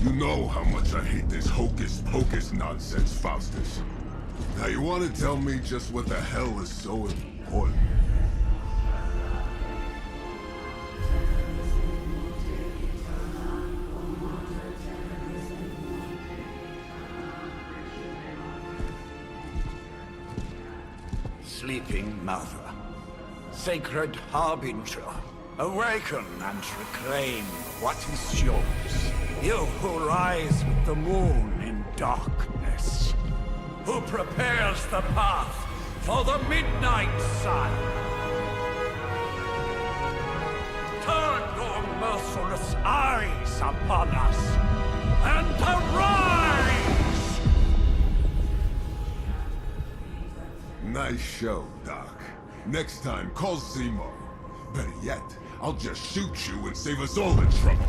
You know how much I hate this hocus-pocus nonsense, Faustus. Now you want to tell me just what the hell is so important? Sleeping Mother, Sacred Harbinger, awaken and reclaim what is yours. You who rise with the moon in darkness, who prepares the path for the midnight sun. Turn your merciless eyes upon us, and arise! Nice show, Doc. Next time, call Zemo. Better yet, I'll just shoot you and save us all the trouble.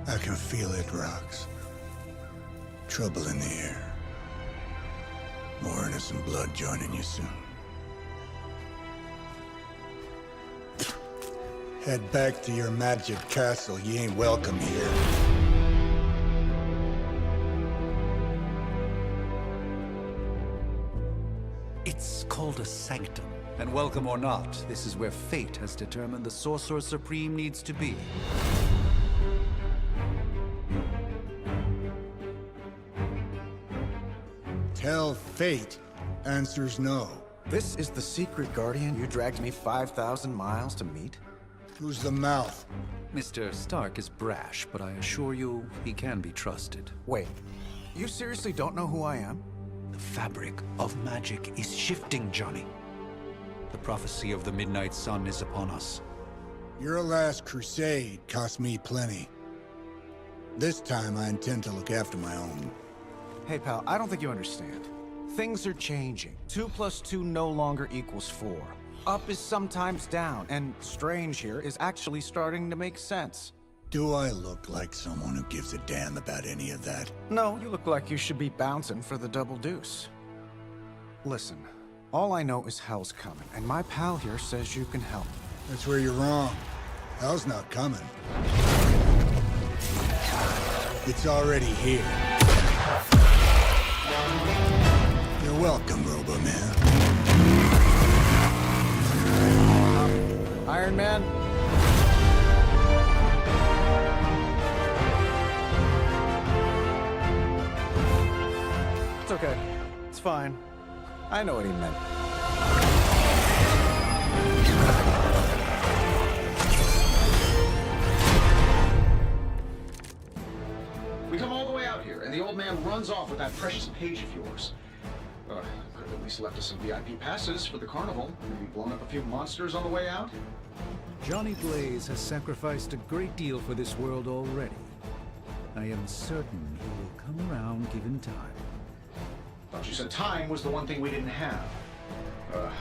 I can feel it, Rox. Trouble in the air. More innocent blood joining you soon. Head back to your magic castle. You ain't welcome here. It's called a sanctum. And welcome or not, this is where fate has determined the Sorcerer Supreme needs to be. Tell fate. Answers no. This is the secret guardian you dragged me 5,000 miles to meet? Who's the mouth? Mr. Stark is brash, but I assure you, he can be trusted. Wait, you seriously don't know who I am? The fabric of magic is shifting, Johnny. The prophecy of the Midnight Sun is upon us. Your last crusade cost me plenty. This time I intend to look after my own. Hey pal, I don't think you understand. Things are changing. 2 + 2 no longer equals 4. Up is sometimes down, and strange here is actually starting to make sense. Do I look like someone who gives a damn about any of that? No, you look like you should be bouncing for the double deuce. Listen, all I know is hell's coming, and my pal here says you can help. That's where you're wrong. Hell's not coming. It's already here. You're welcome, Robo-Man. Iron Man? It's okay. It's fine. I know what he meant. We come all the way out here, and the old man runs off with that precious page of yours. Could have at least left us some VIP passes for the carnival. Maybe blown up a few monsters on the way out. Johnny Blaze has sacrificed a great deal for this world already. I am certain he will come around given time. Thought you said time was the one thing we didn't have.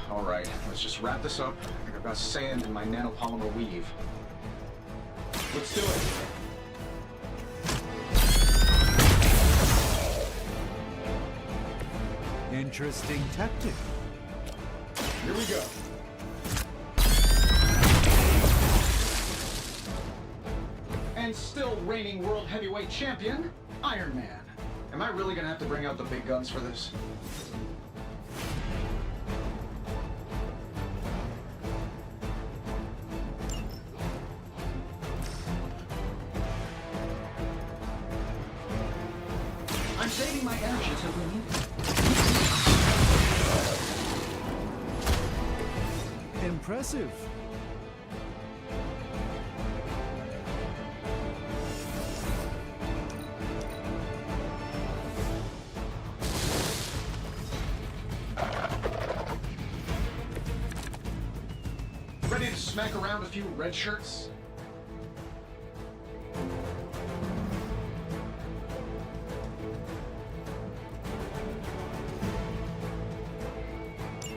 All right, let's just wrap this up. I think I've got sand in my nanopolymer weave. Let's do it. Interesting tactic. Here we go. And still reigning world heavyweight champion, Iron Man. Am I really gonna have to bring out the big guns for this? I'm saving my energy till we need it. Impressive. Ready to smack around a few red shirts?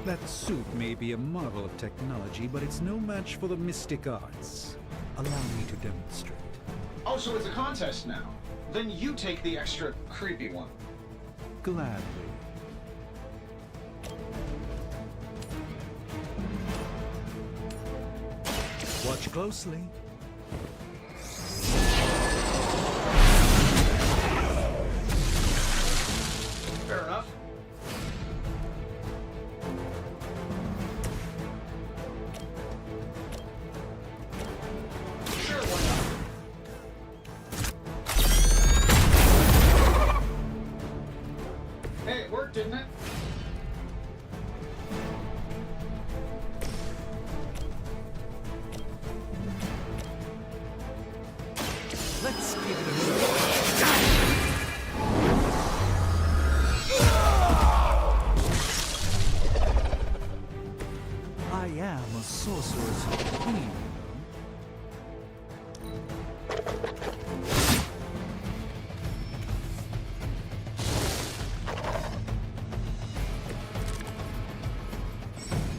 That suit may be a marvel of technology, but it's no match for the mystic arts. Allow me to demonstrate. Oh, so it's a contest now. Then you take the extra creepy one. Gladly. Watch closely. Fair enough. Sure, why not? Hey, it worked, didn't it? Let's give it a go. I am a sorcerer's queen.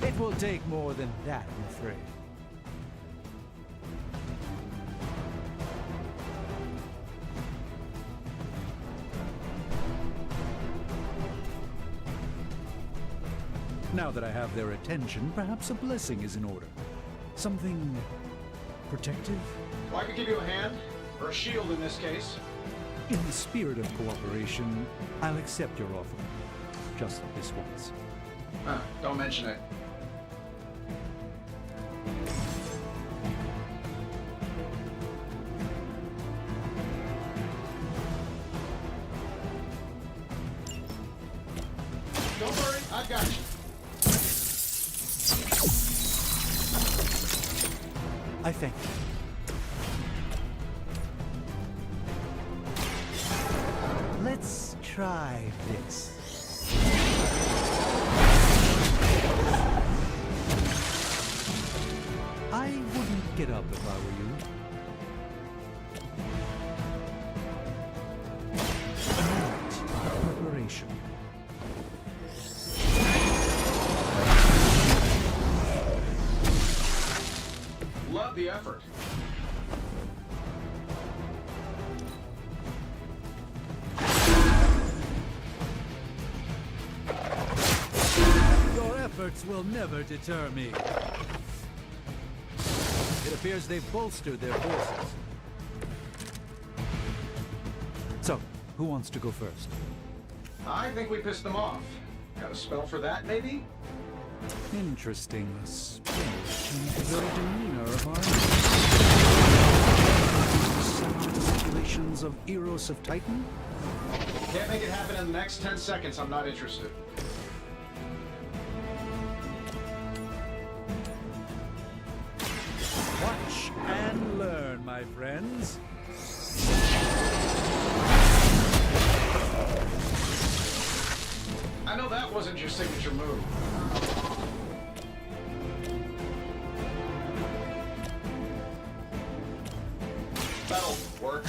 It will take more than that, I'm afraid. Now that I have their attention, perhaps a blessing is in order. Something protective? Well, I could give you a hand, or a shield in this case. In the spirit of cooperation, I'll accept your offer. Just this once. Don't mention it. Don't worry, I've got you. I thank you. Let's try this. I wouldn't get up if I were you. A moment of preparation. Love the effort. Your efforts will never deter me. It appears they've bolstered their forces. So, who wants to go first? I think we pissed them off. Got a spell for that, maybe? Interesting. A spell changed the very demeanor of our manipulations of Eros of Titan? Can't make it happen in the next 10 seconds. I'm not interested. Watch and learn, my friends. I know that wasn't your signature move. That'll work.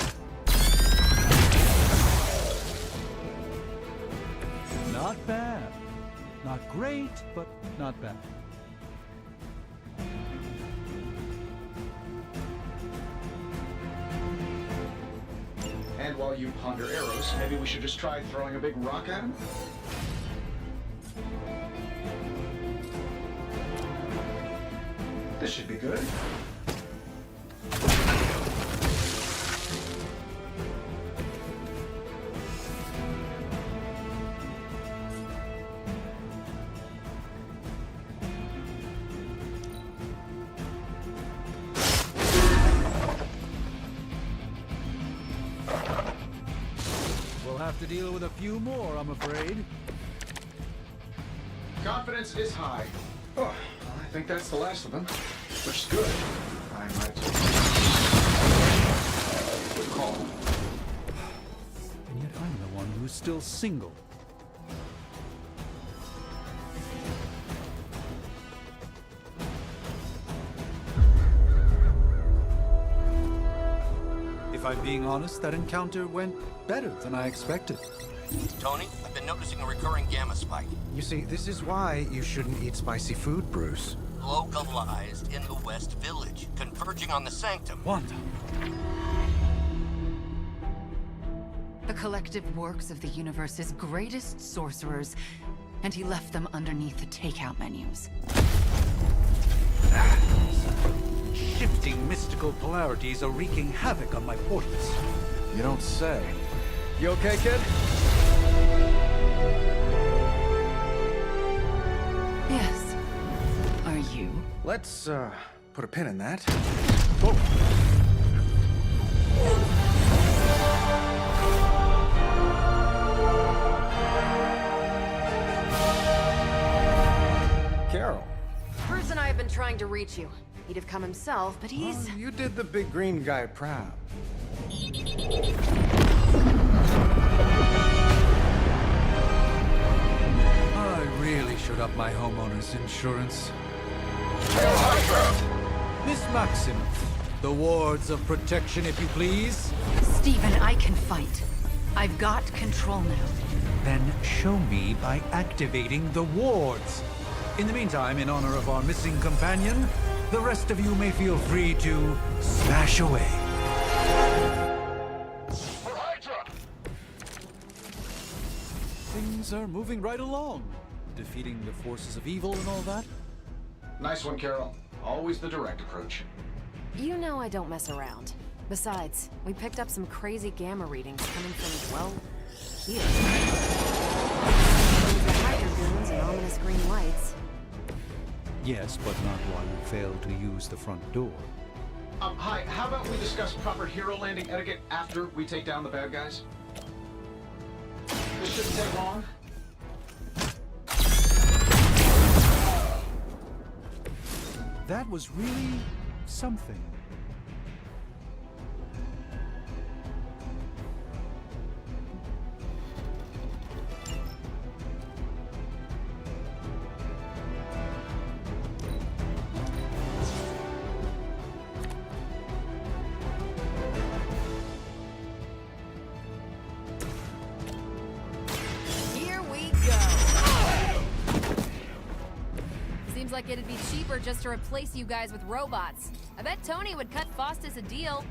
Not bad. Not great, but not bad. And while you ponder arrows, maybe we should just try throwing a big rock at him? This should be good. have to deal with a few more, I'm afraid. Confidence is high. Oh, I think that's the last of them, which is good. I might good call. And yet I'm the one who's still single. If I'm being honest, that encounter went better than I expected. Tony, I've been noticing a recurring gamma spike. You see, this is why you shouldn't eat spicy food, Bruce. Localized in the West Village, converging on the Sanctum. Wanda. The collective works of the universe's greatest sorcerers, and he left them underneath the takeout menus. Shifting mystical polarities are wreaking havoc on my portals. You don't say. You okay, kid? Yes. Are you? Let's, put a pin in that. Carol. Bruce and I have been trying to reach you. He'd have come himself, but he's... You did the big green guy proud. I really should up my homeowner's insurance. Miss Maximoff, the wards of protection, if you please. Stephen, I can fight. I've got control now. Then show me by activating the wards. In the meantime, in honor of our missing companion, the rest of you may feel free to smash away. Things are moving right along. Defeating the forces of evil and all that. Nice one, Carol. Always the direct approach. You know I don't mess around. Besides, we picked up some crazy gamma readings coming from, well, here. The Hydra goons and ominous green lights. Yes, but not while you fail to use the front door. Hi, how about we discuss proper hero landing etiquette after we take down the bad guys? This shouldn't take long. That was really something. Here we go. Seems like it'd be cheaper just to replace you guys with robots. I bet Tony would cut Faustus a deal.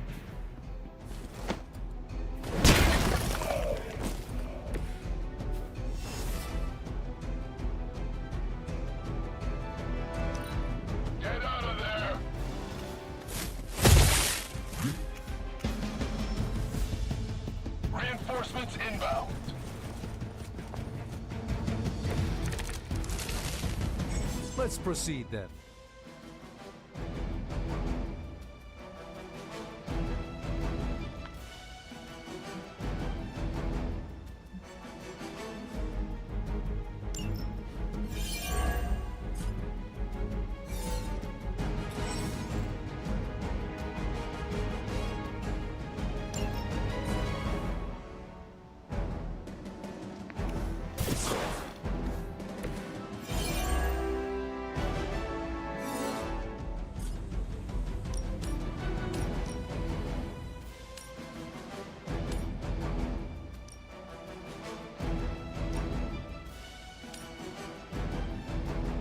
Get out of there! Reinforcements inbound. Let's proceed then.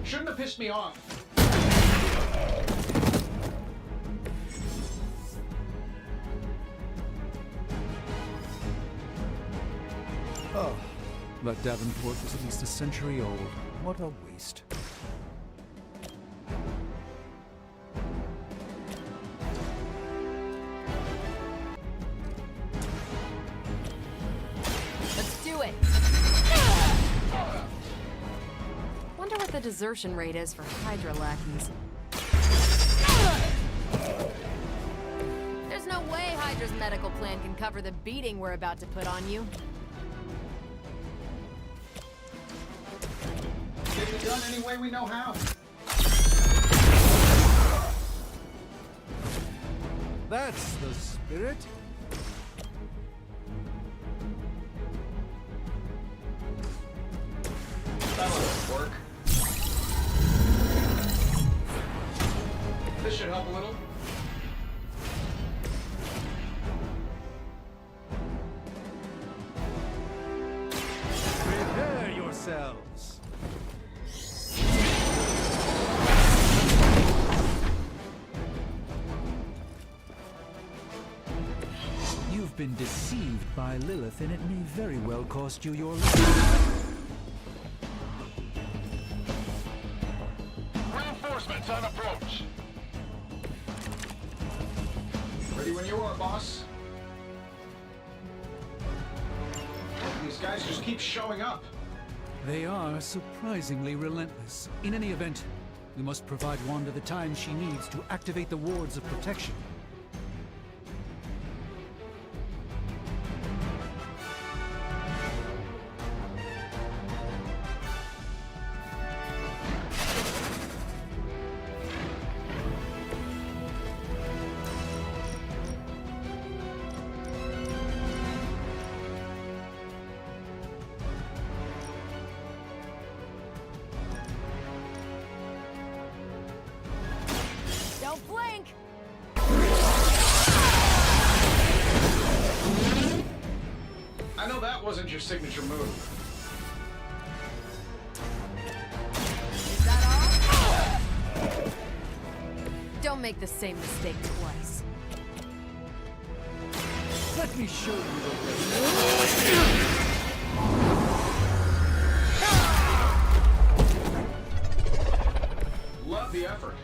Shouldn't have pissed me off. Oh, that Davenport was at least a century old. What a waste. Let's do it. Wonder what the desertion rate is for Hydra lackeys. There's no way Hydra's medical plan can cover the beating we're about to put on you. gun any way we know how. That's the spirit. That'll work. This should help a little. Prepare yourselves. You've been deceived by Lilith, and it may very well cost you your life. Reinforcements on approach. Ready when you are, boss. These guys just keep showing up. They are surprisingly relentless. In any event, we must provide Wanda the time she needs to activate the wards of protection. Don't blink! I know that wasn't your signature move. Is that all? Don't make the same mistake twice. Let me show you the way. Love the effort.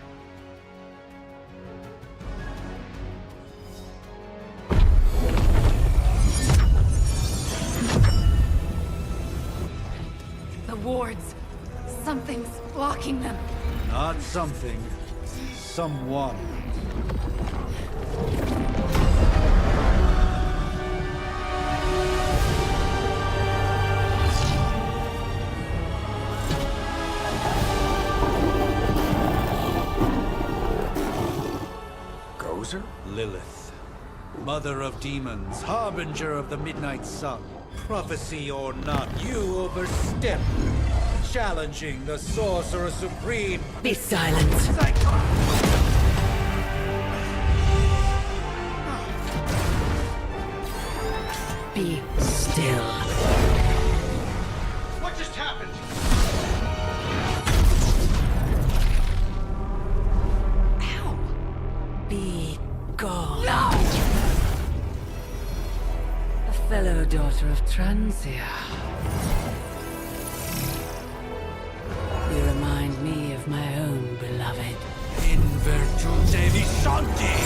The wards. Something's blocking them. Not something. Someone. Gozer? Lilith. Mother of demons, harbinger of the midnight sun. Prophecy or not, you overstep. Challenging the Sorcerer Supreme. Be silent. Be still. What just happened? Ow! Be gone. No! A fellow daughter of Transia. You remind me of my own beloved. In virtute visanti!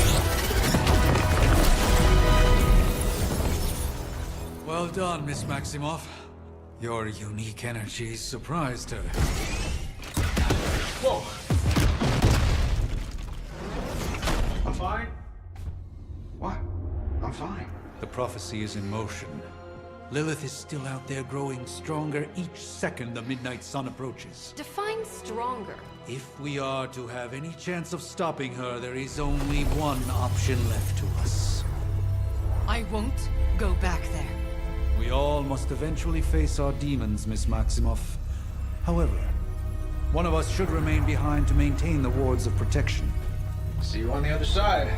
Well done, Miss Maximoff. Your unique energy surprised her. Whoa! I'm fine. What? I'm fine. The prophecy is in motion. Lilith is still out there growing stronger each second the midnight sun approaches. Define stronger. If we are to have any chance of stopping her, there is only one option left to us. I won't go back there. We all must eventually face our demons, Miss Maximoff. However, one of us should remain behind to maintain the wards of protection. See you on the other side.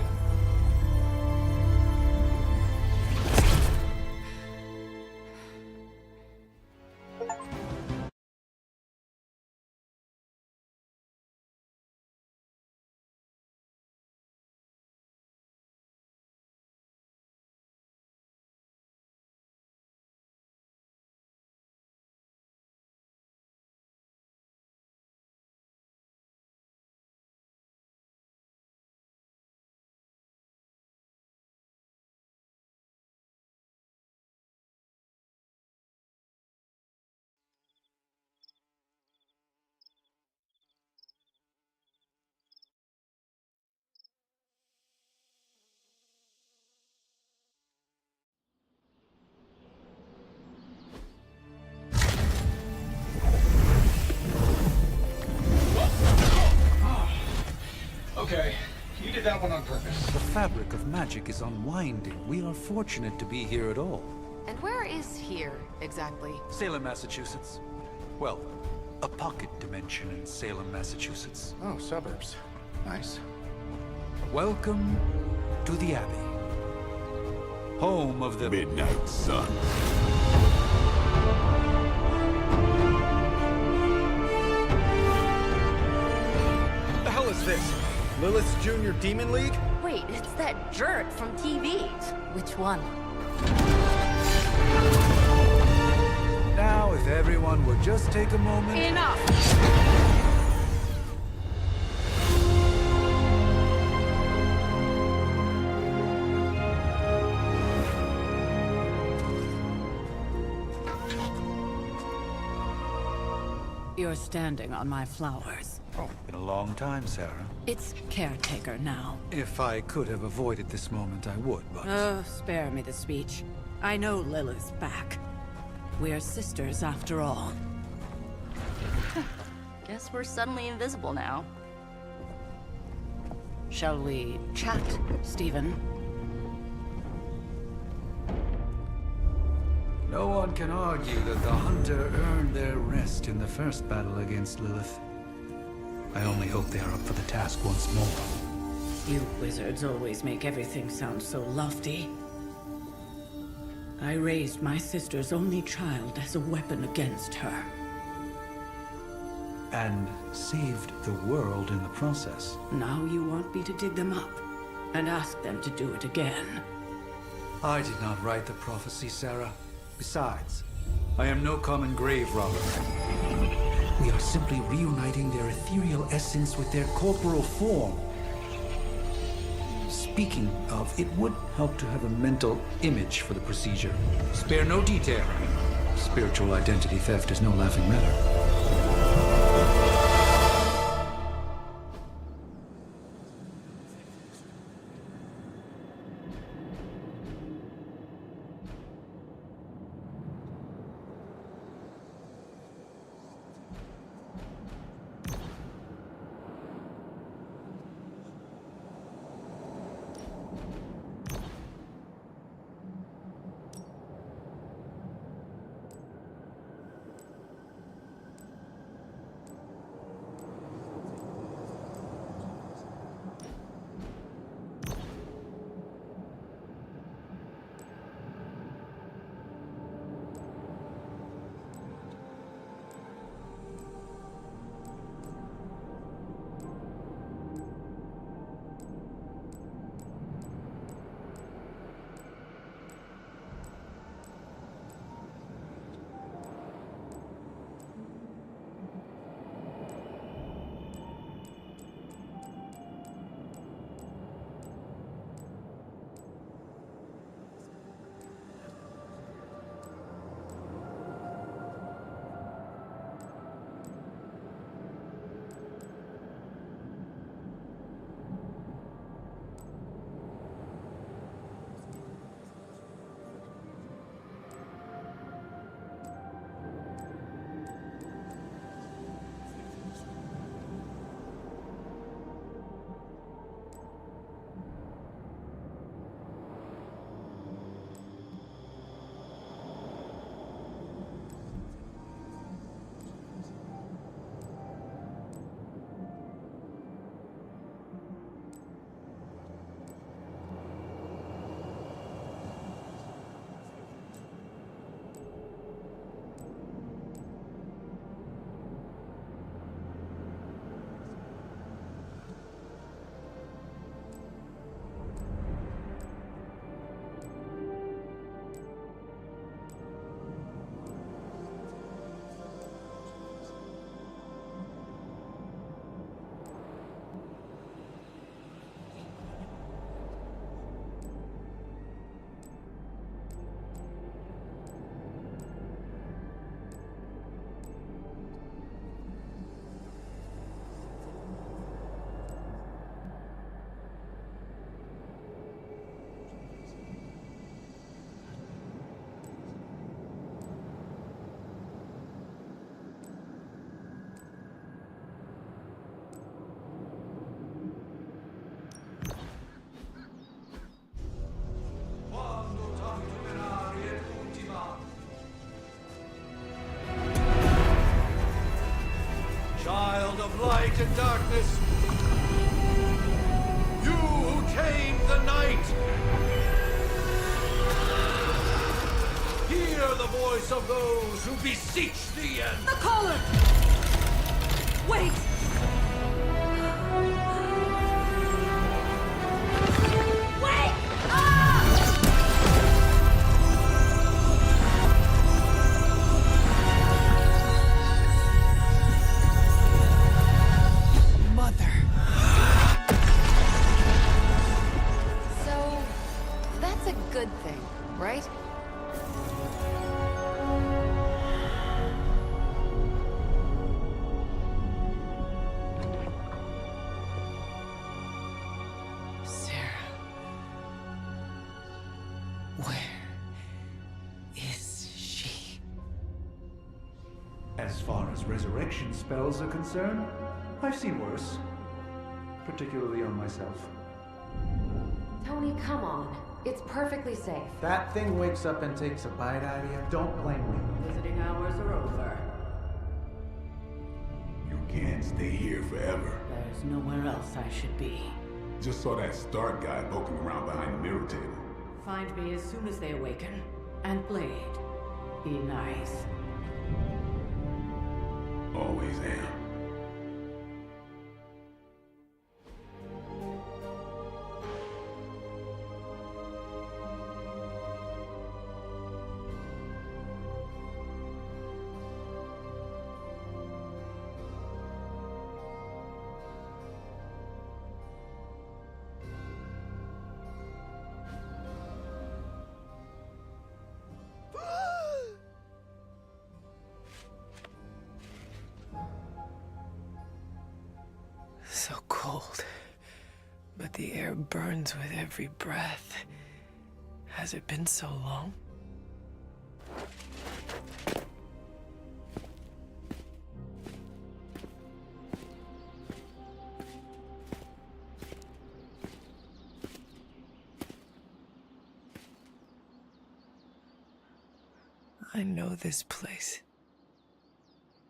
that one on purpose. The fabric of magic is unwinding. We are fortunate to be here at all. And where is here, exactly? Salem, Massachusetts. Well, a pocket dimension in Salem, Massachusetts. Oh, suburbs. Nice. Welcome to the Abbey. Home of the Midnight Sun. The hell is this? Lilith's Junior Demon League? Wait, it's that jerk from TV. Which one? Now, if everyone would just take a moment... Enough! You're standing on my flowers. Oh, been a long time, Sarah. It's caretaker now. If I could have avoided this moment, I would, but... Oh, spare me the speech. I know Lilith's back. We're sisters after all. Guess we're suddenly invisible now. Shall we chat, Stephen? No one can argue that the Hunter earned their rest in the first battle against Lilith. I only hope they are up for the task once more. You wizards always make everything sound so lofty. I raised my sister's only child as a weapon against her. And saved the world in the process. Now you want me to dig them up and ask them to do it again. I did not write the prophecy, Sarah. Besides, I am no common grave robber. We are simply reuniting their ethereal essence with their corporal form. Speaking of, it would help to have a mental image for the procedure. Spare no detail. Spiritual identity theft is no laughing matter. Child of light and darkness, you who tame the night, hear the voice of those who beseech thee and... The collar! Wait! Wait! Mother. So, that's a good thing, right? As far as resurrection spells are concerned, I've seen worse. Particularly on myself. Tony, come on. It's perfectly safe. That thing wakes up and takes a bite out of you. Don't blame me. Visiting hours are over. You can't stay here forever. There's nowhere else I should be. Just saw that Stark guy poking around behind the mirror table. Find me as soon as they awaken. And Blade, be nice. Always am. So cold, but the air burns with every breath. Has it been so long? I know this place.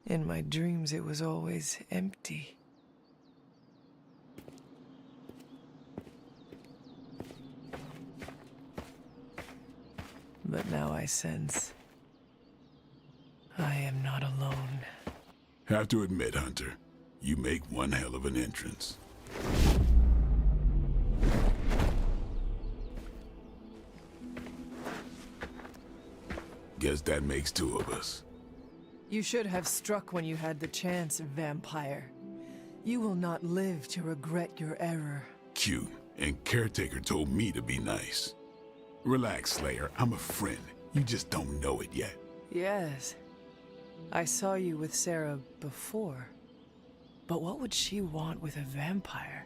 In my dreams, it was always empty. But now I sense I am not alone. Have to admit, Hunter, you make one hell of an entrance. Guess that makes two of us. You should have struck when you had the chance, vampire. You will not live to regret your error. Cute, and Caretaker told me to be nice. Relax, Slayer. I'm a friend. You just don't know it yet. Yes. I saw you with Sarah before. But what would she want with a vampire?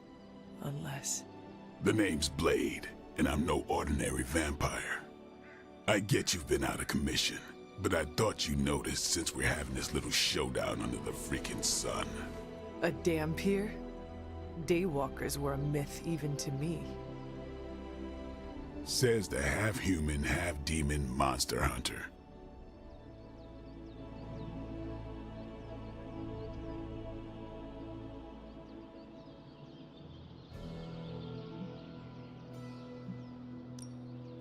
Unless... The name's Blade, and I'm no ordinary vampire. I get you've been out of commission, but I thought you noticed since we're having this little showdown under the freaking sun. a dampier? Daywalkers were a myth even to me. Says the half-human, half-demon monster hunter.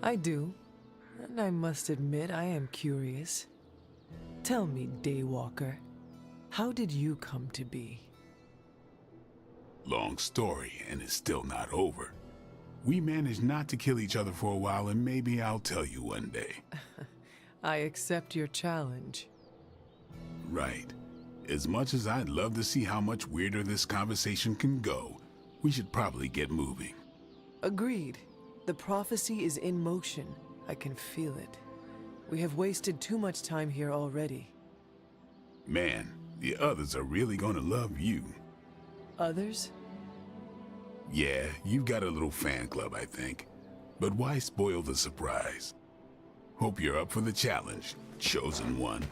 I do, and I must admit I am curious. Tell me, Daywalker, how did you come to be? Long story, and it's still not over. We managed not to kill each other for a while, and maybe I'll tell you one day. I accept your challenge. Right. As much as I'd love to see how much weirder this conversation can go, we should probably get moving. Agreed. The prophecy is in motion. I can feel it. We have wasted too much time here already. Man, the others are really gonna love you. Others? Yeah, you've got a little fan club, I think. But why spoil the surprise? Hope you're up for the challenge, chosen one.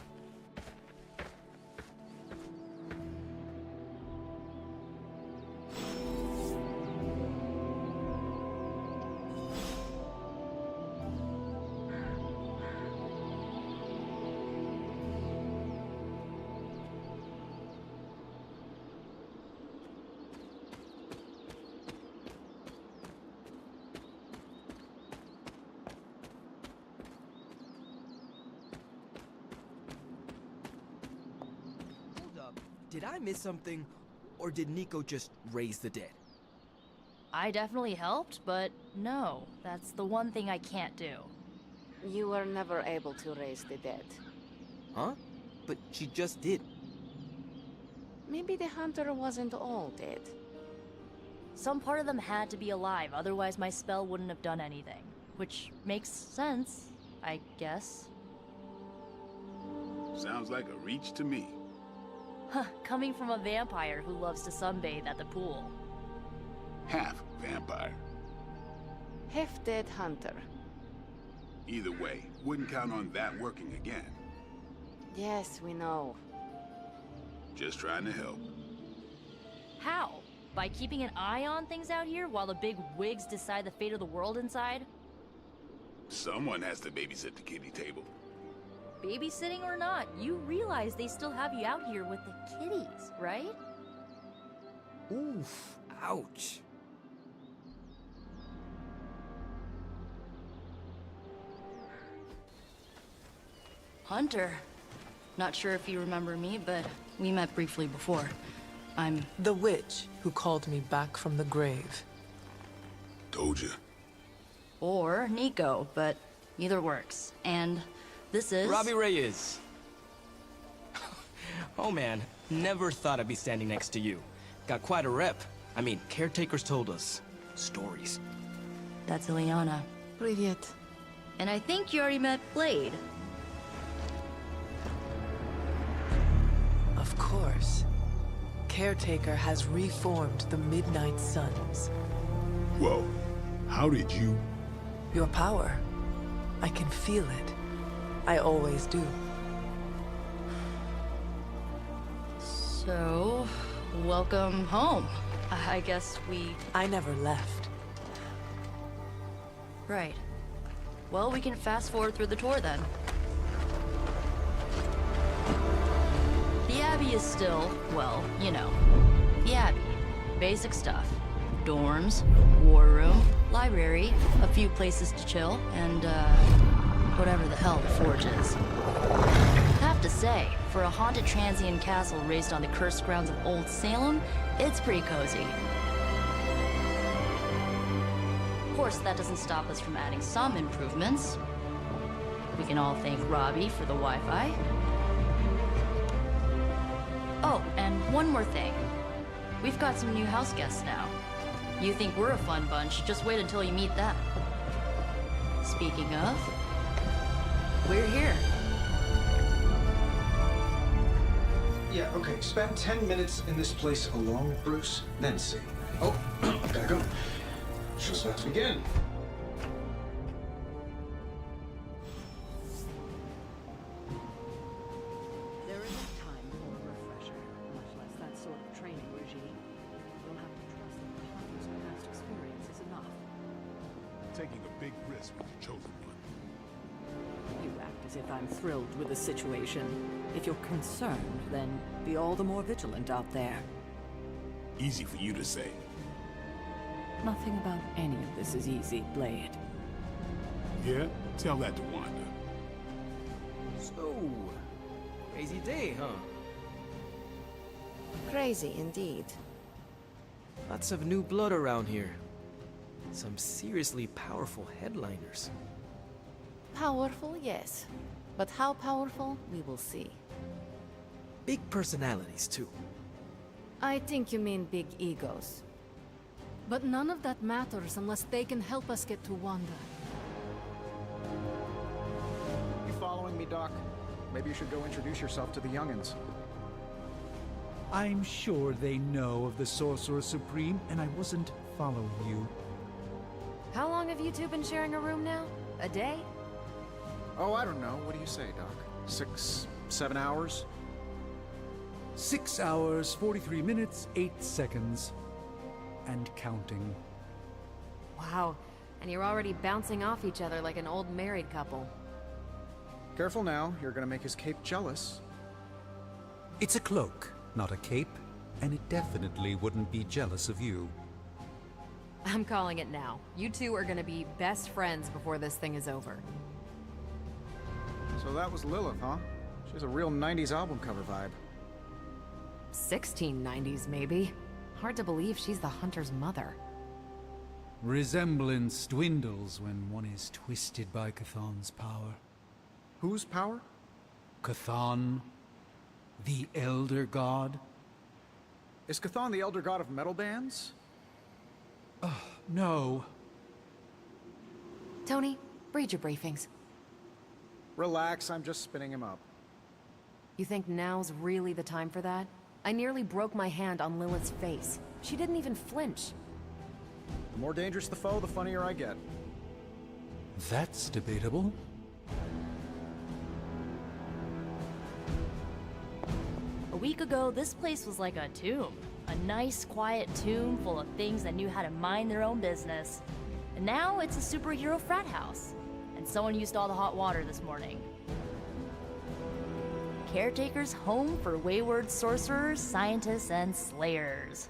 Did I miss something, or did Nico just raise the dead? I definitely helped, but no, that's the one thing I can't do. You were never able to raise the dead. Huh? But she just did. Maybe the hunter wasn't all dead. Some part of them had to be alive, otherwise my spell wouldn't have done anything. Which makes sense, I guess. Sounds like a reach to me. Huh, coming from a vampire who loves to sunbathe at the pool. Half vampire. Half-dead hunter. Either way, wouldn't count on that working again. Yes, we know. Just trying to help. How? By keeping an eye on things out here while the big wigs decide the fate of the world inside? Someone has to babysit the kiddie table. Babysitting or not, you realize they still have you out here with the kitties, right? Oof, ouch. Hunter. Not sure if you remember me, but we met briefly before. I'm... The witch who called me back from the grave. Told you. Or Nico, but either works. And this is... Robbie Reyes. Oh man, never thought I'd be standing next to you. Got quite a rep. I mean, caretakers told us stories. That's Ileana. Привет. And I think you already met Blade. Of course. Caretaker has reformed the Midnight Suns. Whoa. How did you... Your power. I can feel it. I always do. So, welcome home. I guess we... I never left. Right. Well, we can fast forward through the tour then. The Abbey is still, well, you know, the Abbey. Basic stuff. Dorms, war room, library, a few places to chill, and, whatever the hell the Forge is. Have to say, for a haunted transient castle raised on the cursed grounds of Old Salem, it's pretty cozy. Of course, that doesn't stop us from adding some improvements. We can all thank Robbie for the Wi-Fi. Oh, and one more thing. We've got some new house guests now. You think we're a fun bunch, just wait until you meet them. Speaking of, we're here. Yeah, okay. Spend 10 minutes in this place alone, Bruce, then see. Oh, gotta go. Show's about to begin. There isn't time for a refresher, much less that sort of training regime. You'll have to trust that the hunter's past experience is enough. Taking a big risk with the chosen one. You act as if I'm thrilled with the situation. If you're concerned, then be all the more vigilant out there. Easy for you to say. Nothing about any of this is easy, Blade. Yeah? Tell that to Wanda. So, crazy day, huh? Crazy indeed. Lots of new blood around here. Some seriously powerful headliners. Powerful, yes. But how powerful, we will see. Big personalities, too. I think you mean big egos. But none of that matters unless they can help us get to Wanda. You following me, Doc? Maybe you should go introduce yourself to the youngins. I'm sure they know of the Sorcerer Supreme, and I wasn't following you. How long have you two been sharing a room now? A day? Oh, I don't know. What do you say, Doc? 6, 7 hours? 6 hours, 43 minutes, 8 seconds. And counting. Wow. And you're already bouncing off each other like an old married couple. Careful now. You're gonna make his cape jealous. It's a cloak, not a cape, and it definitely wouldn't be jealous of you. I'm calling it now. You two are gonna be best friends before this thing is over. So that was Lilith, huh? She has a real 90s album cover vibe. 1690s, maybe. Hard to believe she's the Hunter's mother. Resemblance dwindles when one is twisted by Chthon's power. Whose power? Chthon, the Elder God. Is Chthon the elder god of metal bands? No. Tony, read your briefings. Relax, I'm just spinning him up. You think now's really the time for that? I nearly broke my hand on Lilith's face. She didn't even flinch. The more dangerous the foe, the funnier I get. That's debatable. A week ago, this place was like a tomb. A nice, quiet tomb full of things that knew how to mind their own business. And now it's a superhero frat house. And someone used all the hot water this morning. Caretaker's home for wayward sorcerers, scientists, and slayers.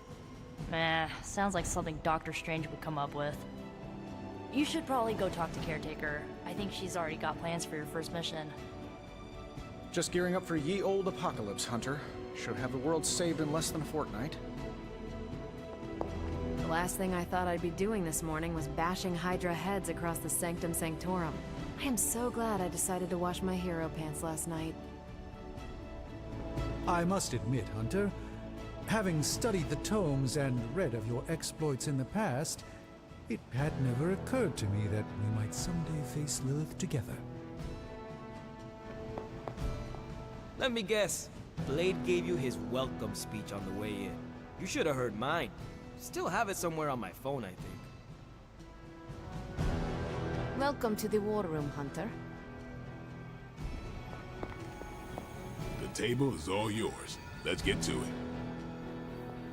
Sounds like something Doctor Strange would come up with. You should probably go talk to Caretaker. I think she's already got plans for your first mission. Just gearing up for ye old apocalypse, Hunter. Should have the world saved in less than a fortnight. The last thing I thought I'd be doing this morning was bashing Hydra heads across the Sanctum Sanctorum. I am so glad I decided to wash my hero pants last night. I must admit, Hunter, having studied the tomes and read of your exploits in the past, it had never occurred to me that we might someday face Lilith together. Let me guess. Blade gave you his welcome speech on the way in. You should have heard mine. Still have it somewhere on my phone, I think. Welcome to the War Room, Hunter. The table is all yours. Let's get to it.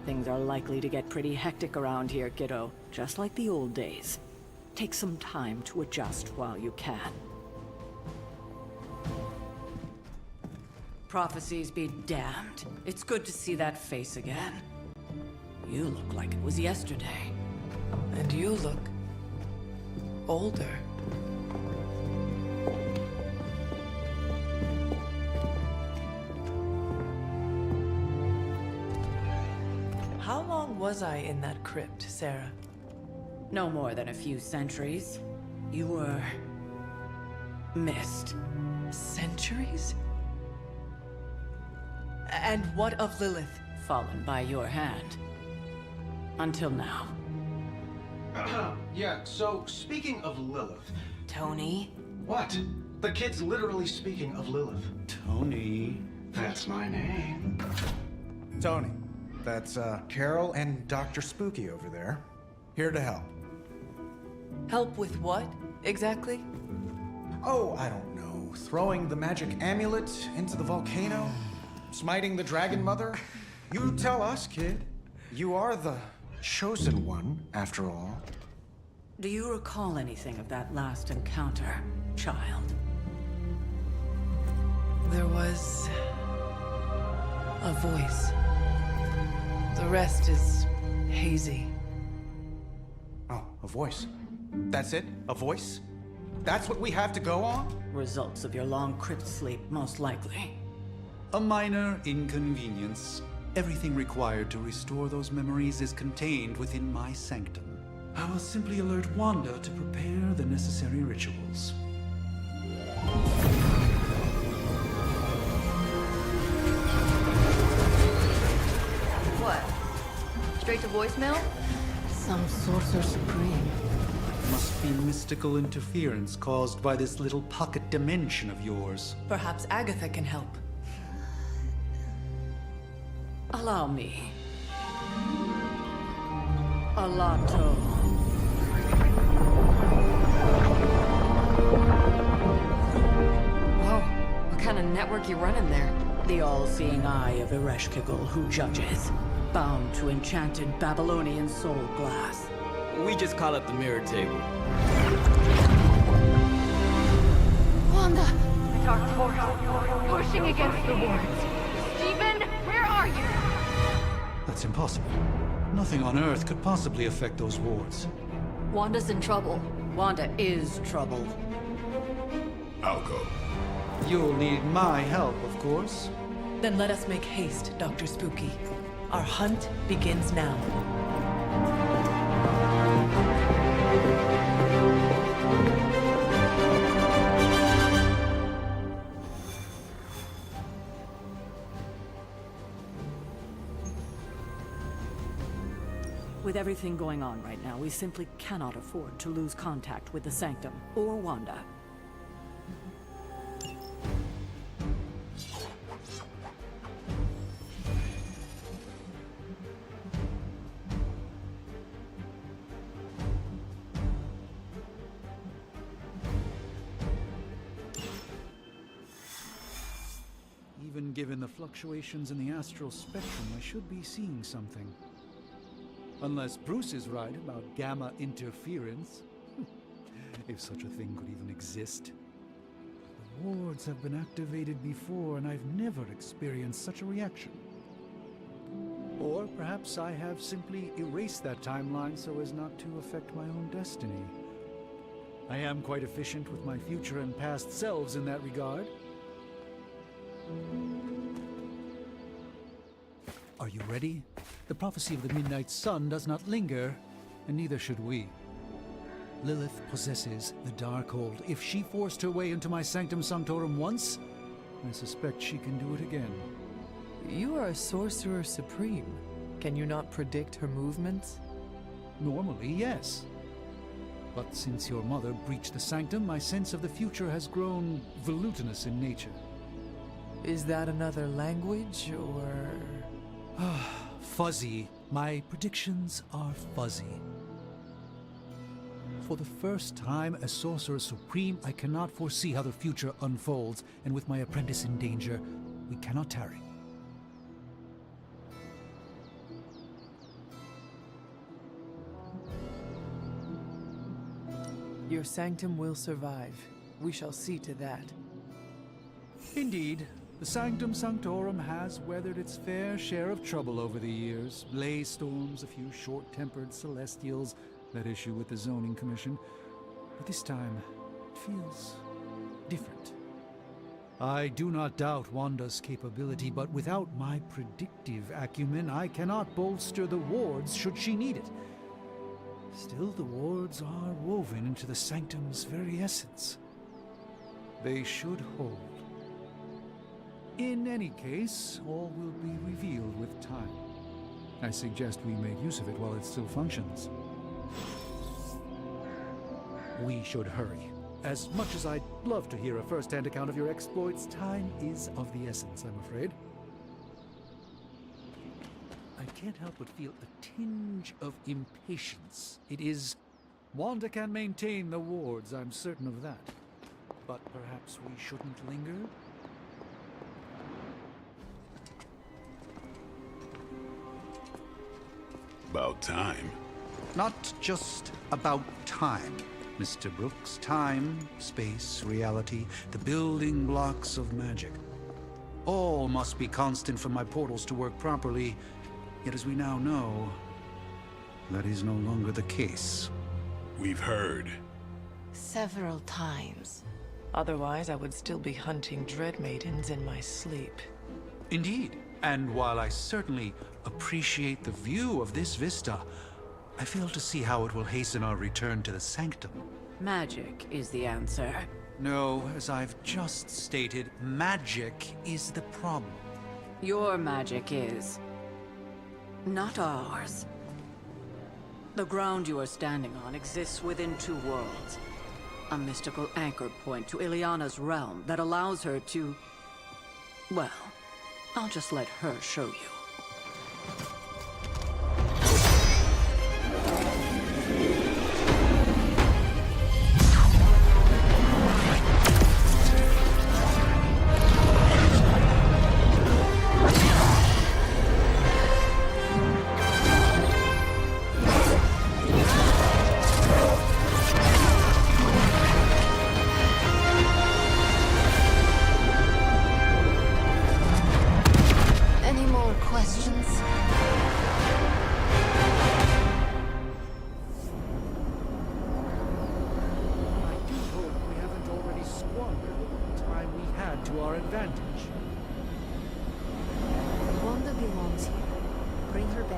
Things are likely to get pretty hectic around here, kiddo. Just like the old days. Take some time to adjust while you can. Prophecies be damned. It's good to see that face again. You look like it was yesterday. And you look older. How long was I in that crypt, Sarah? No more than a few centuries. You were missed. Centuries? And what of Lilith? Fallen by your hand. Until now. Yeah, so speaking of Lilith... Tony? What? The kid's literally speaking of Lilith. Tony. That's my name. Tony. That's, Carol and Dr. Spooky over there. Here to help. Help with what, exactly? Oh, I don't know. Throwing the magic amulet into the volcano? Smiting the Dragon Mother? You tell us, kid. You are the chosen one, after all. Do you recall anything of that last encounter, child? There was a voice. The rest is hazy. Oh, a voice. That's it? A voice? That's what we have to go on? Results of your long crypt sleep, most likely. A minor inconvenience. Everything required to restore those memories is contained within my sanctum. I will simply alert Wanda to prepare the necessary rituals. What? Straight to voicemail? Some sorcerer supreme. Must be mystical interference caused by this little pocket dimension of yours. Perhaps Agatha can help. Allow me. Alato. Whoa, what kind of network you running there? The all-seeing eye of Ereshkigal who judges. Bound to enchanted Babylonian soul glass. We just call it the mirror table. Wanda! The dark force, pushing against the wards. Stephen, where are you? That's impossible. Nothing on Earth could possibly affect those wards. Wanda's in trouble. Wanda is trouble. I'll go. You'll need my help, of course. Then let us make haste, Dr. Spooky. Our hunt begins now. With everything going on right now, we simply cannot afford to lose contact with the Sanctum or Wanda. Even given the fluctuations in the astral spectrum, I should be seeing something. Unless Bruce is right about gamma interference. If such a thing could even exist. The wards have been activated before, and I've never experienced such a reaction. Or perhaps I have simply erased that timeline so as not to affect my own destiny. I am quite efficient with my future and past selves in that regard. Are you ready? The prophecy of the Midnight Sun does not linger, and neither should we. Lilith possesses the Darkhold. If she forced her way into my Sanctum Sanctorum once, I suspect she can do it again. You are a sorcerer supreme. Can you not predict her movements? Normally, yes. But since your mother breached the Sanctum, my sense of the future has grown volutinous in nature. Is that another language, or...? Fuzzy. My predictions are fuzzy. For the first time as Sorcerer Supreme, I cannot foresee how the future unfolds, and with my apprentice in danger, we cannot tarry. Your sanctum will survive. We shall see to that. Indeed. The Sanctum Sanctorum has weathered its fair share of trouble over the years. Ley storms, a few short-tempered celestials that issue with the Zoning Commission. But this time, it feels different. I do not doubt Wanda's capability, but without my predictive acumen, I cannot bolster the wards should she need it. Still, the wards are woven into the Sanctum's very essence. They should hold. In any case, all will be revealed with time. I suggest we make use of it while it still functions. We should hurry. As much as I'd love to hear a first-hand account of your exploits, time is of the essence, I'm afraid. I can't help but feel a tinge of impatience. It is... Wanda can maintain the wards, I'm certain of that. But perhaps we shouldn't linger? About time. Not just about time, Mr. Brooks. Time, space, reality, the building blocks of magic. All must be constant for my portals to work properly, yet as we now know, that is no longer the case. We've heard. Several times. Otherwise, I would still be hunting Dread Maidens in my sleep. Indeed. And while I certainly appreciate the view of this vista, I fail to see how it will hasten our return to the Sanctum. Magic is the answer. No, as I've just stated, magic is the problem. Your magic is... not ours. The ground you are standing on exists within two worlds. A mystical anchor point to Ileana's realm that allows her to... well, I'll just let her show you.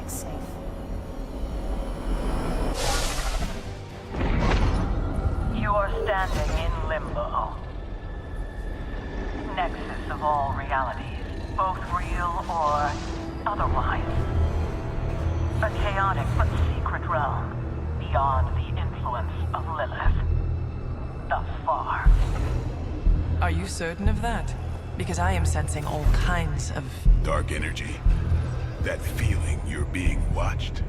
looks safe. You are standing in limbo. Nexus of all realities, both real or otherwise. A chaotic but secret realm, beyond the influence of Lilith. Thus far. Are you certain of that? Because I am sensing all kinds of... Dark energy. That feeling you're being watched.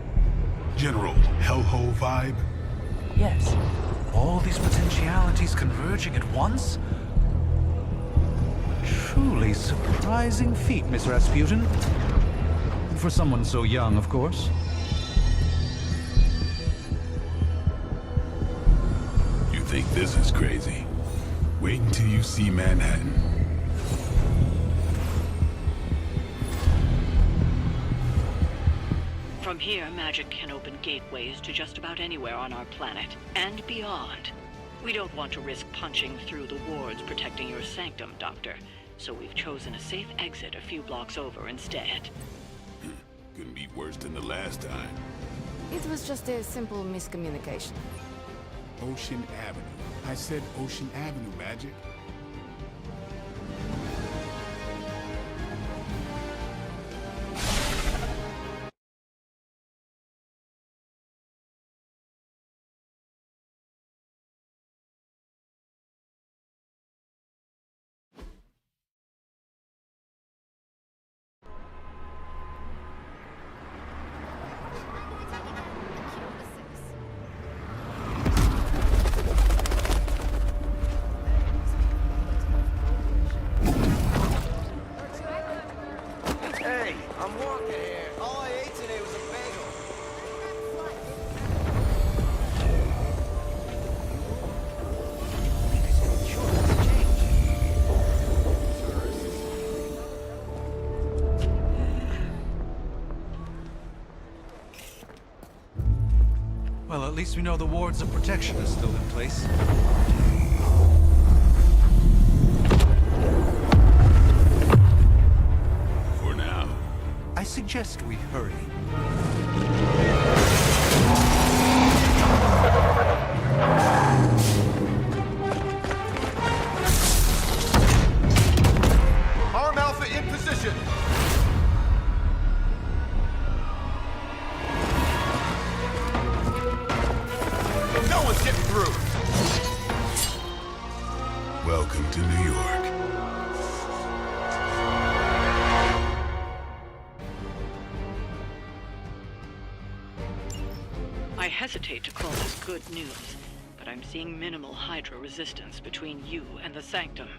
General hellhole vibe. Yes. All these potentialities converging at once? Truly surprising feat, Miss Rasputin. For someone so young, of course. You think this is crazy? Wait until you see Manhattan. From here, magic can open gateways to just about anywhere on our planet, and beyond. We don't want to risk punching through the wards protecting your sanctum, Doctor, so we've chosen a safe exit a few blocks over instead. Couldn't be worse than the last time. It was just a simple miscommunication. Ocean Avenue. I said Ocean Avenue, Magic. Hey, I'm walking here. All I ate today was a bagel. Well, at least we know the wards of protection are still in place. For now. I suggest we hurry. Arm Alpha in position. No one's getting through. Welcome to New York. I hesitate to call this good news, but I'm seeing minimal Hydra resistance between you and the Sanctum.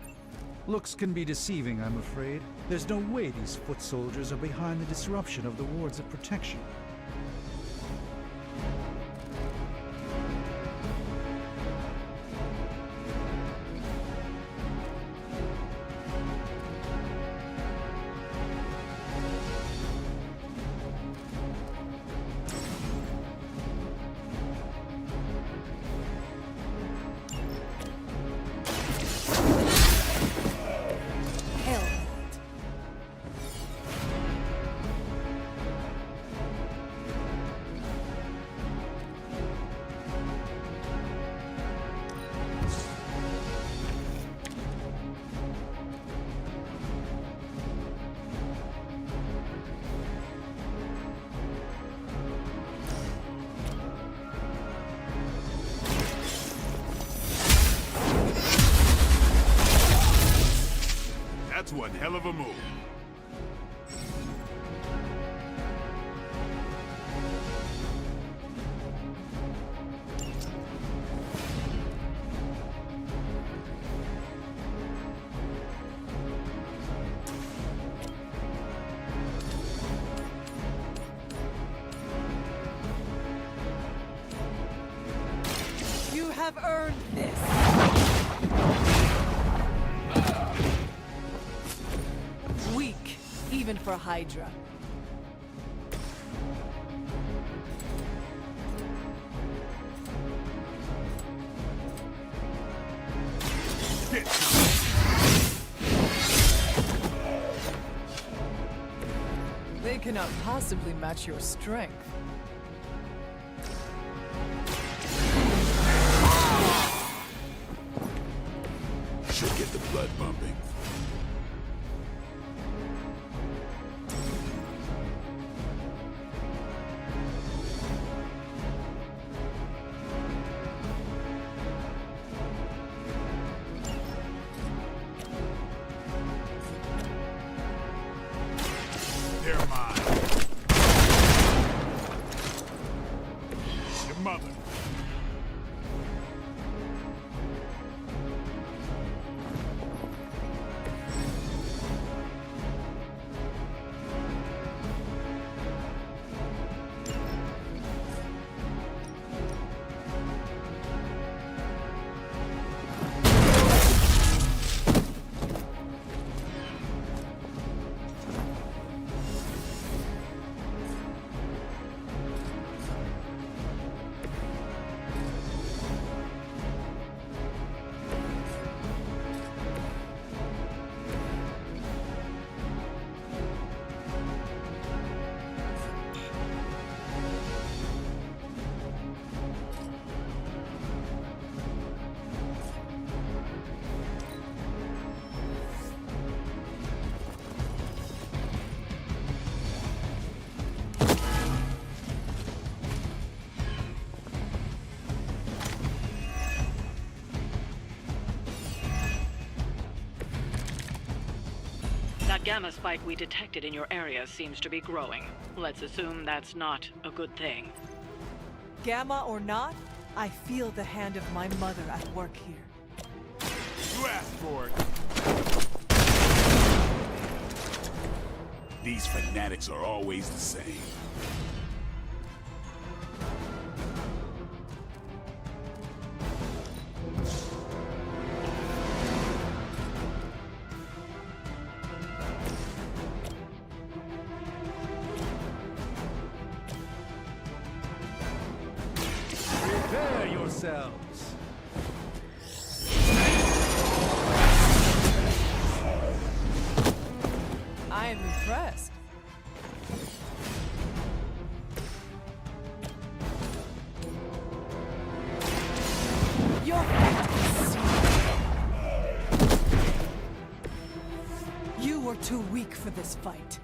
Looks can be deceiving, I'm afraid. There's no way these foot soldiers are behind the disruption of the wards of protection. That's one hell of a move. You have earned this. Weak, even for Hydra. They can cannot possibly match your strength. Should get the blood pumping. They're mine. Your mother. That gamma spike we detected in your area seems to be growing. Let's assume that's not a good thing. Gamma or not, I feel the hand of my mother at work here. You asked for it. These fanatics are always the same. Prepare yourselves. I am impressed. Your fate is sealed. You were too weak for this fight.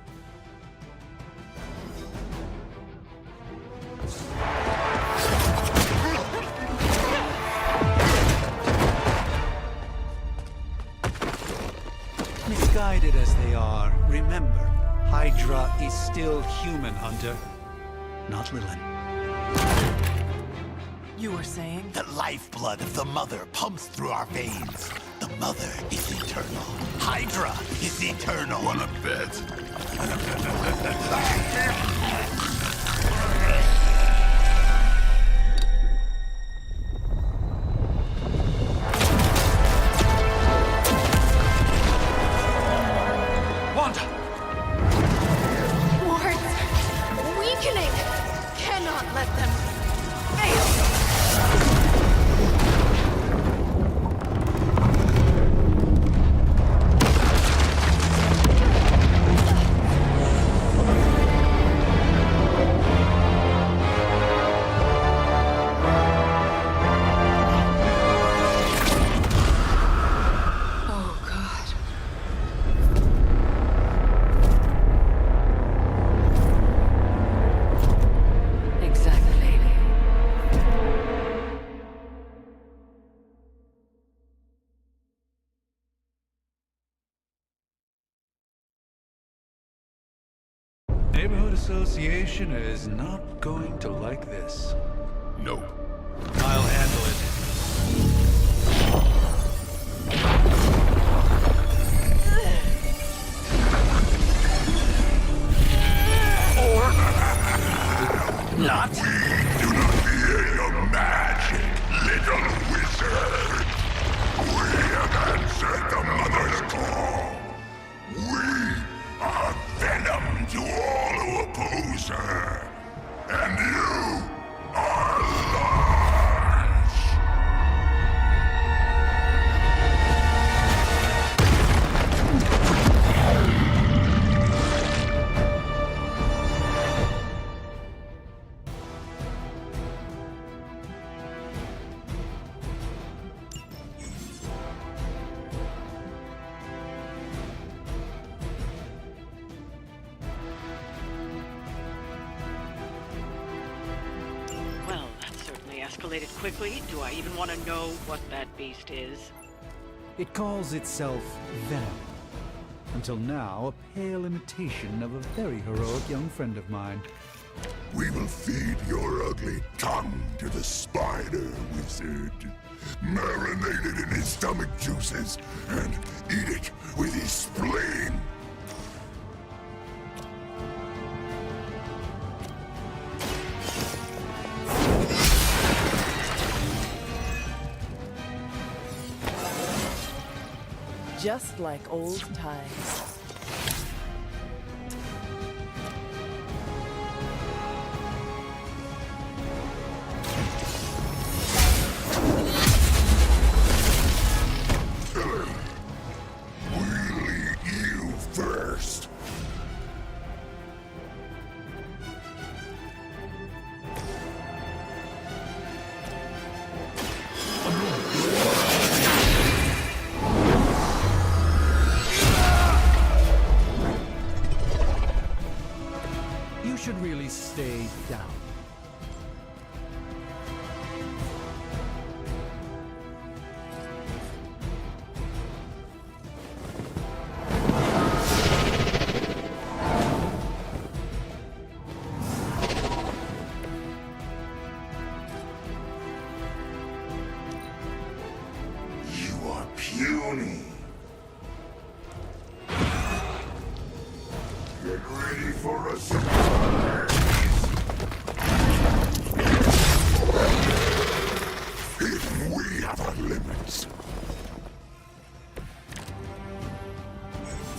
Misguided as they are, remember, Hydra is still human, Hunter. Not Lilin. You were saying? The lifeblood of the Mother pumps through our veins. The Mother is eternal. Hydra is eternal. Wanna bet? Neighborhood Association is not going to like this. Nope. I'll handle it. Not. We do not fear your magic, little wizard. We have answered the Mother's call. We are venom to all who oppose her. And you are large. escalate it quickly? Do I even want to know what that beast is? It calls itself Venom. Until now, a pale imitation of a very heroic young friend of mine. We will feed your ugly tongue to the spider wizard. Marinate it in his stomach juices and eat it with his spleen. Just like old times. We'll eat you first. You should really stay down. You are puny. Get ready for a surprise. Even we have our limits.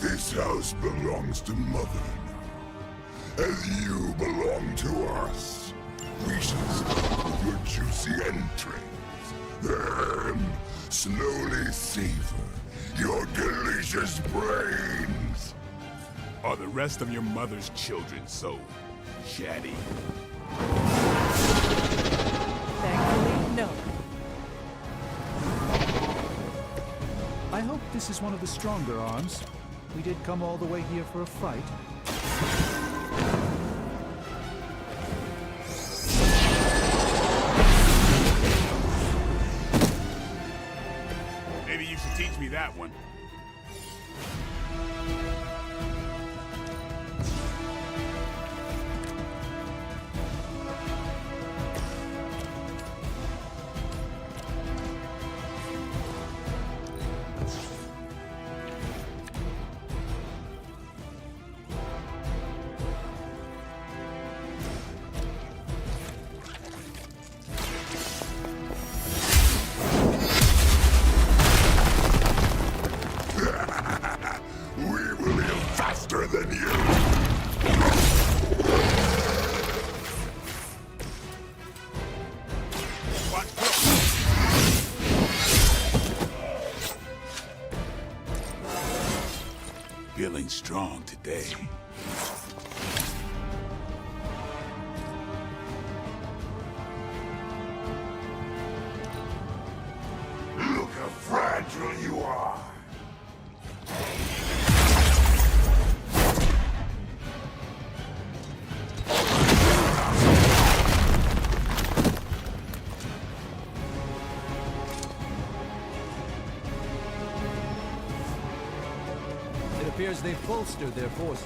This house belongs to Mother now, as you belong to us. We shall start with your juicy entrails, then slowly savor your delicious brains. Are the rest of your mother's children so chatty? Thankfully, no. I hope this is one of the stronger arms. We did come all the way here for a fight. Maybe you should teach me that one. Faster than you! What? Feeling strong today. Look how fragile you are! It appears they've bolstered their forces.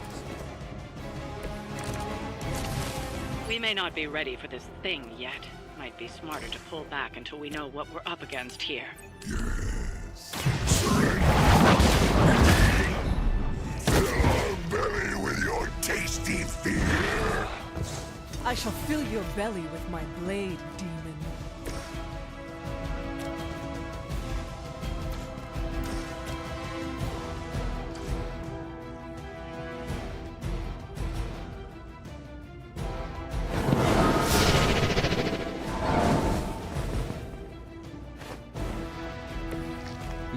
We may not be ready for this thing yet. Might be smarter to pull back until we know what we're up against here. Yes. Surrender! Fill our belly with your tasty fear! I shall fill your belly with my blade, demon.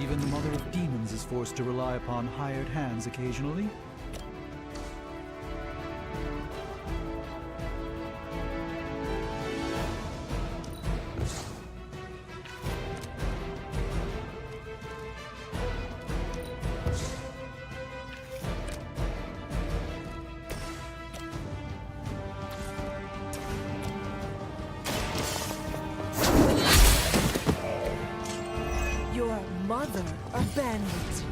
Even the Mother of Demons is forced to rely upon hired hands occasionally. mother abandons you.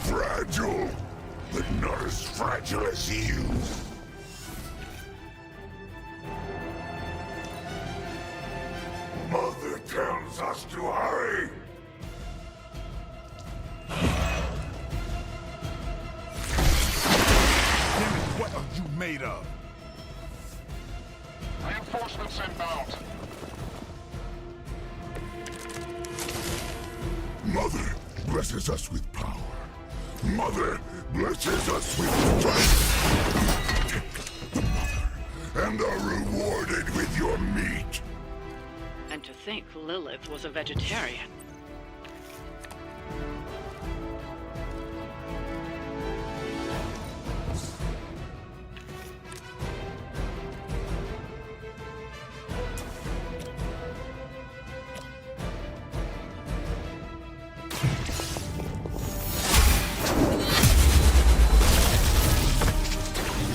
Fragile, but not as fragile as you. Mother tells us to hurry. Damn it, what are you made of? Reinforcements inbound. Mother blesses us with power. Mother blesses us with strength. Take the mother and are rewarded with your meat. And to think Lilith was a vegetarian.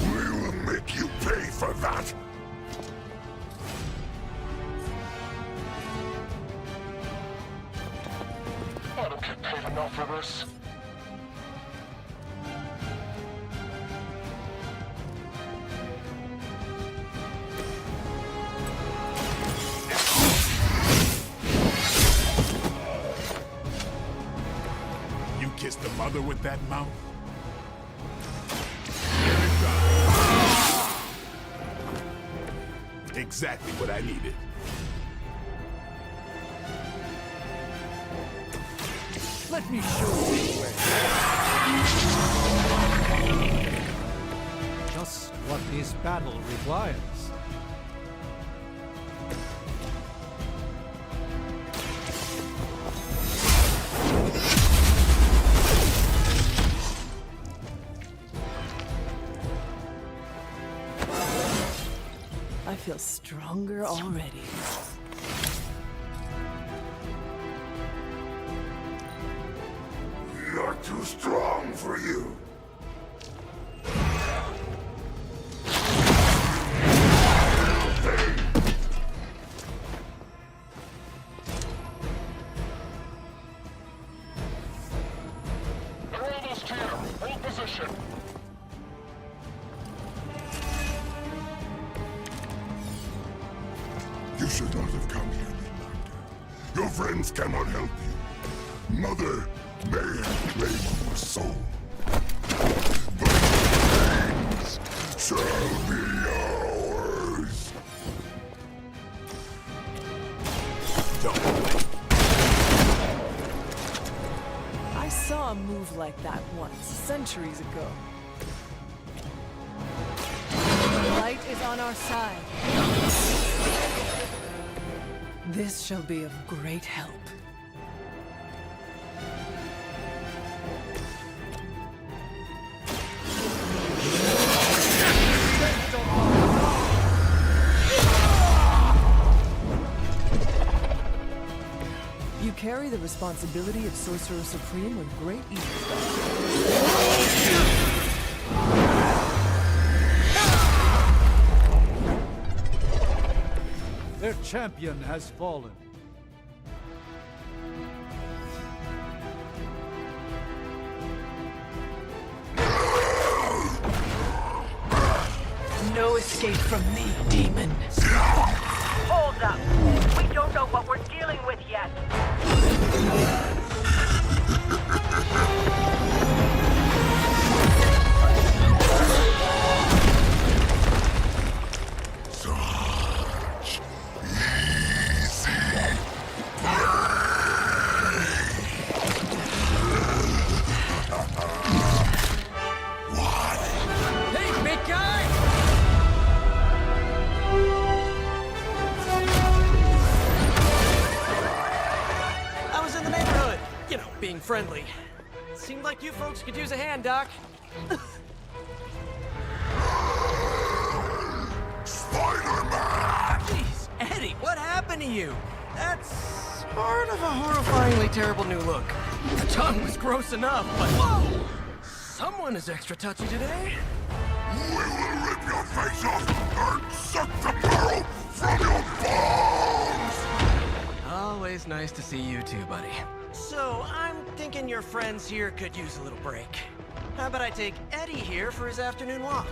We will make you pay for that. I don't get paid enough for this. You kissed the mother with that mouth? Exactly what I needed. Let me show you just what this battle requires. I feel stronger already. You're too strong for you. They're almost here. Hold position. You should not have come here, Midlander. Your friends cannot help you. Mother may have claimed your soul, but dreams shall be yours. I saw a move like that once, centuries ago. The light is on our side. This shall be of great help. You carry the responsibility of Sorcerer Supreme with great ease. Their champion has fallen. No escape from me, demon. Hold up. We don't know what we're dealing with yet. Such easy Hey, big guy! I was in the neighborhood, you know, being friendly. Seemed like you folks could use a hand, Doc. Spider-Man! Jeez, Eddie, what happened to you? That's sort of a horrifyingly terrible new look. The tongue was gross enough, but whoa! Someone is extra touchy today. We will rip your face off and suck the marrow from your bones! Always nice to see you too, buddy. So, I'm thinking your friends here could use a little break. How about I take Eddie here for his afternoon walk?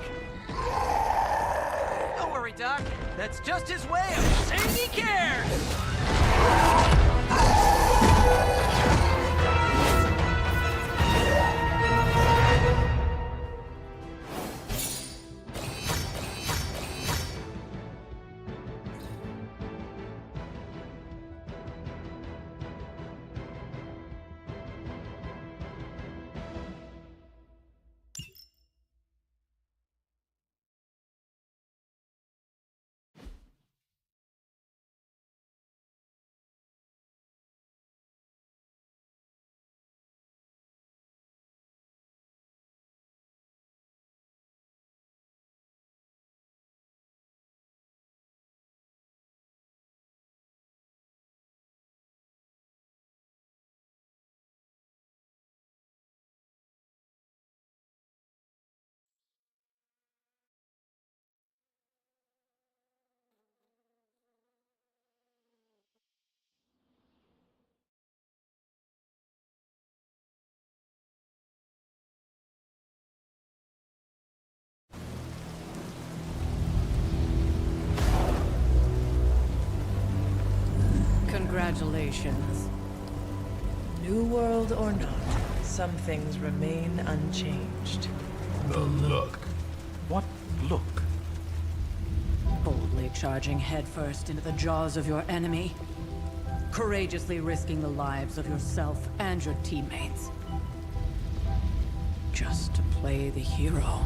Don't worry, Doc. That's just his way of saying he cares! Congratulations. New world or not, some things remain unchanged. The look. What look? Boldly charging headfirst into the jaws of your enemy. Courageously risking the lives of yourself and your teammates. Just to play the hero.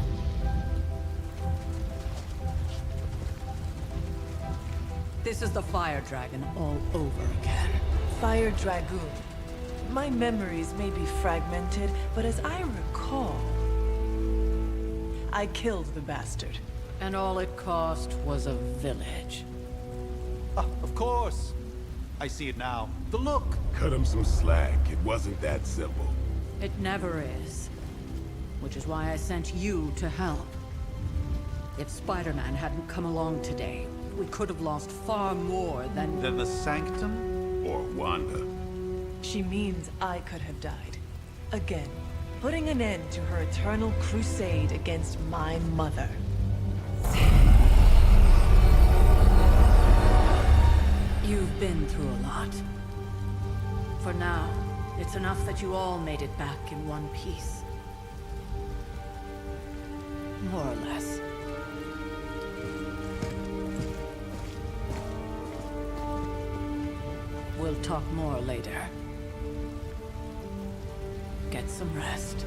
This is the Fire Dragon all over again. Fire Dragoon. My memories may be fragmented, but as I recall, I killed the bastard. And all it cost was a village. Of course. I see it now. The look. Cut him some slack. It wasn't that simple. It never is. Which is why I sent you to help. If Spider-Man hadn't come along today, we could have lost far more than the Sanctum? Or Wanda. She means I could have died. Again, putting an end to her eternal crusade against my mother. You've been through a lot. For now, it's enough that you all made it back in one piece. More or less. We'll talk more later. Get some rest.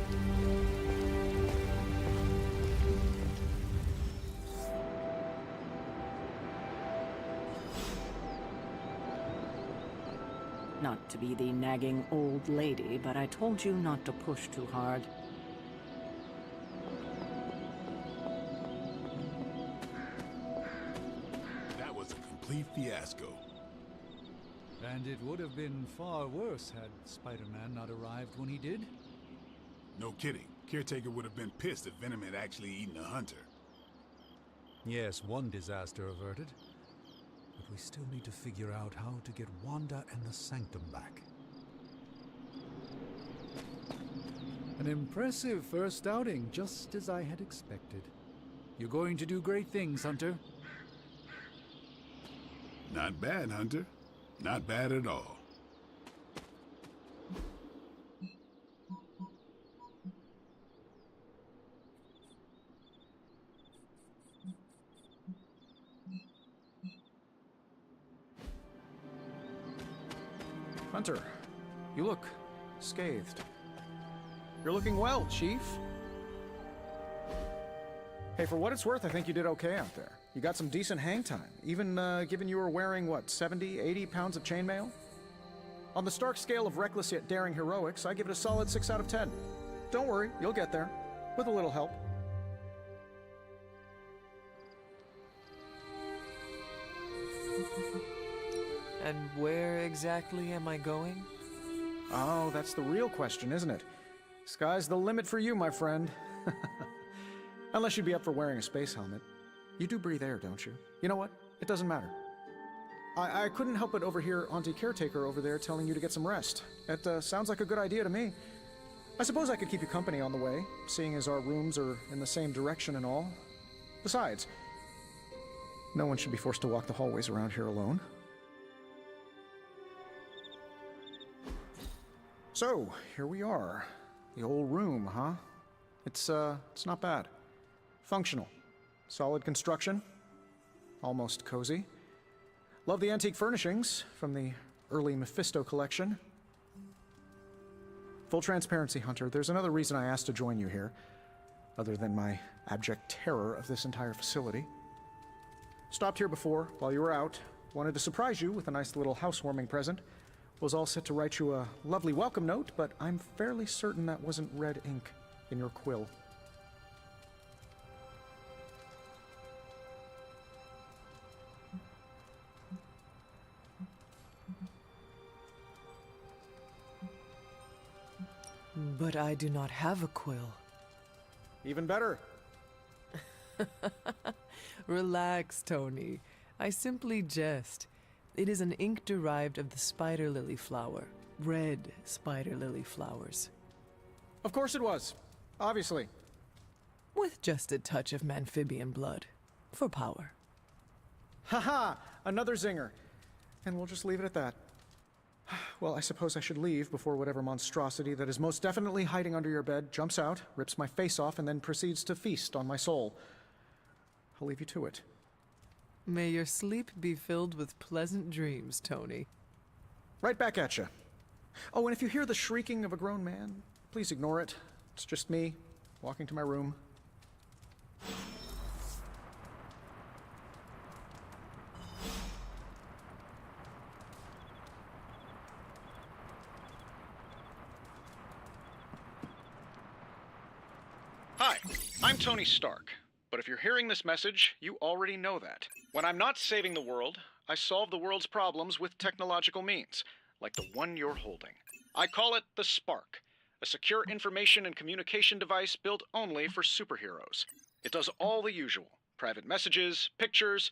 Not to be the nagging old lady, but I told you not to push too hard. That was a complete fiasco. And it would have been far worse had Spider-Man not arrived when he did. No kidding. Caretaker would have been pissed if Venom had actually eaten a hunter. Yes, one disaster averted. But we still need to figure out how to get Wanda and the Sanctum back. An impressive first outing, just as I had expected. You're going to do great things, Hunter. Not bad, Hunter. Not bad at all. Hunter, you look scathed. You're looking well, Chief. Hey, for what it's worth, I think you did okay out there. You got some decent hang time, even given you were wearing, what, 70, 80 pounds of chainmail? On the Stark scale of reckless yet daring heroics, I give it a solid 6 out of 10. Don't worry, you'll get there, with a little help. And where exactly am I going? Oh, that's the real question, isn't it? Sky's the limit for you, my friend. Unless you'd be up for wearing a space helmet. You do breathe air, don't you? You know what? It doesn't matter. I couldn't help but overhear Auntie Caretaker over there telling you to get some rest. It sounds like a good idea to me. I suppose I could keep you company on the way, seeing as our rooms are in the same direction and all. Besides, no one should be forced to walk the hallways around here alone. So, here we are. The old room, huh? It's not bad. Functional. Solid construction. Almost cozy. Love the antique furnishings from the early Mephisto collection. Full transparency, Hunter, there's another reason I asked to join you here, other than my abject terror of this entire facility. Stopped here before, while you were out. Wanted to surprise you with a nice little housewarming present. Was all set to write you a lovely welcome note, but I'm fairly certain that wasn't red ink in your quill. But I do not have a quill. Even better. Relax, Tony. I simply jest. It is an ink derived of the spider lily flower. Red spider lily flowers. Of course it was. Obviously. With just a touch of amphibian blood. For power. Haha! Another zinger. And we'll just leave it at that. Well, I suppose I should leave before whatever monstrosity that is most definitely hiding under your bed jumps out, rips my face off, and then proceeds to feast on my soul. I'll leave you to it. May your sleep be filled with pleasant dreams, Tony. Right back at you. Oh, and if you hear the shrieking of a grown man, please ignore it. It's just me, walking to my room. Hi, I'm Tony Stark. But if you're hearing this message, you already know that. When I'm not saving the world, I solve the world's problems with technological means, like the one you're holding. I call it the Spark, a secure information and communication device built only for superheroes. It does all the usual, private messages, pictures,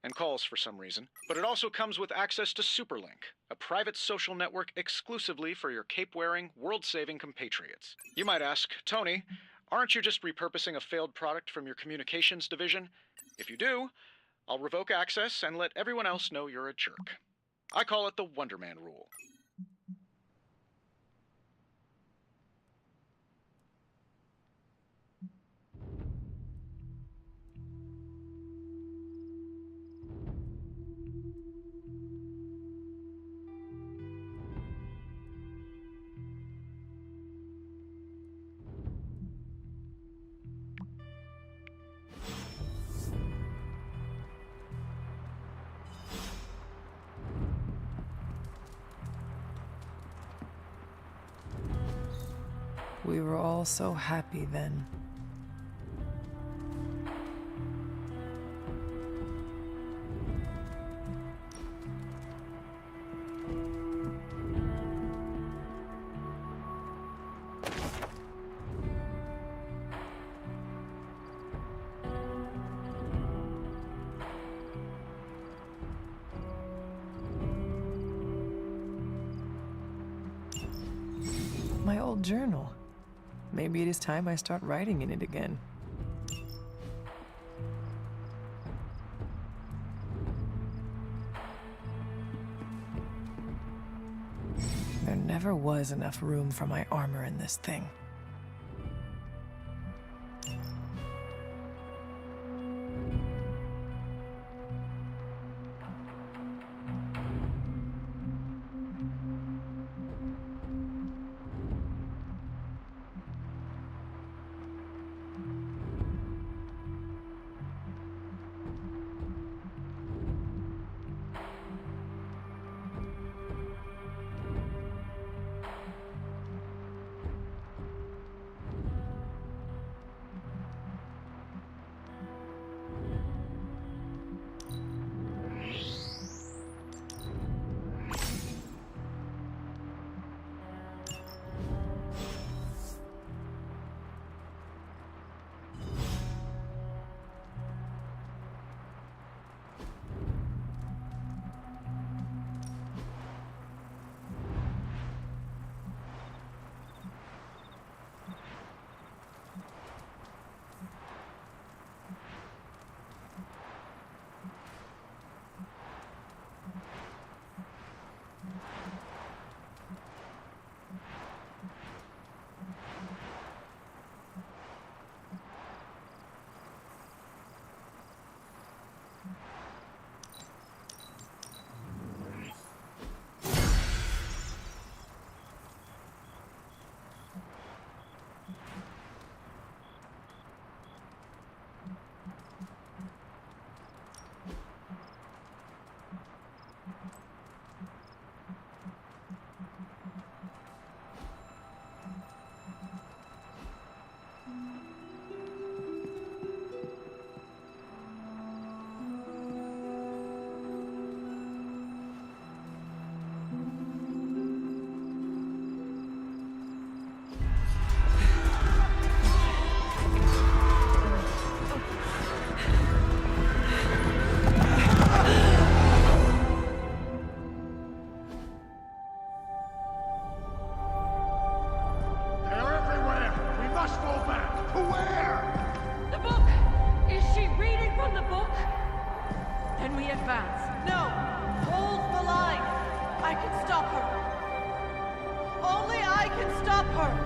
and calls for some reason. But it also comes with access to Superlink, a private social network exclusively for your cape-wearing, world-saving compatriots. You might ask, Tony, aren't you just repurposing a failed product from your communications division? If you do, I'll revoke access and let everyone else know you're a jerk. I call it the Wonder Man rule. We were all so happy then. My old journal. Maybe it is time I start writing in it again. There never was enough room for my armor in this thing. Can we advance? No! Hold the line! I can stop her! Only I can stop her!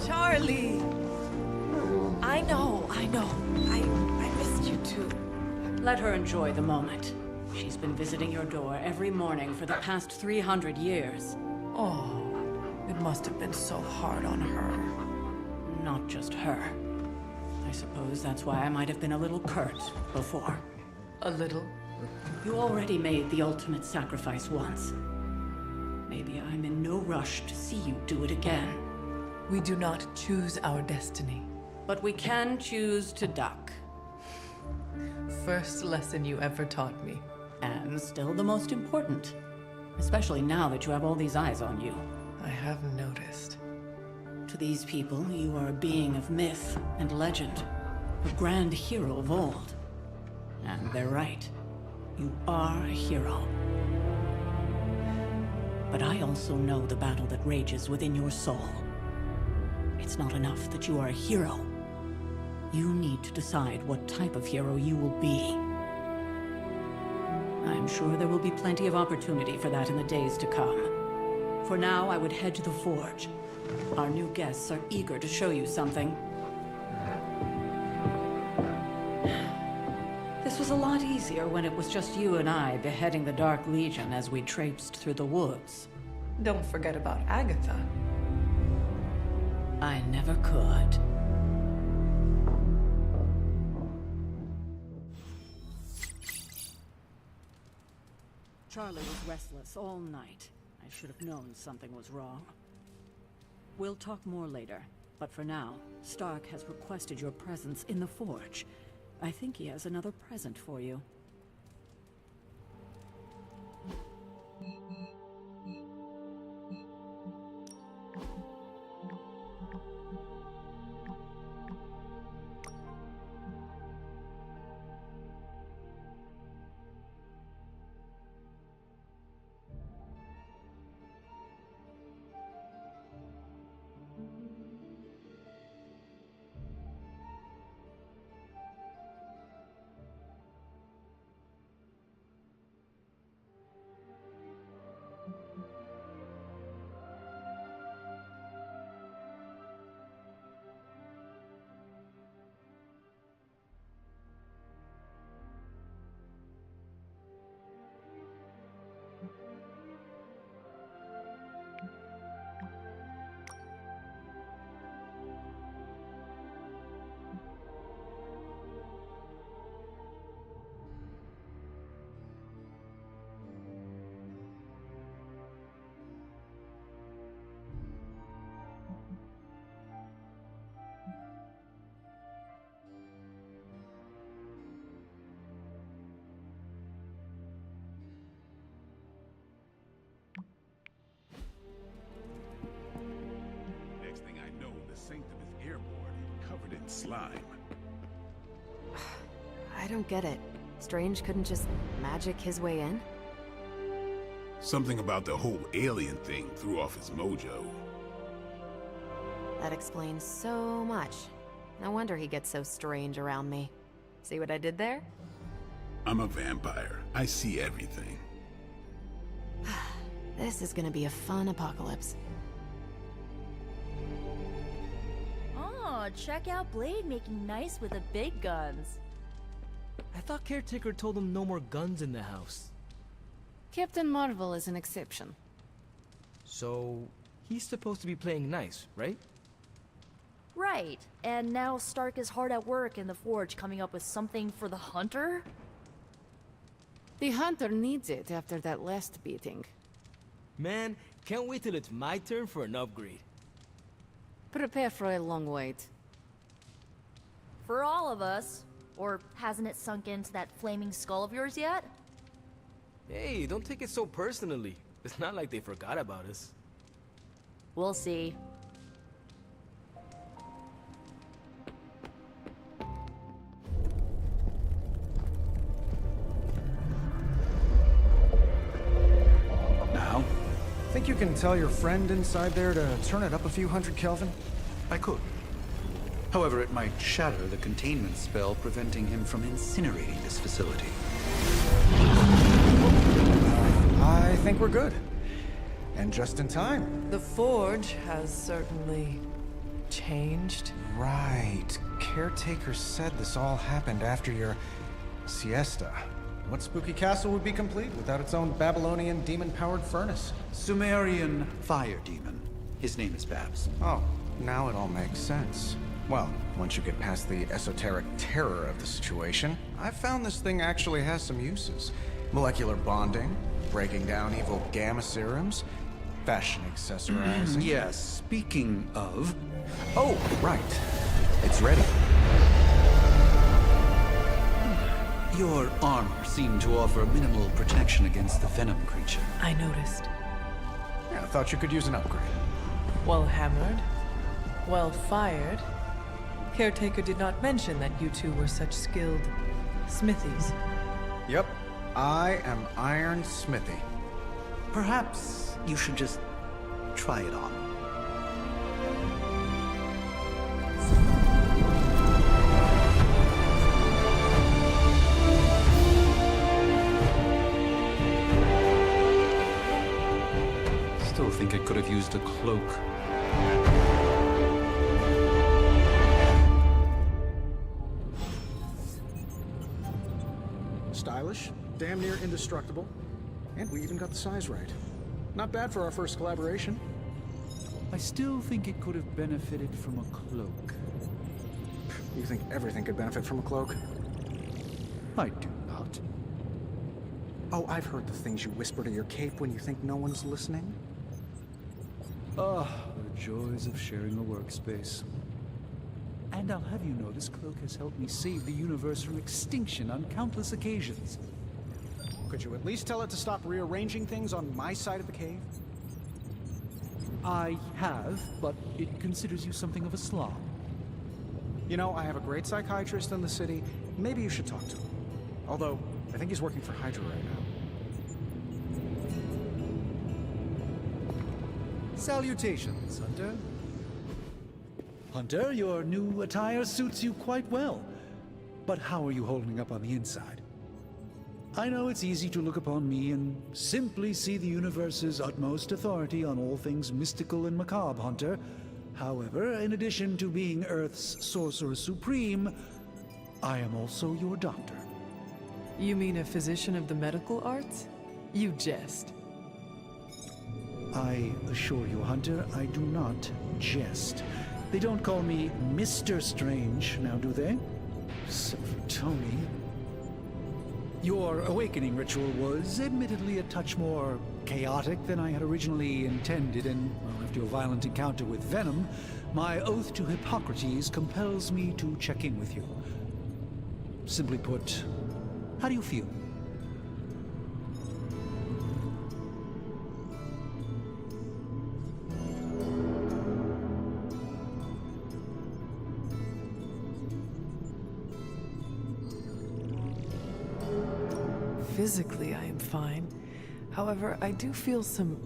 Charlie! I know. I missed you too. Let her enjoy the moment. She's been visiting your door every morning for the past 300 years. Oh, it must have been so hard on her. Not just her. I suppose that's why I might have been a little curt before. A little? You already made the ultimate sacrifice once. Maybe I'm in no rush to see you do it again. We do not choose our destiny. But we can choose to duck. First lesson you ever taught me. And still the most important. Especially now that you have all these eyes on you. I have noticed. To these people, you are a being of myth and legend. A grand hero of old. And they're right. You are a hero. But I also know the battle that rages within your soul. It's not enough that you are a hero. You need to decide what type of hero you will be. I'm sure there will be plenty of opportunity for that in the days to come. For now, I would head to the forge. Our new guests are eager to show you something. This was a lot easier when it was just you and I beheading the Dark Legion as we traipsed through the woods. Don't forget about Agatha. I never could. Charlie was restless all night. I should have known something was wrong. We'll talk more later, but for now, Stark has requested your presence in the forge. I think he has another present for you. Next thing I know, the sanctum is airborne and covered in slime. I don't get it. Strange couldn't just magic his way in? Something about the whole alien thing threw off his mojo. That explains so much. No wonder he gets so strange around me. See what I did there? I'm a vampire. I see everything. This is gonna be a fun apocalypse. Oh, check out Blade making nice with the big guns. I thought Caretaker told him no more guns in the house. Captain Marvel is an exception. So, he's supposed to be playing nice, right? Right, and now Stark is hard at work in the forge coming up with something for the Hunter? The Hunter needs it after that last beating. Man, can't wait till it's my turn for an upgrade. Prepare for a long wait. For all of us. Or hasn't it sunk into that flaming skull of yours yet? Hey, don't take it so personally. It's not like they forgot about us. We'll see. Now? Think you can tell your friend inside there to turn it up a few hundred Kelvin? I could. However, it might shatter the containment spell preventing him from incinerating this facility. I think we're good. And just in time. The Forge has certainly changed. Right. Caretaker said this all happened after your siesta. What spooky castle would be complete without its own Babylonian demon-powered furnace? Sumerian fire demon. His name is Babs. Oh, now it all makes sense. Well, once you get past the esoteric terror of the situation, I've found this thing actually has some uses. Molecular bonding, breaking down evil gamma serums, fashion accessorizing. Yes, speaking of... Oh, right. It's ready. Your armor seemed to offer minimal protection against the venom creature. I noticed. Yeah, I thought you could use an upgrade. Well hammered, well fired. Caretaker did not mention that you two were such skilled smithies. Yep, I am Iron Smithy. Perhaps you should just try it on. Still think I could have used a cloak. Stylish, damn near indestructible, and we even got the size right. Not bad for our first collaboration. I still think it could have benefited from a cloak. You think everything could benefit from a cloak? I do not. Oh, I've heard the things you whisper to your cape when you think no one's listening. Ah, the joys of sharing a workspace. And I'll have you know, this cloak has helped me save the universe from extinction on countless occasions. Could you at least tell it to stop rearranging things on my side of the cave? I have, but it considers you something of a slob. You know, I have a great psychiatrist in the city. Maybe you should talk to him. Although, I think he's working for Hydra right now. Salutations, Hunter. Hunter, your new attire suits you quite well. But how are you holding up on the inside? I know it's easy to look upon me and simply see the universe's utmost authority on all things mystical and macabre, Hunter. However, in addition to being Earth's Sorcerer Supreme, I am also your doctor. You mean a physician of the medical arts? You jest. I assure you, Hunter, I do not jest. They don't call me Mr. Strange, now do they? Except for Tony. Your awakening ritual was admittedly a touch more chaotic than I had originally intended, and well, after your violent encounter with Venom, my oath to Hippocrates compels me to check in with you. Simply put, how do you feel? Physically, I am fine. However, I do feel some...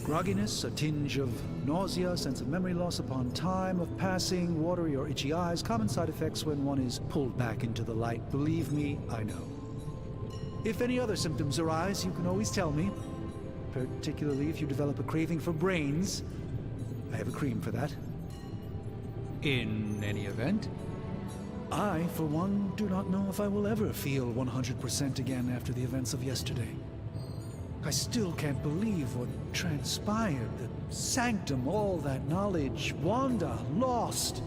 Grogginess, a tinge of nausea, sense of memory loss upon time of passing, watery or itchy eyes, common side effects when one is pulled back into the light. Believe me, I know. If any other symptoms arise, you can always tell me. Particularly if you develop a craving for brains. I have a cream for that. In any event, I, for one, do not know if I will ever feel 100% again after the events of yesterday. I still can't believe what transpired. The sanctum, all that knowledge, Wanda, lost.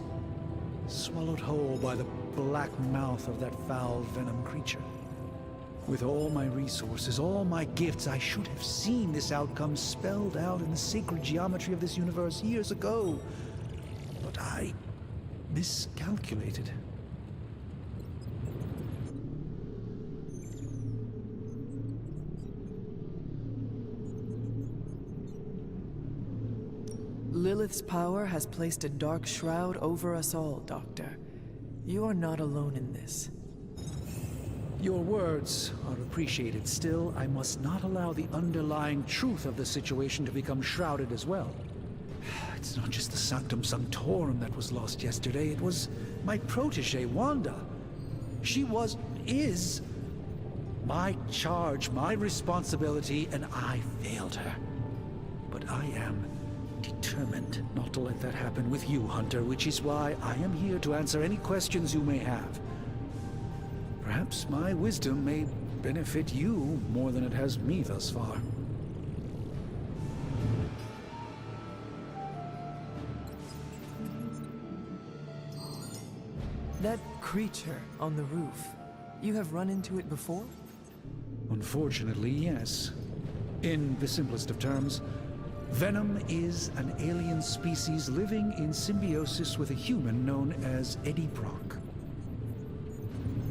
Swallowed whole by the black mouth of that foul venom creature. With all my resources, all my gifts, I should have seen this outcome spelled out in the sacred geometry of this universe years ago. But I miscalculated. Lilith's power has placed a dark shroud over us all, Doctor. You are not alone in this. Your words are appreciated. Still, I must not allow the underlying truth of the situation to become shrouded as well. It's not just the Sanctum Sanctorum that was lost yesterday. It was my protege, Wanda. She is my charge, my responsibility, and I failed her. But I am determined not to let that happen with you, Hunter, which is why I am here to answer any questions you may have. Perhaps my wisdom may benefit you more than it has me thus far. That creature on the roof, you have run into it before? Unfortunately, yes. In the simplest of terms, Venom is an alien species living in symbiosis with a human known as Eddie Brock.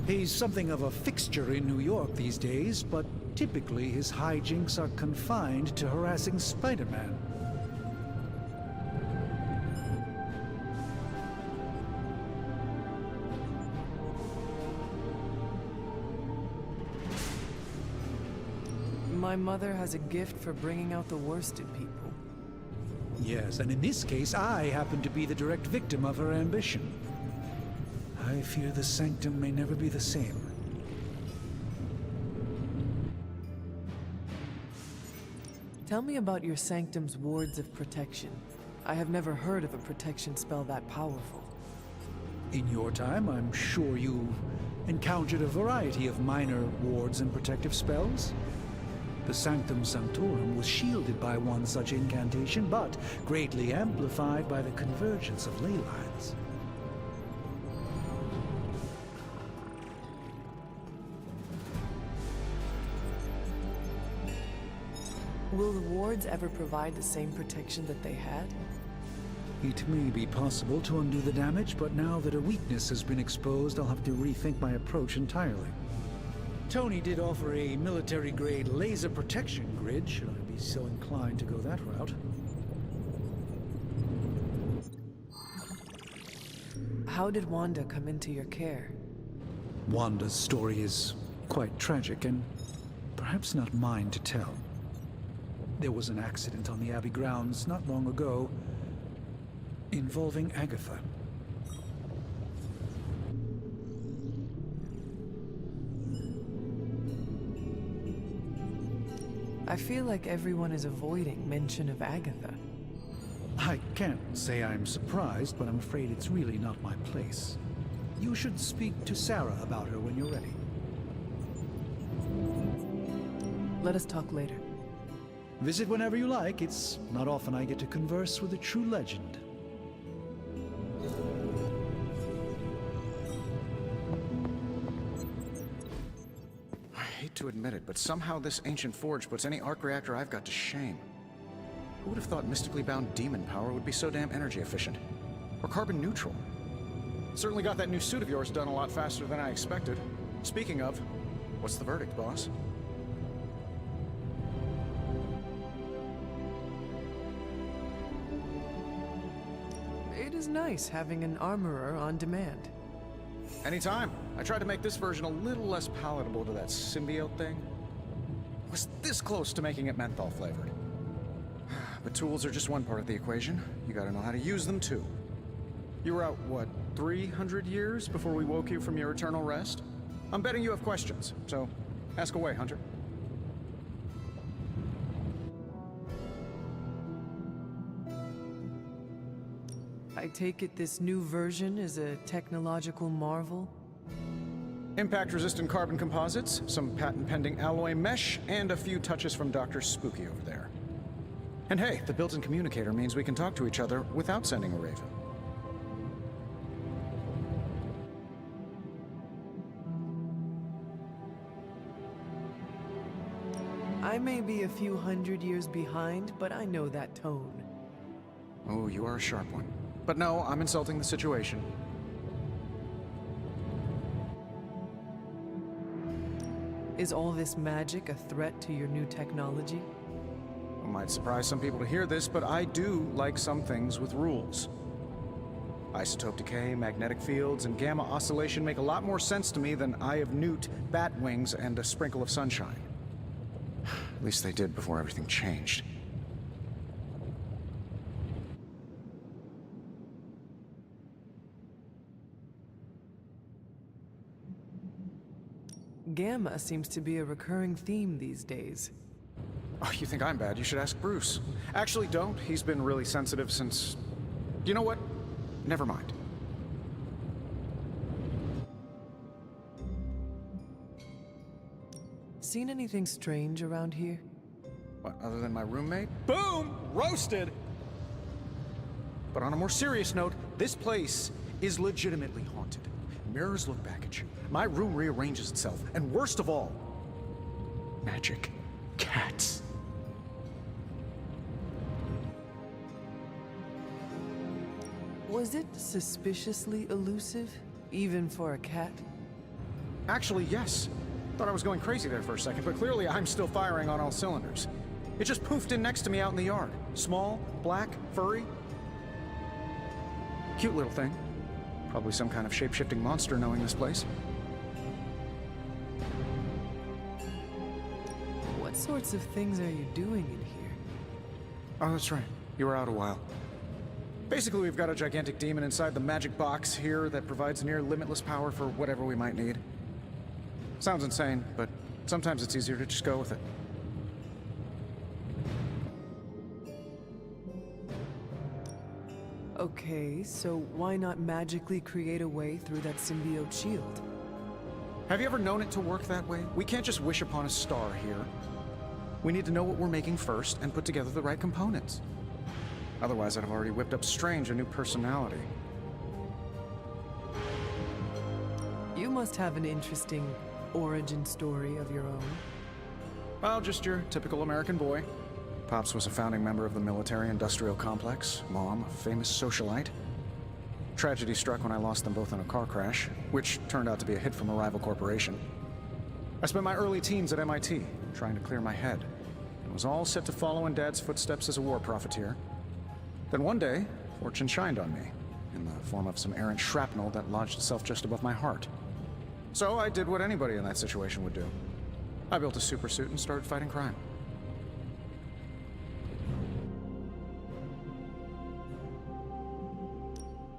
He's something of a fixture in New York these days, but typically his hijinks are confined to harassing Spider-Man. My mother has a gift for bringing out the worst in people. Yes, and in this case, I happen to be the direct victim of her ambition. I fear the Sanctum may never be the same. Tell me about your Sanctum's wards of protection. I have never heard of a protection spell that powerful. In your time, I'm sure you've encountered a variety of minor wards and protective spells. The Sanctum Sanctorum was shielded by one such incantation, but greatly amplified by the convergence of ley lines. Will the wards ever provide the same protection that they had? It may be possible to undo the damage, but now that a weakness has been exposed, I'll have to rethink my approach entirely. Tony did offer a military-grade laser protection grid, should I be so inclined to go that route. How did Wanda come into your care? Wanda's story is quite tragic, and perhaps not mine to tell. There was an accident on the Abbey grounds not long ago involving Agatha. I feel like everyone is avoiding mention of Agatha. I can't say I'm surprised, but I'm afraid it's really not my place. You should speak to Sarah about her when you're ready. Let us talk later. Visit whenever you like. It's not often I get to converse with a true legend. I hate to admit it, but somehow this ancient forge puts any arc reactor I've got to shame. Who would have thought mystically bound demon power would be so damn energy efficient? Or carbon neutral? Certainly got that new suit of yours done a lot faster than I expected. Speaking of, what's the verdict, boss? It is nice having an armorer on demand. Anytime. I tried to make this version a little less palatable to that symbiote thing. Was this close to making it menthol flavored. But tools are just one part of the equation. You gotta know how to use them too. You were out, what, 300 years before we woke you from your eternal rest? I'm betting you have questions, so ask away, Hunter. I take it this new version is a technological marvel? Impact-resistant carbon composites, some patent-pending alloy mesh, and a few touches from Dr. Spooky over there. And hey, the built-in communicator means we can talk to each other without sending a raven. I may be a few hundred years behind, but I know that tone. Oh, you are a sharp one. But no, I'm insulting the situation. Is all this magic a threat to your new technology? Might surprise some people to hear this, but I do like some things with rules. Isotope decay, magnetic fields, and gamma oscillation make a lot more sense to me than Eye of Newt, bat wings, and a sprinkle of sunshine. At least they did before everything changed. Gamma seems to be a recurring theme these days. Oh, you think I'm bad? You should ask Bruce. Actually, don't. He's been really sensitive since... You know what? Never mind. Seen anything strange around here? What, other than my roommate? Boom! Roasted! But on a more serious note, this place is legitimately haunted. Mirrors look back at you. My room rearranges itself. And worst of all, magic cats. Was it suspiciously elusive, even for a cat? Actually, yes. Thought I was going crazy there for a second, but clearly I'm still firing on all cylinders. It just poofed in next to me out in the yard. Small, black, furry. Cute little thing. Probably some kind of shape-shifting monster knowing this place. What sorts of things are you doing in here? Oh, that's right. You were out a while. Basically, we've got a gigantic demon inside the magic box here that provides near limitless power for whatever we might need. Sounds insane, but sometimes it's easier to just go with it. Okay, so why not magically create a way through that symbiote shield? Have you ever known it to work that way? We can't just wish upon a star here. We need to know what we're making first and put together the right components. Otherwise, I'd have already whipped up Strange a new personality. You must have an interesting origin story of your own. Well, just your typical American boy. Pops was a founding member of the military-industrial complex. Mom, a famous socialite. Tragedy struck when I lost them both in a car crash, which turned out to be a hit from a rival corporation. I spent my early teens at MIT, trying to clear my head, and was all set to follow in Dad's footsteps as a war profiteer. Then one day, fortune shined on me, in the form of some errant shrapnel that lodged itself just above my heart. So I did what anybody in that situation would do. I built a supersuit and started fighting crime.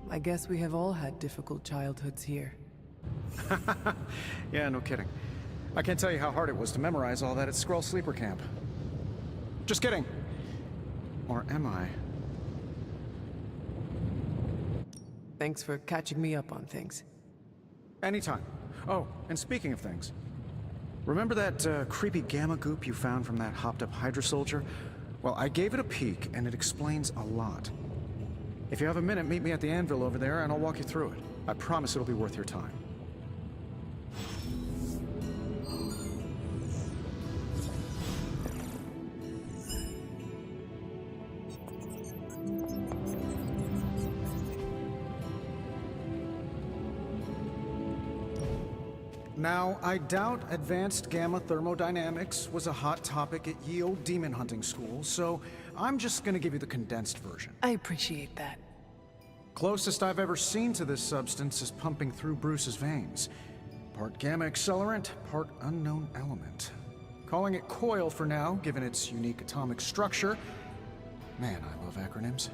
I guess we have all had difficult childhoods here. Yeah, no kidding. I can't tell you how hard it was to memorize all that at Skrull Sleeper Camp. Just kidding. Or am I? Thanks for catching me up on things. Anytime. Oh, and speaking of things, remember that creepy gamma goop you found from that hopped-up Hydra soldier? Well, I gave it a peek, and it explains a lot. If you have a minute, meet me at the anvil over there, and I'll walk you through it. I promise it'll be worth your time. Now, I doubt advanced gamma thermodynamics was a hot topic at ye old demon hunting school, so I'm just gonna give you the condensed version. I appreciate that. Closest I've ever seen to this substance is pumping through Bruce's veins. Part gamma accelerant, part unknown element. Calling it coil for now, given its unique atomic structure. Man, I love acronyms.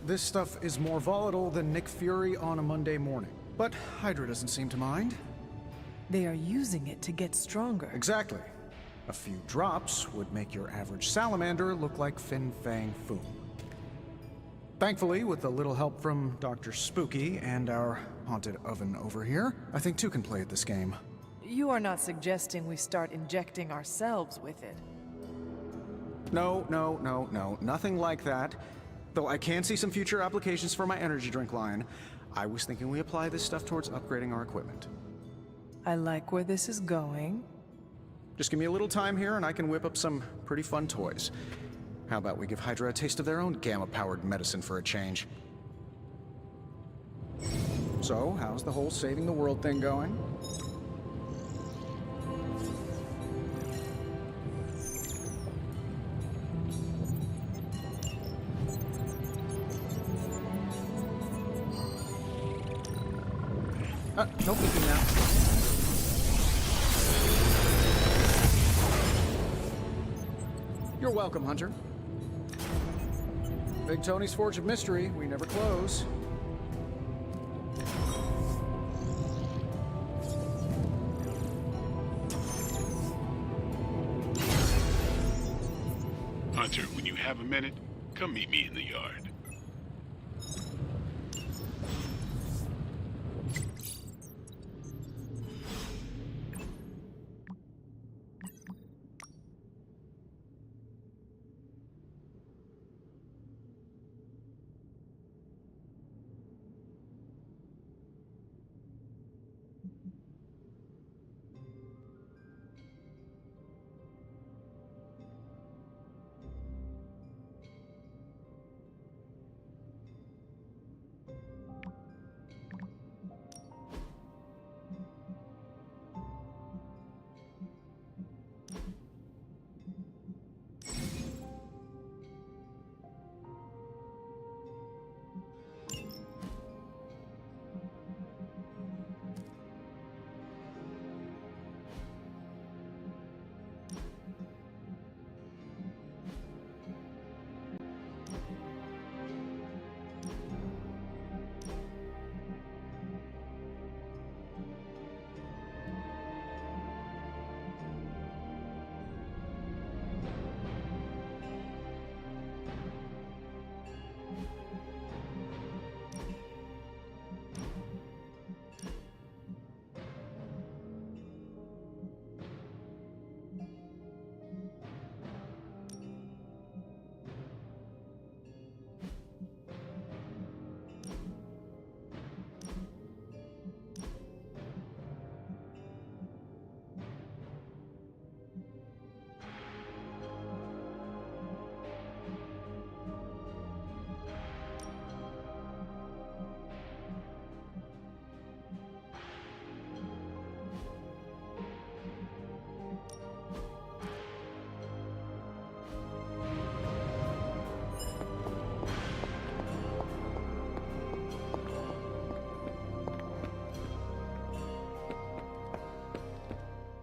This stuff is more volatile than Nick Fury on a Monday morning. But Hydra doesn't seem to mind. They are using it to get stronger. Exactly. A few drops would make your average salamander look like Fin Fang Foom. Thankfully, with a little help from Dr. Spooky and our haunted oven over here, I think two can play at this game. You are not suggesting we start injecting ourselves with it. No, nothing like that. Though I can see some future applications for my energy drink line. I was thinking we apply this stuff towards upgrading our equipment. I like where this is going. Just give me a little time here and I can whip up some pretty fun toys. How about we give Hydra a taste of their own gamma-powered medicine for a change? So, how's the whole saving the world thing going? No peeking now. You're welcome, Hunter. Big Tony's Forge of Mystery. We never close. Hunter, when you have a minute, come meet me in the yard.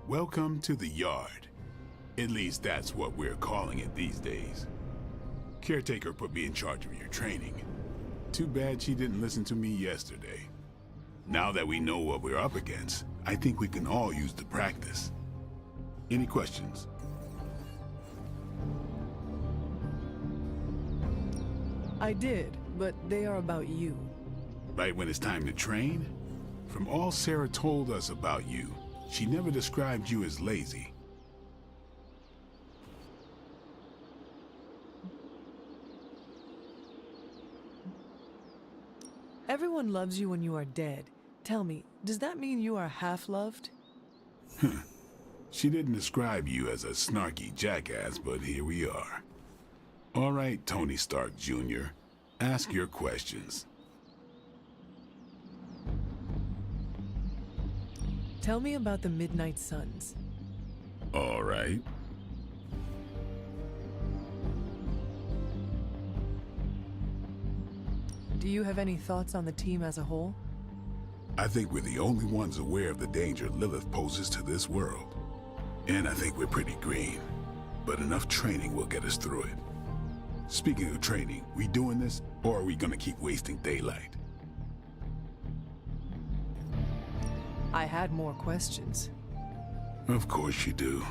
Welcome to the yard. At least that's what we're calling it these days. Caretaker put me in charge of your training. Too bad she didn't listen to me yesterday. Now that we know what we're up against, I think we can all use the practice. Any questions? I did, but they are about you. Right when it's time to train? From all Sarah told us about you, she never described you as lazy. Everyone loves you when you are dead. Tell me, does that mean you are half-loved? She didn't describe you as a snarky jackass, but here we are. All right, Tony Stark Jr., ask your questions. Tell me about the Midnight Suns. All right. Do you have any thoughts on the team as a whole? I think we're the only ones aware of the danger Lilith poses to this world. And I think we're pretty green. But enough training will get us through it. Speaking of training, we doing this, or are we gonna keep wasting daylight? I had more questions. Of course you do.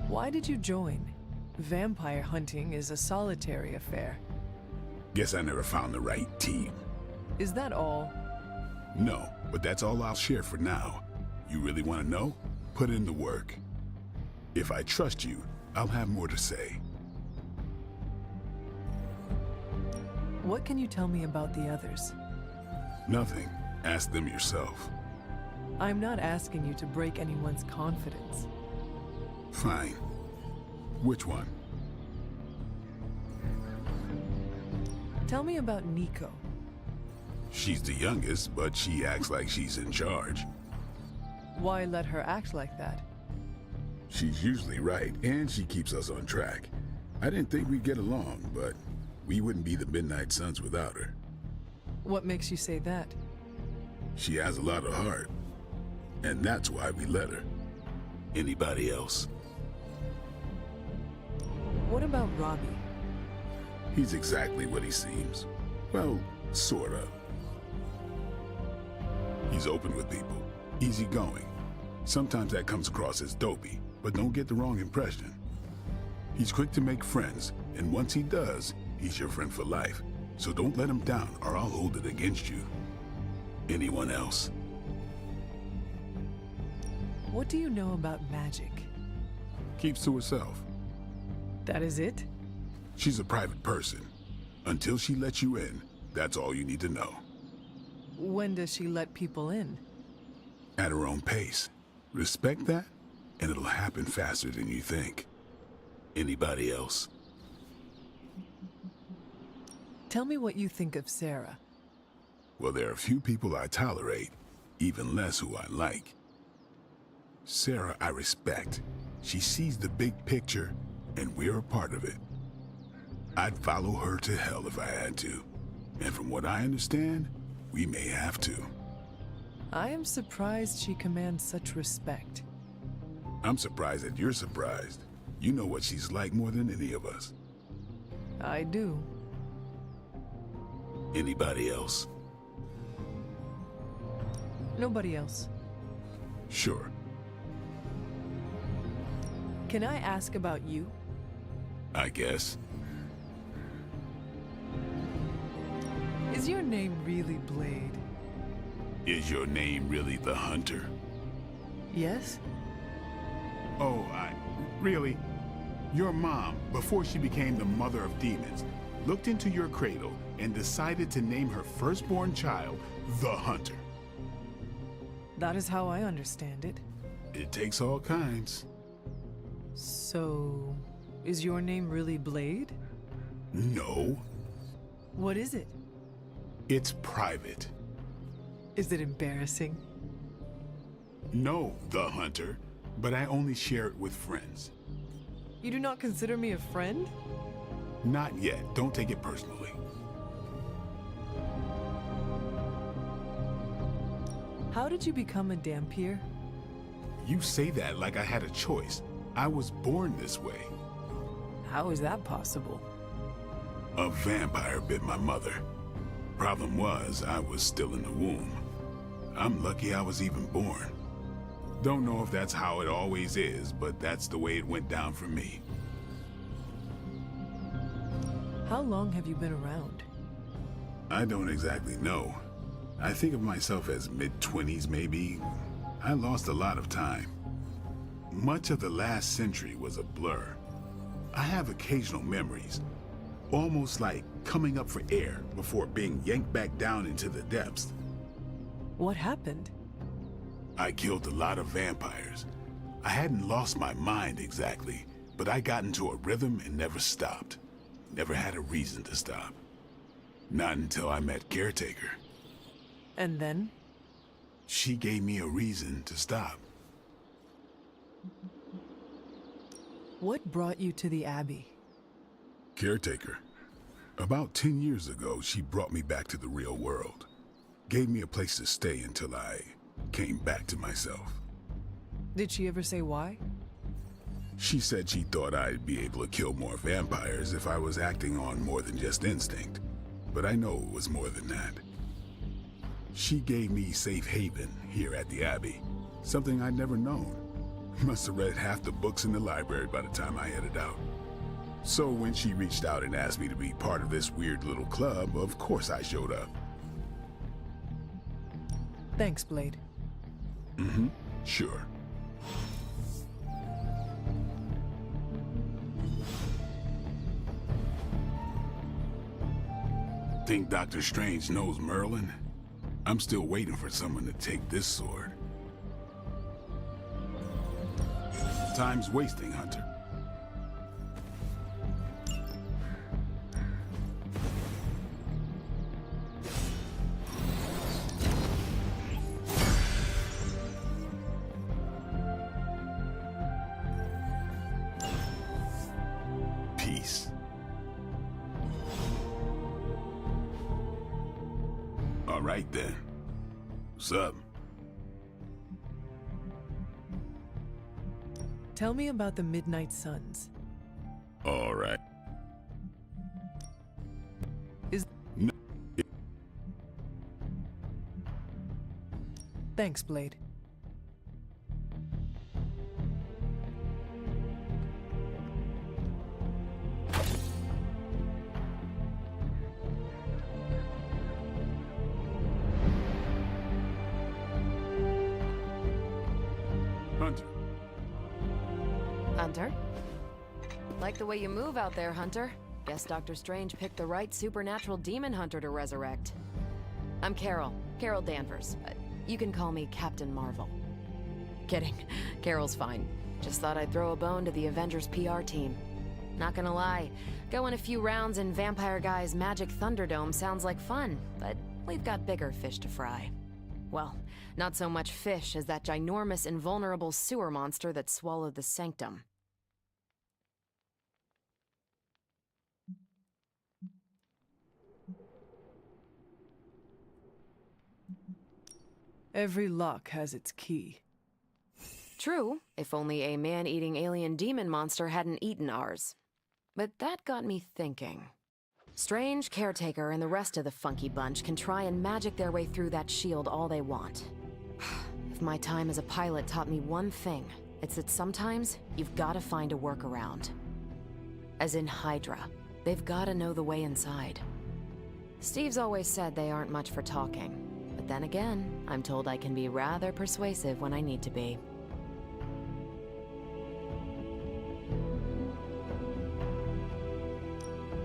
Why did you join? Vampire hunting is a solitary affair. Guess I never found the right team. Is that all? No, but that's all I'll share for now. You really want to know? Put in the work. If I trust you, I'll have more to say. What can you tell me about the others? Nothing. Ask them yourself. I'm not asking you to break anyone's confidence. Fine. Which one? Tell me about Nico. She's the youngest, but she acts like she's in charge. Why let her act like that? She's usually right, and she keeps us on track. I didn't think we'd get along, but We wouldn't be the Midnight Suns without her. What makes you say that? She has a lot of heart, and that's why we let her. Anybody else? What about Robbie? He's exactly what he seems. Well, sort of. He's open with people, easygoing. Sometimes that comes across as dopey, but don't get the wrong impression. He's quick to make friends, and once he does, he's your friend for life. So don't let him down, or I'll hold it against you. Anyone else? What do you know about magic? Keeps to herself. That is it? She's a private person. Until she lets you in, that's all you need to know. When does she let people in? At her own pace. Respect that, and it'll happen faster than you think. Anybody else? Tell me what you think of Sarah. Well, there are a few people I tolerate, even less who I like. Sarah, I respect. She sees the big picture, and we're a part of it. I'd follow her to hell if I had to. And from what I understand, we may have to. I am surprised she commands such respect. I'm surprised that you're surprised. You know what she's like more than any of us. I do. Anybody else? Nobody else. Sure. Can I ask about you? I guess. Is your name really Blade? Is your name really the Hunter? Yes? Oh, really? Your mom, before she became the mother of demons, looked into your cradle and decided to name her firstborn child the Hunter. That is how I understand it. It takes all kinds. So, is your name really Blade? No. What is it? It's private. Is it embarrassing? No, the Hunter, but I only share it with friends. You do not consider me a friend? Not yet. Don't take it personally. How did you become a Dampier? You say that like I had a choice. I was born this way. How is that possible? A vampire bit my mother. Problem was, I was still in the womb. I'm lucky I was even born. Don't know if that's how it always is, but that's the way it went down for me. How long have you been around? I don't exactly know. I think of myself as mid-20s, maybe. I lost a lot of time. Much of the last century was a blur. I have occasional memories, almost like coming up for air before being yanked back down into the depths. What happened? I killed a lot of vampires. I hadn't lost my mind exactly, but I got into a rhythm and never stopped. Never had a reason to stop. Not until I met Caretaker. And then? She gave me a reason to stop. What brought you to the Abbey? Caretaker. About 10 years ago, she brought me back to the real world. Gave me a place to stay until I came back to myself. Did she ever say why? She said she thought I'd be able to kill more vampires if I was acting on more than just instinct. But I know it was more than that. She gave me safe haven here at the Abbey, something I'd never known. Must have read half the books in the library by the time I headed out. So when she reached out and asked me to be part of this weird little club, of course I showed up. Thanks, Blade. Mm-hmm, sure. Think Dr. Strange knows Merlin? I'm still waiting for someone to take this sword. Time's wasting, Hunter. Peace. All right then. What's up? Tell me about the Midnight Suns. All right. Is... No. Thanks, Blade. Hunter. Hunter? Like the way you move out there, Hunter. Guess Dr. Strange picked the right supernatural demon hunter to resurrect. I'm Carol Danvers. You can call me Captain Marvel. Kidding. Carol's fine. Just thought I'd throw a bone to the Avengers PR team. Not gonna lie, going a few rounds in Vampire Guy's Magic Thunderdome sounds like fun, but we've got bigger fish to fry. Well, not so much fish as that ginormous invulnerable sewer monster that swallowed the Sanctum. Every lock has its key. True, if only a man-eating alien demon monster hadn't eaten ours. But that got me thinking. Strange, Caretaker, and the rest of the funky bunch can try and magic their way through that shield all they want. If my time as a pilot taught me one thing, it's that sometimes you've gotta find a workaround. As in Hydra, they've gotta know the way inside. Steve's always said they aren't much for talking. But then again, I'm told I can be rather persuasive when I need to be.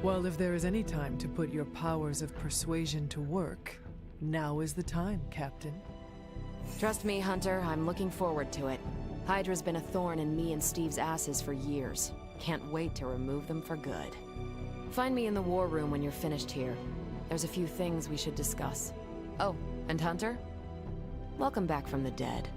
Well, if there is any time to put your powers of persuasion to work, now is the time, Captain. Trust me, Hunter, I'm looking forward to it. Hydra's been a thorn in me and Steve's asses for years. Can't wait to remove them for good. Find me in the war room when you're finished here. There's a few things we should discuss. Oh, and Hunter? Welcome back from the dead.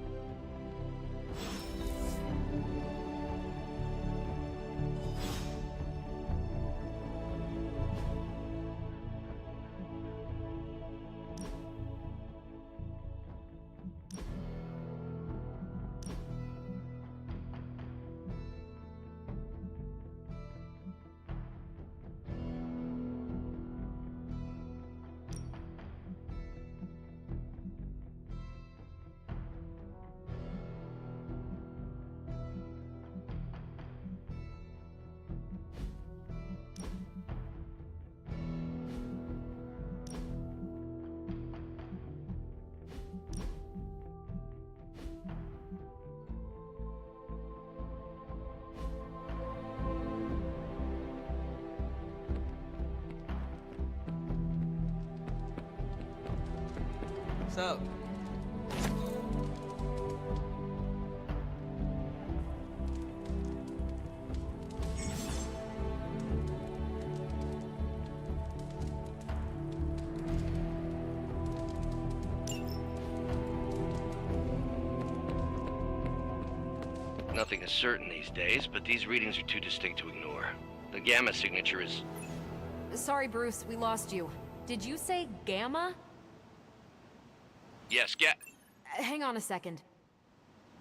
What's up? Nothing is certain these days, but these readings are too distinct to ignore. The gamma signature is... Sorry, Bruce, we lost you. Did you say Gamma? Yes, Hang on a second.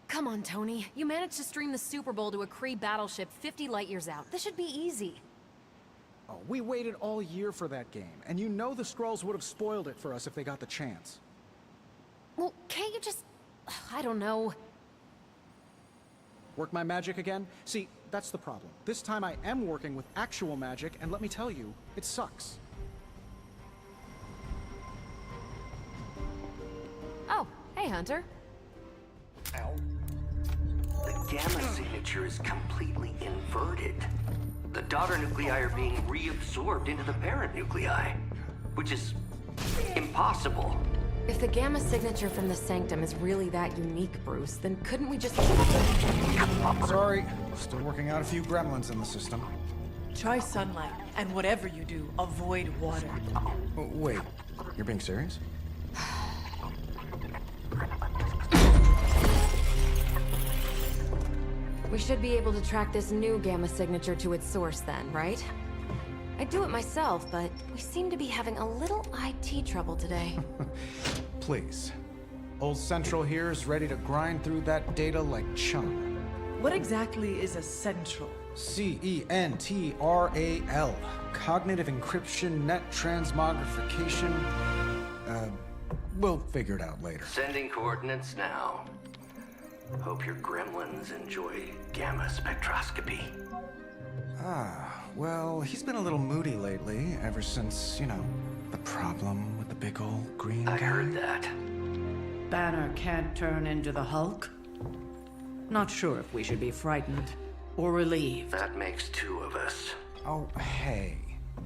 Come on, Tony. You managed to stream the Super Bowl to a Kree battleship 50 light-years out. This should be easy. Oh, we waited all year for that game, and you know the Skrulls would have spoiled it for us if they got the chance. Well, can't you just... I don't know. Work my magic again? See, that's the problem. This time I am working with actual magic, and let me tell you, it sucks. Oh, hey, Hunter. The gamma signature is completely inverted. The daughter nuclei are being reabsorbed into the parent nuclei, which is impossible. If the gamma signature from the Sanctum is really that unique, Bruce, then couldn't we just... Sorry, still working out a few gremlins in the system. Try sunlight, and whatever you do, avoid water. Oh, wait, you're being serious? We should be able to track this new gamma signature to its source then, right? I'd do it myself, but we seem to be having a little IT trouble today. Please. Old Central here is ready to grind through that data like chum. What exactly is a central? CENTRAL. Cognitive encryption, net transmogrification. We'll figure it out later. Sending coordinates now. Hope your gremlins enjoy gamma spectroscopy. Well, he's been a little moody lately, ever since, the problem with the big old green guy. I heard that. Banner can't turn into the Hulk? Not sure if we should be frightened or relieved. That makes two of us. Oh, hey.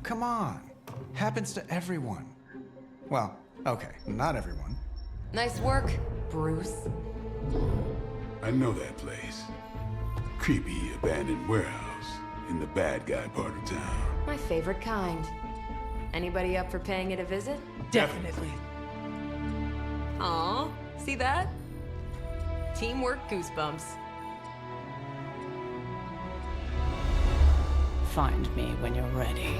Come on. Happens to everyone. Well, okay, not everyone. Nice work, Bruce. I know that place. Creepy abandoned warehouse in the bad guy part of town. My favorite kind. Anybody up for paying it a visit? Definitely. Aw, see that? Teamwork goosebumps. Find me when you're ready.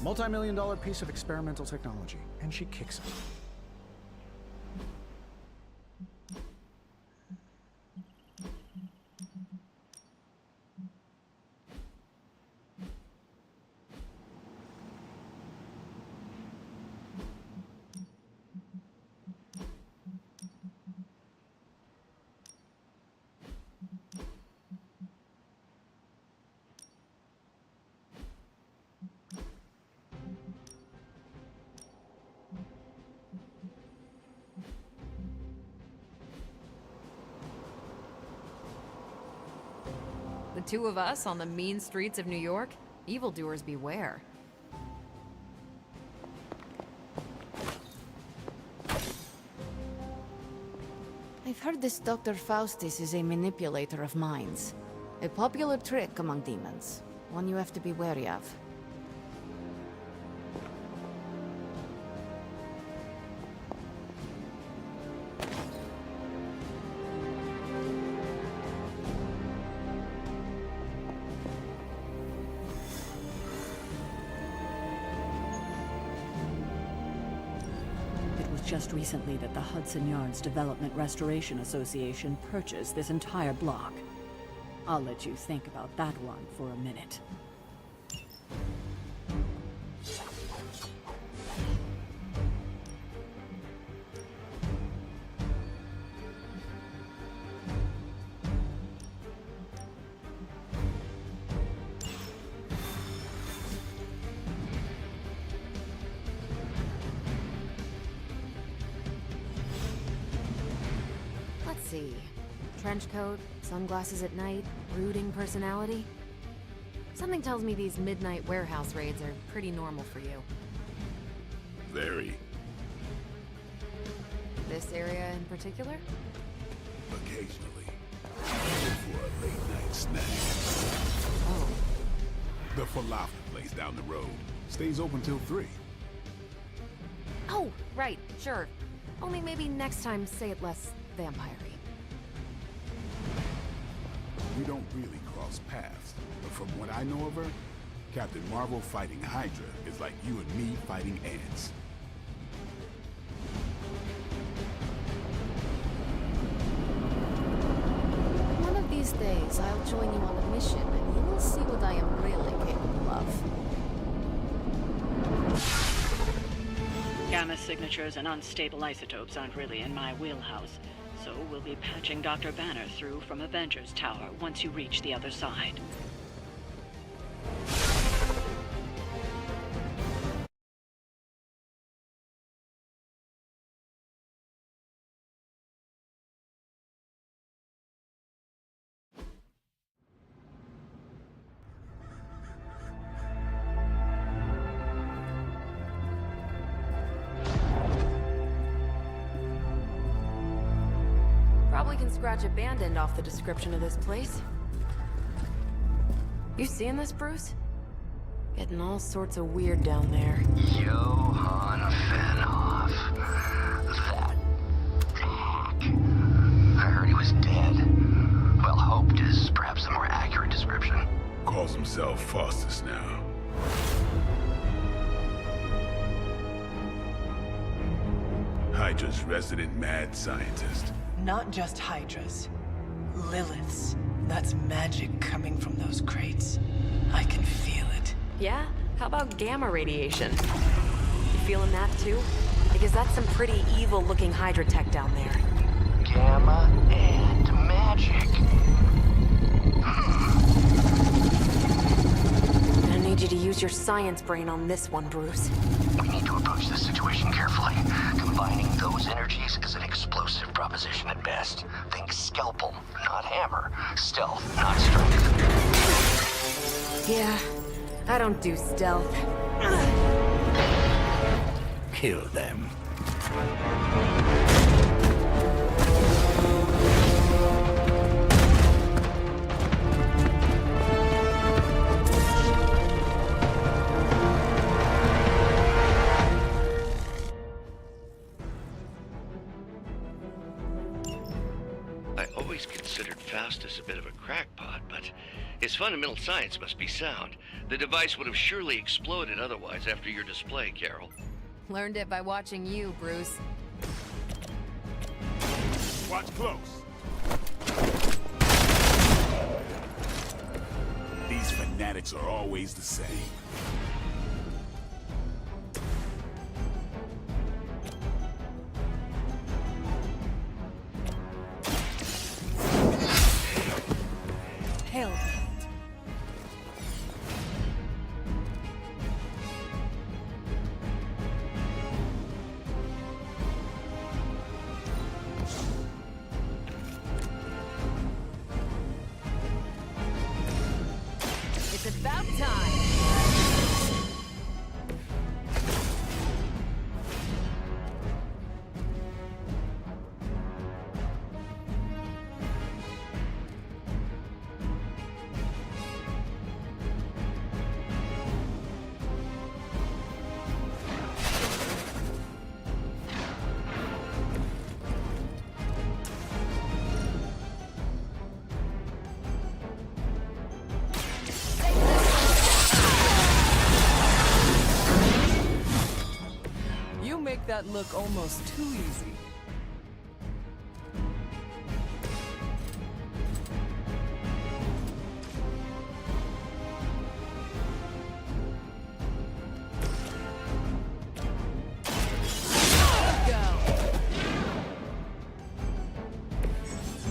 Multi-million-dollar piece of experimental technology, and she kicks it. The two of us on the mean streets of New York? Evildoers beware. I've heard this Dr. Faustus is a manipulator of minds. A popular trick among demons. One you have to be wary of. Just recently that the Hudson Yards Development Restoration Association purchased this entire block. I'll let you think about that one for a minute. Trench coat, sunglasses at night, brooding personality. Something tells me these midnight warehouse raids are pretty normal for you. Very. This area in particular? Occasionally. For a late night snack. Oh. The falafel place down the road stays open till 3. Oh, right, sure. Only maybe next time say it less vampire-y. We don't really cross paths, but from what I know of her, Captain Marvel fighting Hydra is like you and me fighting ants. One of these days, I'll join you on a mission, and you will see what I am really capable of. Gamma signatures and unstable isotopes aren't really in my wheelhouse. So we'll be patching Dr. Banner through from Avengers Tower once you reach the other side. Probably can scratch abandoned off the description of this place. You seeing this, Bruce? Getting all sorts of weird down there. Johann Fenhoff. That hack. I heard he was dead. Well, hoped is perhaps the more accurate description. Calls himself Faustus now. Hydra's resident mad scientist. Not just Hydra's. Lilith's. That's magic coming from those crates. I can feel it. Yeah? How about gamma radiation? You feeling that too? Because that's some pretty evil-looking Hydra tech down there. Gamma and magic. I need you to use your science brain on this one, Bruce. We need to approach this situation carefully. Combining those energies is an explosive proposition at best. Think scalpel, not hammer. Stealth, not strength. Yeah, I don't do stealth. Kill them. I always considered Faustus a bit of a crackpot, but his fundamental science must be sound. The device would have surely exploded otherwise after your display, Carol. Learned it by watching you, Bruce. Watch close. These fanatics are always the same. Hell. It's about time. You make that look almost too easy.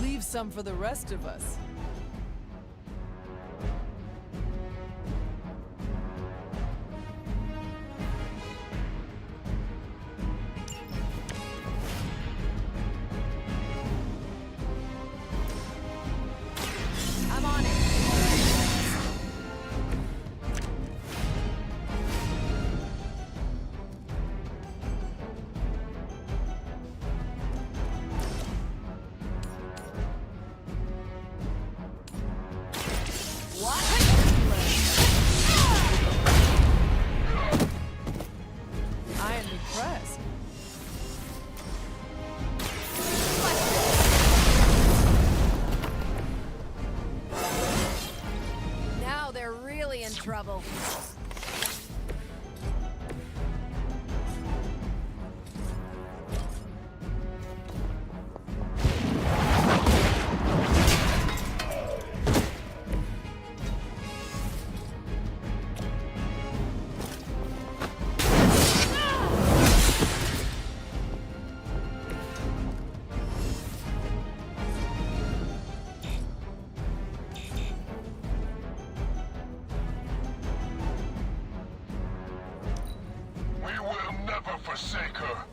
Leave some for the rest of us. I'm on it. I am impressed. Now they're really in trouble. We will never forsake her.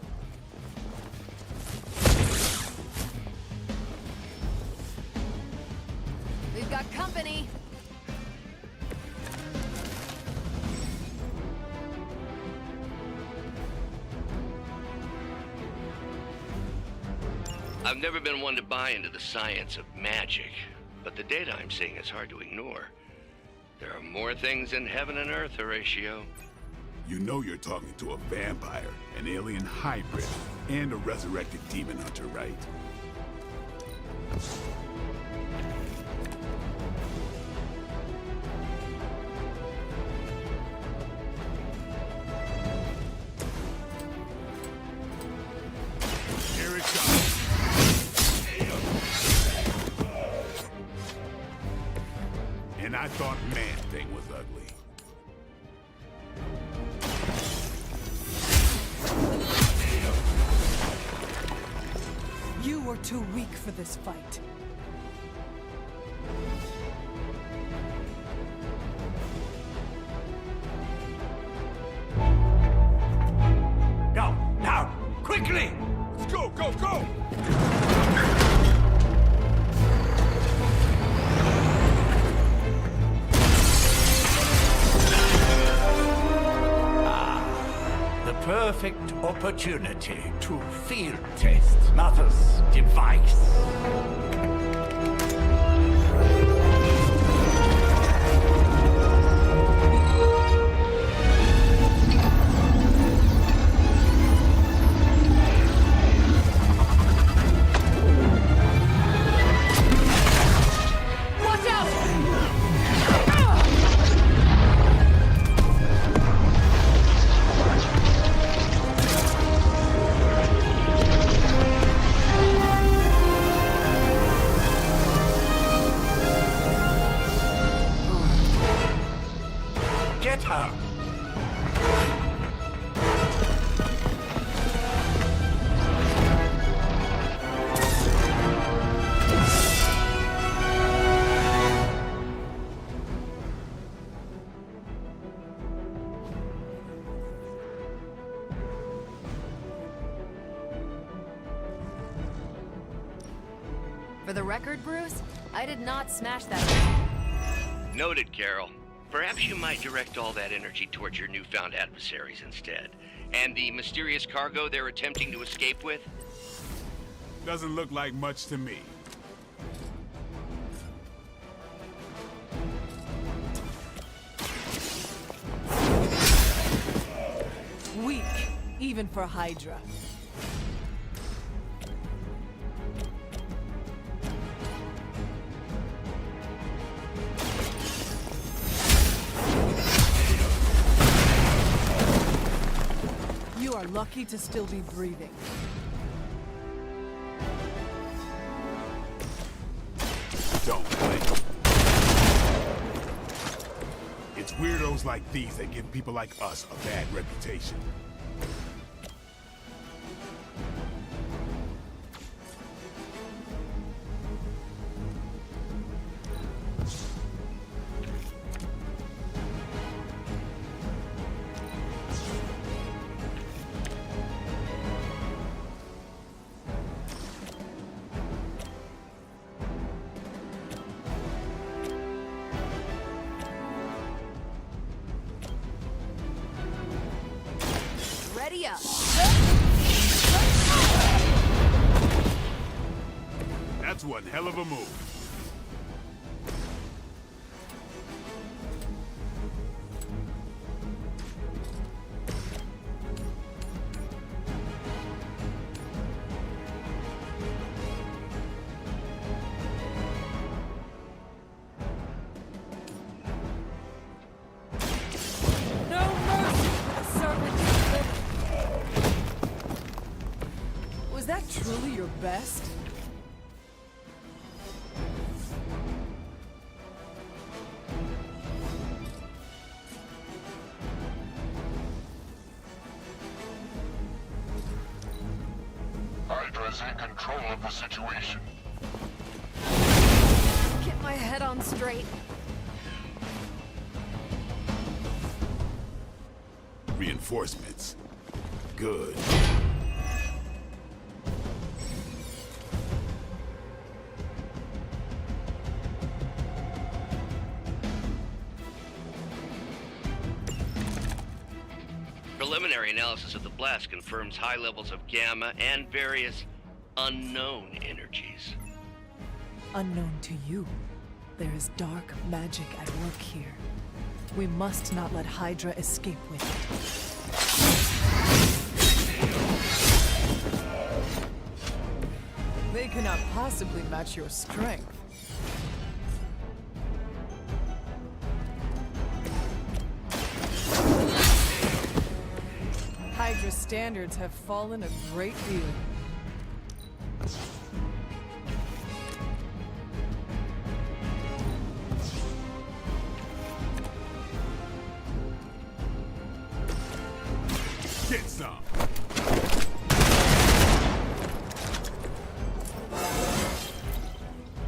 We've got company. I've never been one to buy into the science of magic, but the data I'm seeing is hard to ignore. There are more things in heaven and earth, Horatio. You know you're talking to a vampire, an alien hybrid, and a resurrected demon hunter, right? I thought Man-Thing was ugly. You are too weak for this fight. Go, now, quickly! Let's go, go, go! The perfect opportunity to field test Mother's device. Watch out! Get her! For the record, Bruce, I did not smash that. Noted, Carol. Perhaps you might direct all that energy towards your newfound adversaries instead. And the mysterious cargo they're attempting to escape with? Doesn't look like much to me. Weak, even for Hydra. You are lucky to still be breathing. Don't play. It's weirdos like these that give people like us a bad reputation. Ready up. That's one hell of a move. No mercy for the servant of Lilith. Was that truly your best? Hydra's in control of the situation. Get my head on straight. Reinforcements. Good. Preliminary analysis of the blast confirms high levels of gamma and various unknown energies. Unknown to you, there is dark magic at work here. We must not let Hydra escape with it. They cannot possibly match your strength. Hydra's standards have fallen a great deal. Get some.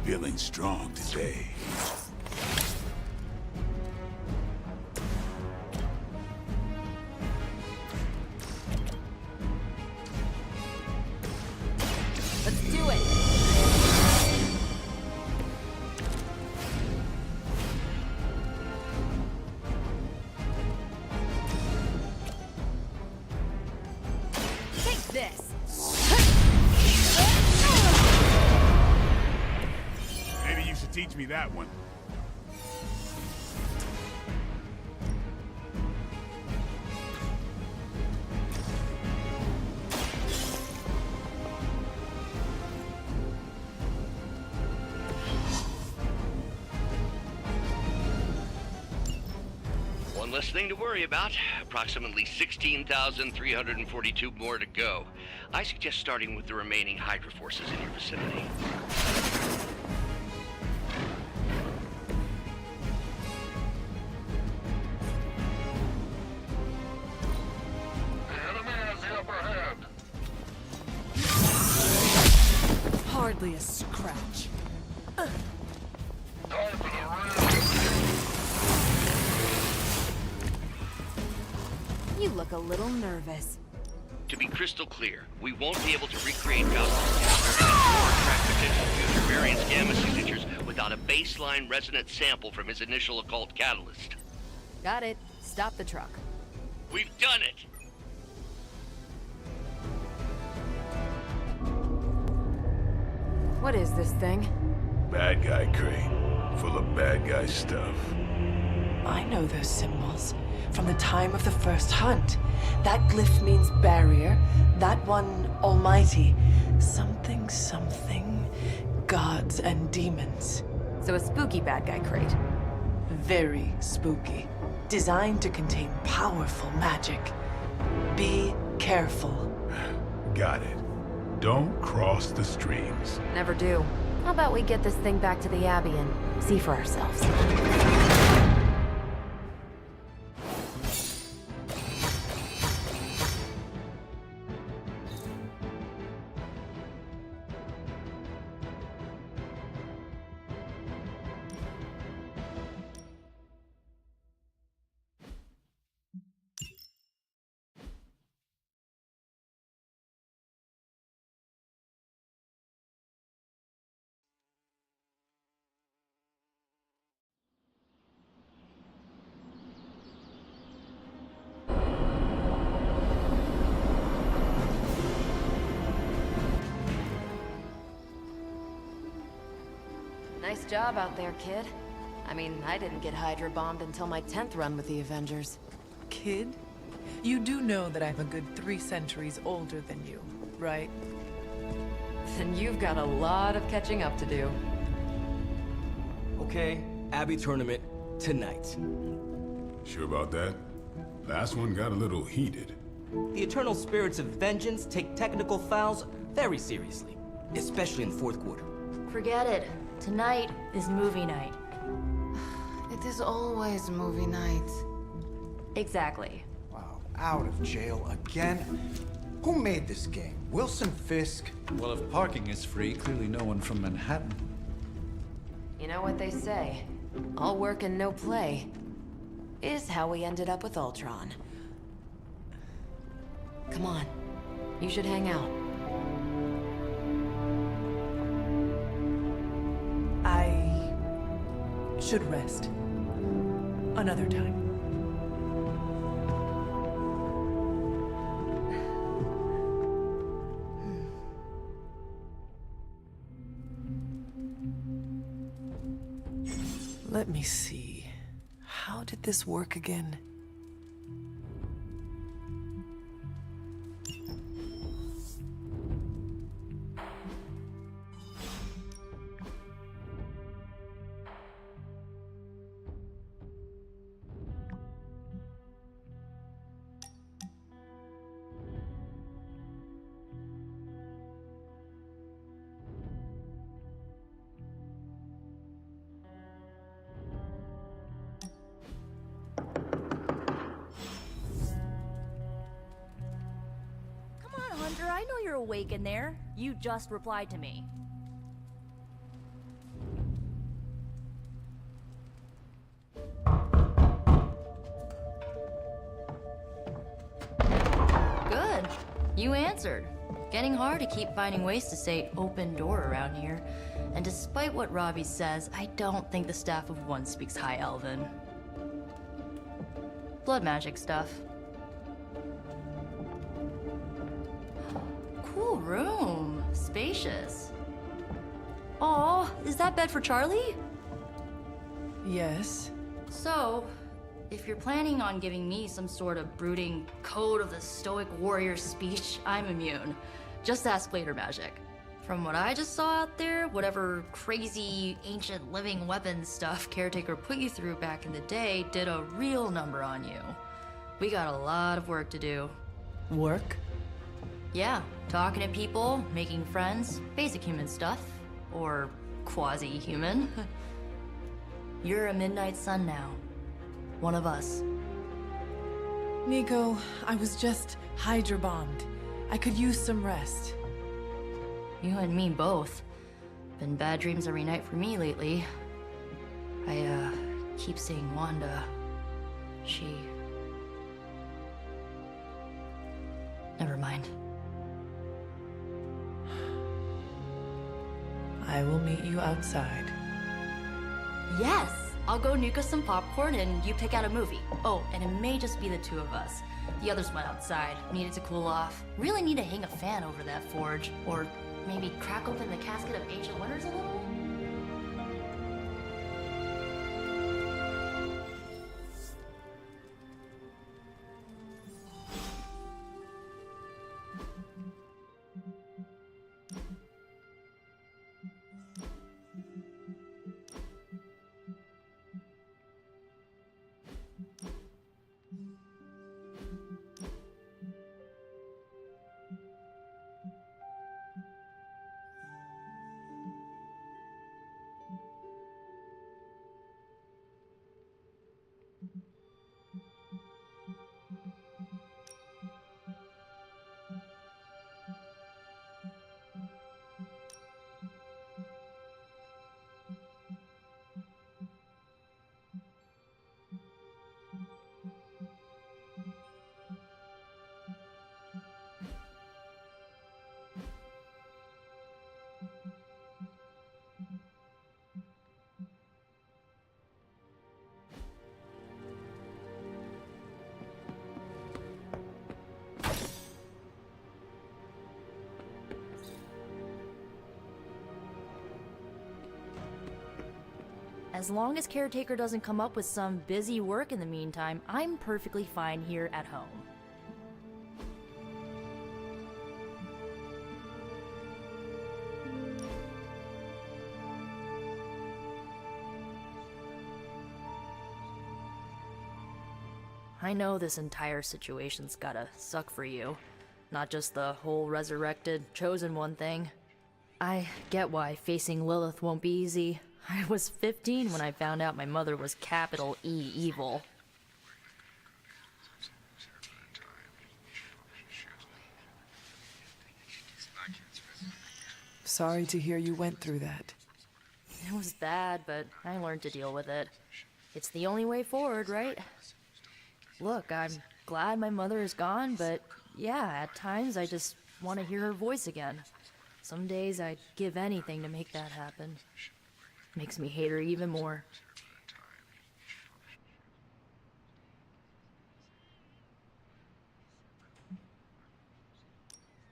Feeling strong today. Let's do it. Take this. Maybe you should teach me that one. One less thing to worry about. Approximately 16,342 more to go. I suggest starting with the remaining Hydra forces in your vicinity. Hardly a scratch. You look a little nervous. To be crystal clear, we won't be able to recreate Gauss's capture or track potential future variance gamma signatures without a baseline resonant sample from his initial occult catalyst. Got it. Stop the truck. We've done it! What is this thing? Bad guy crate. Full of bad guy stuff. I know those symbols from the time of the first hunt. That glyph means barrier, that one almighty. Something, something, gods and demons. So a spooky bad guy crate. Very spooky. Designed to contain powerful magic. Be careful. Got it. Don't cross the streams. Never do. How about we get this thing back to the Abbey and see for ourselves? Nice job out there, kid. I mean, I didn't get Hydra bombed until my 10th run with the Avengers. Kid? You do know that I'm a good 3 centuries older than you, right? Then you've got a lot of catching up to do. Okay, Abbey tournament tonight. Sure about that? Last one got a little heated. The eternal spirits of vengeance take technical fouls very seriously, especially in the fourth quarter. Forget it. Tonight is movie night. It is always movie night. Exactly. Wow, out of jail again? Who made this game? Wilson Fisk? Well, if parking is free, clearly no one from Manhattan. You know what they say? All work and no play is how we ended up with Ultron. Come on. You should hang out. I should rest. Another time. Let me see. How did this work again? you're awake in there. You just replied to me. Good. You answered. Getting hard to keep finding ways to say open door around here. And despite what Robbie says, I don't think the staff of one speaks High Elven. Blood magic stuff. Cool room. Spacious. Aw, is that bed for Charlie? Yes. So, if you're planning on giving me some sort of brooding code of the stoic warrior speech, I'm immune. Just ask later magic. From what I just saw out there, whatever crazy ancient living weapons stuff Caretaker put you through back in the day did a real number on you. We got a lot of work to do. Work? Yeah, talking to people, making friends, basic human stuff. Or quasi-human. You're a Midnight Sun now. One of us. Nico, I was just Hydra bombed. I could use some rest. You and me both. Been bad dreams every night for me lately. I, keep seeing Wanda. She... Never mind. I will meet you outside. Yes! I'll go nuke us some popcorn and you pick out a movie. Oh, and it may just be the two of us. The others went outside, needed to cool off. Really need to hang a fan over that forge. Or maybe crack open the casket of ancient wonders a little? As long as Caretaker doesn't come up with some busy work in the meantime, I'm perfectly fine here at home. I know this entire situation's gotta suck for you. Not just the whole resurrected, chosen one thing. I get why facing Lilith won't be easy. I was 15 when I found out my mother was capital E evil. Sorry to hear you went through that. It was bad, but I learned to deal with it. It's the only way forward, right? Look, I'm glad my mother is gone, but yeah, at times I just want to hear her voice again. Some days I'd give anything to make that happen. Makes me hate her even more.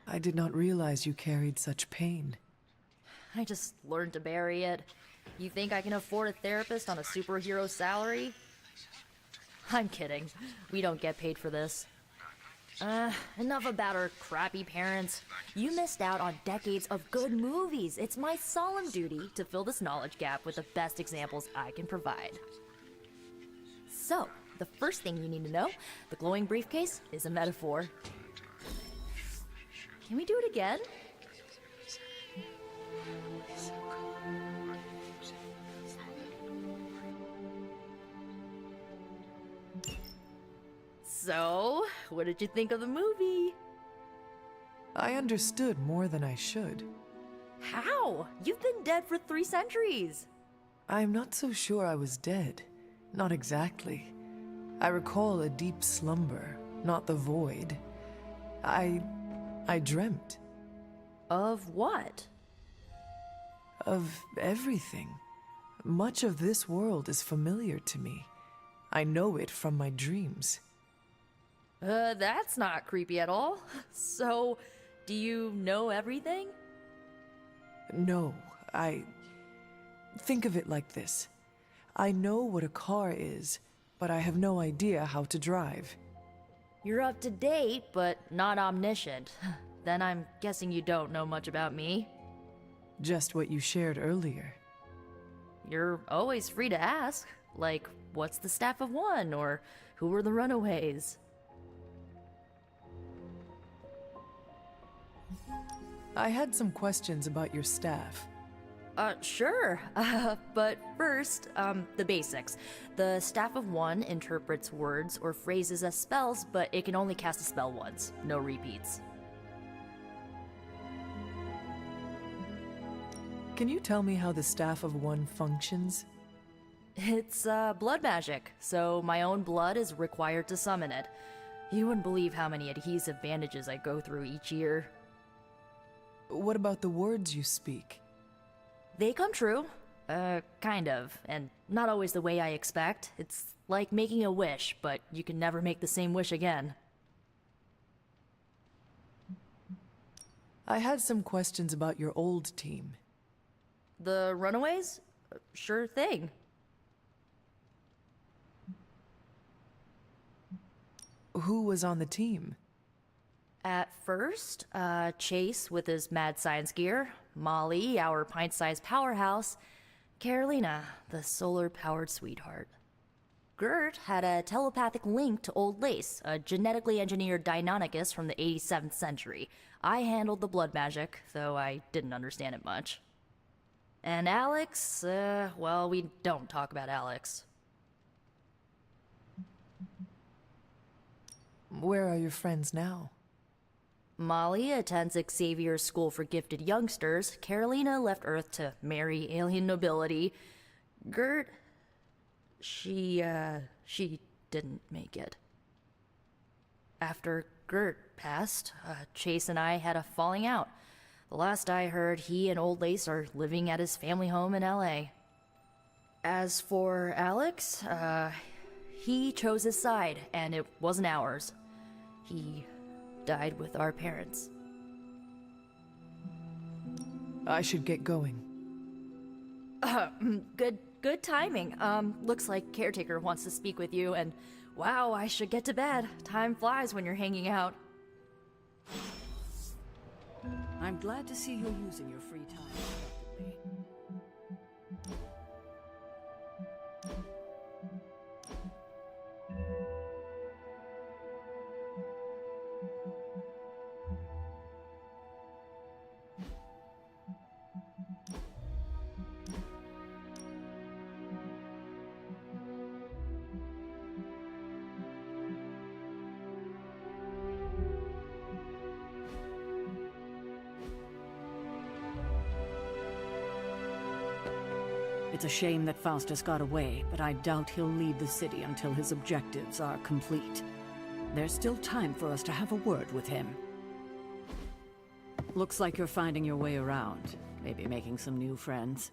I did not realize you carried such pain. I just learned to bury it. You think I can afford a therapist on a superhero salary? I'm kidding. We don't get paid for this. Enough about our crappy parents. You missed out on decades of good movies. It's my solemn duty to fill this knowledge gap with the best examples I can provide. So, the first thing you need to know, the glowing briefcase is a metaphor. Can we do it again? So, what did you think of the movie? I understood more than I should. How? You've been dead for 3 centuries. I'm not so sure I was dead. Not exactly. I recall a deep slumber, not the void. I dreamt. Of what? Of everything. Much of this world is familiar to me. I know it from my dreams. That's not creepy at all. So, do you know everything? No, Think of it like this. I know what a car is, but I have no idea how to drive. You're up to date, but not omniscient. Then I'm guessing you don't know much about me. Just what you shared earlier. You're always free to ask. Like, what's the Staff of One? Or who were the Runaways? I had some questions about your staff. Sure. But first, the basics. The Staff of One interprets words or phrases as spells, but it can only cast a spell once. No repeats. Can you tell me how the Staff of One functions? It's, blood magic, so my own blood is required to summon it. You wouldn't believe how many adhesive bandages I go through each year. What about the words you speak? They come true. Kind of. And not always the way I expect. It's like making a wish, but you can never make the same wish again. I had some questions about your old team. The Runaways? Sure thing. Who was on the team? At first, Chase with his mad science gear, Molly, our pint-sized powerhouse, Carolina, the solar-powered sweetheart. Gert had a telepathic link to Old Lace, a genetically engineered Deinonychus from the 87th century. I handled the blood magic, though I didn't understand it much. And Alex, well, we don't talk about Alex. Where are your friends now? Molly attends Xavier's School for Gifted Youngsters. Carolina left Earth to marry alien nobility. Gert... She didn't make it. After Gert passed, Chase and I had a falling out. The last I heard, he and Old Lace are living at his family home in LA. As for Alex, he chose his side, and it wasn't ours. He died with our parents. I should get going. Good timing. Looks like Caretaker wants to speak with you, and wow, I should get to bed. Time flies when you're hanging out. I'm glad to see you're using your free time effectively. It's a shame that Faustus got away, but I doubt he'll leave the city until his objectives are complete. There's still time for us to have a word with him. Looks like you're finding your way around, maybe making some new friends.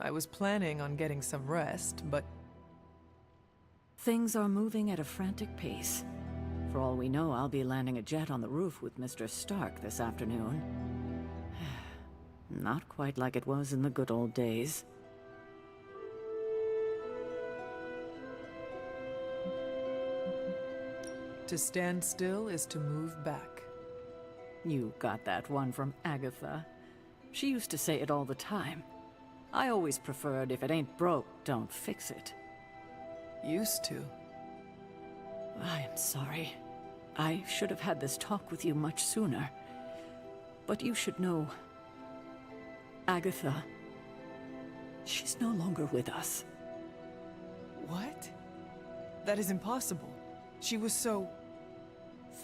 I was planning on getting some rest, but... Things are moving at a frantic pace. For all we know, I'll be landing a jet on the roof with Mr. Stark this afternoon. Not quite like it was in the good old days. To stand still is to move back. You got that one from Agatha. She used to say it all the time. I always preferred, if it ain't broke, don't fix it. Used to. I am sorry. I should have had this talk with you much sooner. But you should know... Agatha... she's no longer with us. What? That is impossible. She was so...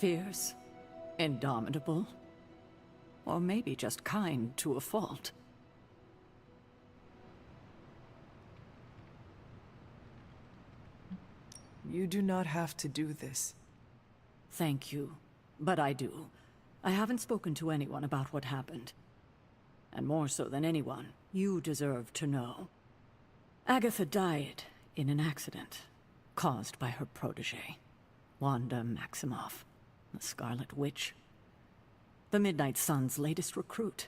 fierce, indomitable, Or maybe just kind to a fault. You do not have to do this. Thank you, but I do. I haven't spoken to anyone about what happened. And more so than anyone, you deserve to know. Agatha died in an accident caused by her protege, Wanda Maximoff, the Scarlet Witch. The Midnight Sun's latest recruit,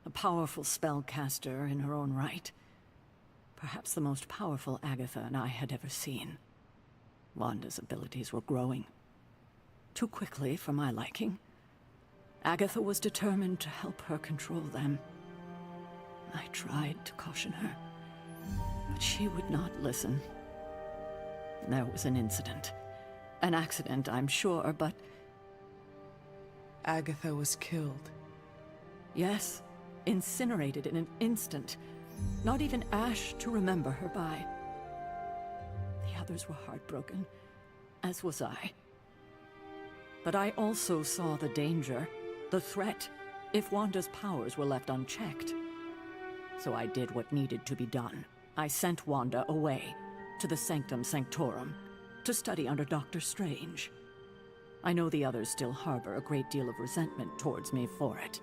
a powerful spellcaster in her own right. Perhaps the most powerful Agatha and I had ever seen. Wanda's abilities were growing. Too quickly for my liking. Agatha was determined to help her control them. I tried to caution her, but she would not listen. There was an incident. An accident, I'm sure, but... Agatha was killed. Yes, incinerated in an instant. Not even ash to remember her by. The others were heartbroken, as was I. But I also saw the danger, the threat, if Wanda's powers were left unchecked. So I did what needed to be done. I sent Wanda away, to the Sanctum Sanctorum, to study under Dr. Strange. I know the others still harbor a great deal of resentment towards me for it.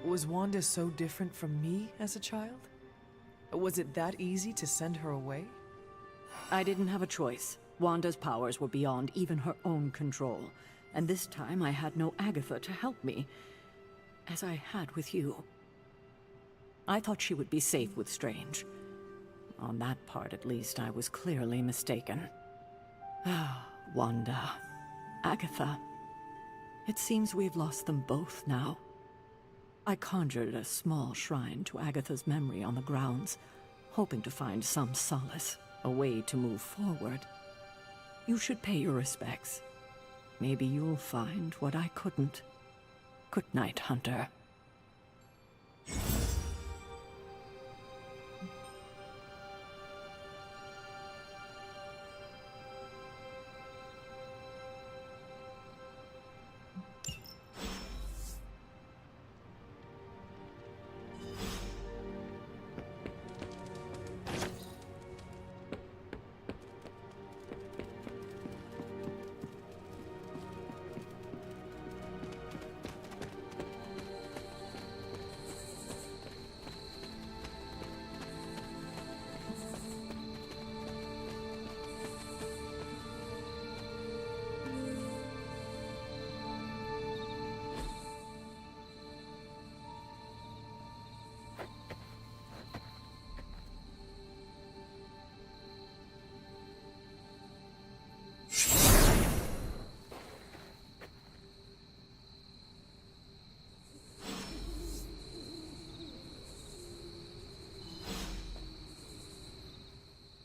Was Wanda so different from me as a child? Was it that easy to send her away? I didn't have a choice. Wanda's powers were beyond even her own control. And this time I had no Agatha to help me, as I had with you. I thought she would be safe with Strange. On that part, at least, I was clearly mistaken. Ah, Wanda. Agatha. It seems we've lost them both now. I conjured a small shrine to Agatha's memory on the grounds, hoping to find some solace, a way to move forward. You should pay your respects. Maybe you'll find what I couldn't. Good night, Hunter.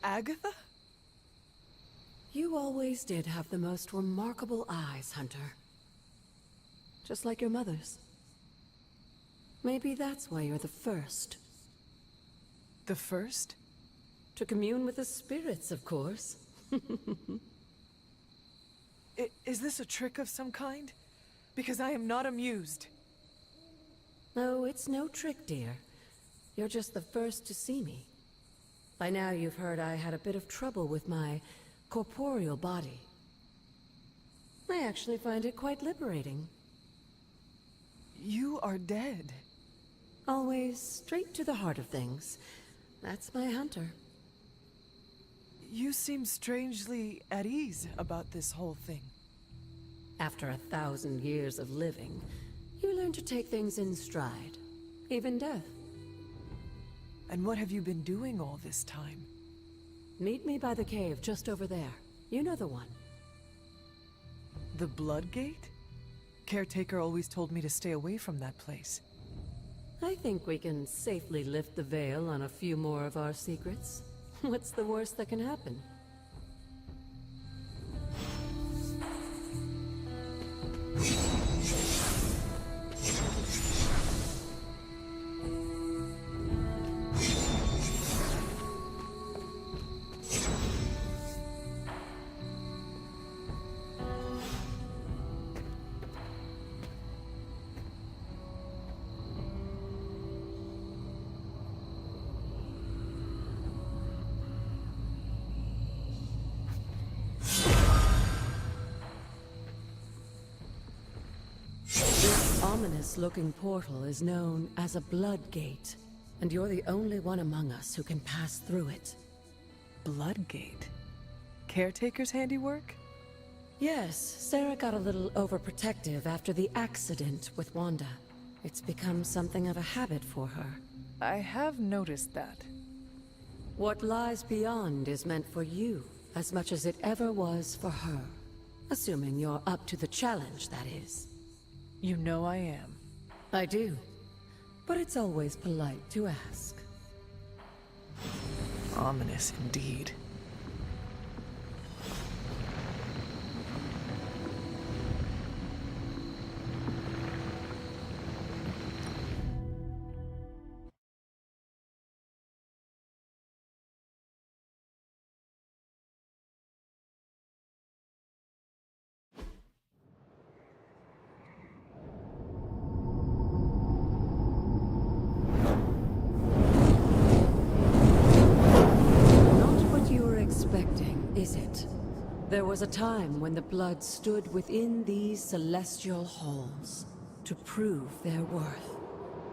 Agatha? You always did have the most remarkable eyes, Hunter. Just like your mother's. Maybe that's why you're the first. The first? To commune with the spirits, of course. Is this a trick of some kind? Because I am not amused. No, it's no trick, dear. You're just the first to see me. By now you've heard I had a bit of trouble with my corporeal body. I actually find it quite liberating. You are dead. Always straight to the heart of things. That's my Hunter. You seem strangely at ease about this whole thing. After 1,000 years of living, you learn to take things in stride. Even death. And what have you been doing all this time? Meet me by the cave just over there. You know the one. The Blood Gate? Caretaker always told me to stay away from that place. I think we can safely lift the veil on a few more of our secrets. What's the worst that can happen? ominous-looking portal is known as a blood gate, and you're the only one among us who can pass through it. Bloodgate? Caretaker's handiwork? Yes, Sarah got a little overprotective after the accident with Wanda. It's become something of a habit for her. I have noticed that. What lies beyond is meant for you, as much as it ever was for her. Assuming you're up to the challenge, that is. You know I am. I do. But it's always polite to ask. Ominous indeed. Is it? There was a time when the blood stood within these celestial halls to prove their worth.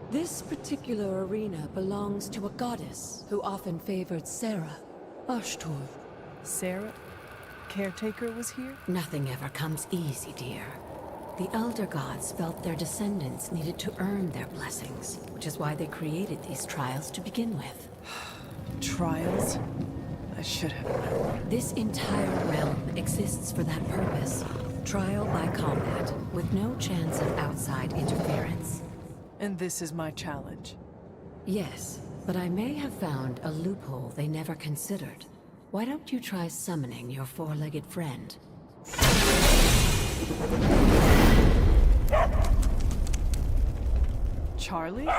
This particular arena belongs to a goddess who often favored Sarah, Ashtur. Sarah? Caretaker was here? Nothing ever comes easy, dear. The Elder Gods felt their descendants needed to earn their blessings, which is why they created these trials to begin with. Trials? I should have known. This entire realm exists for that purpose. Trial by combat, with no chance of outside interference. And this is my challenge? Yes, but I may have found a loophole they never considered. Why don't you try summoning your four-legged friend? Charlie?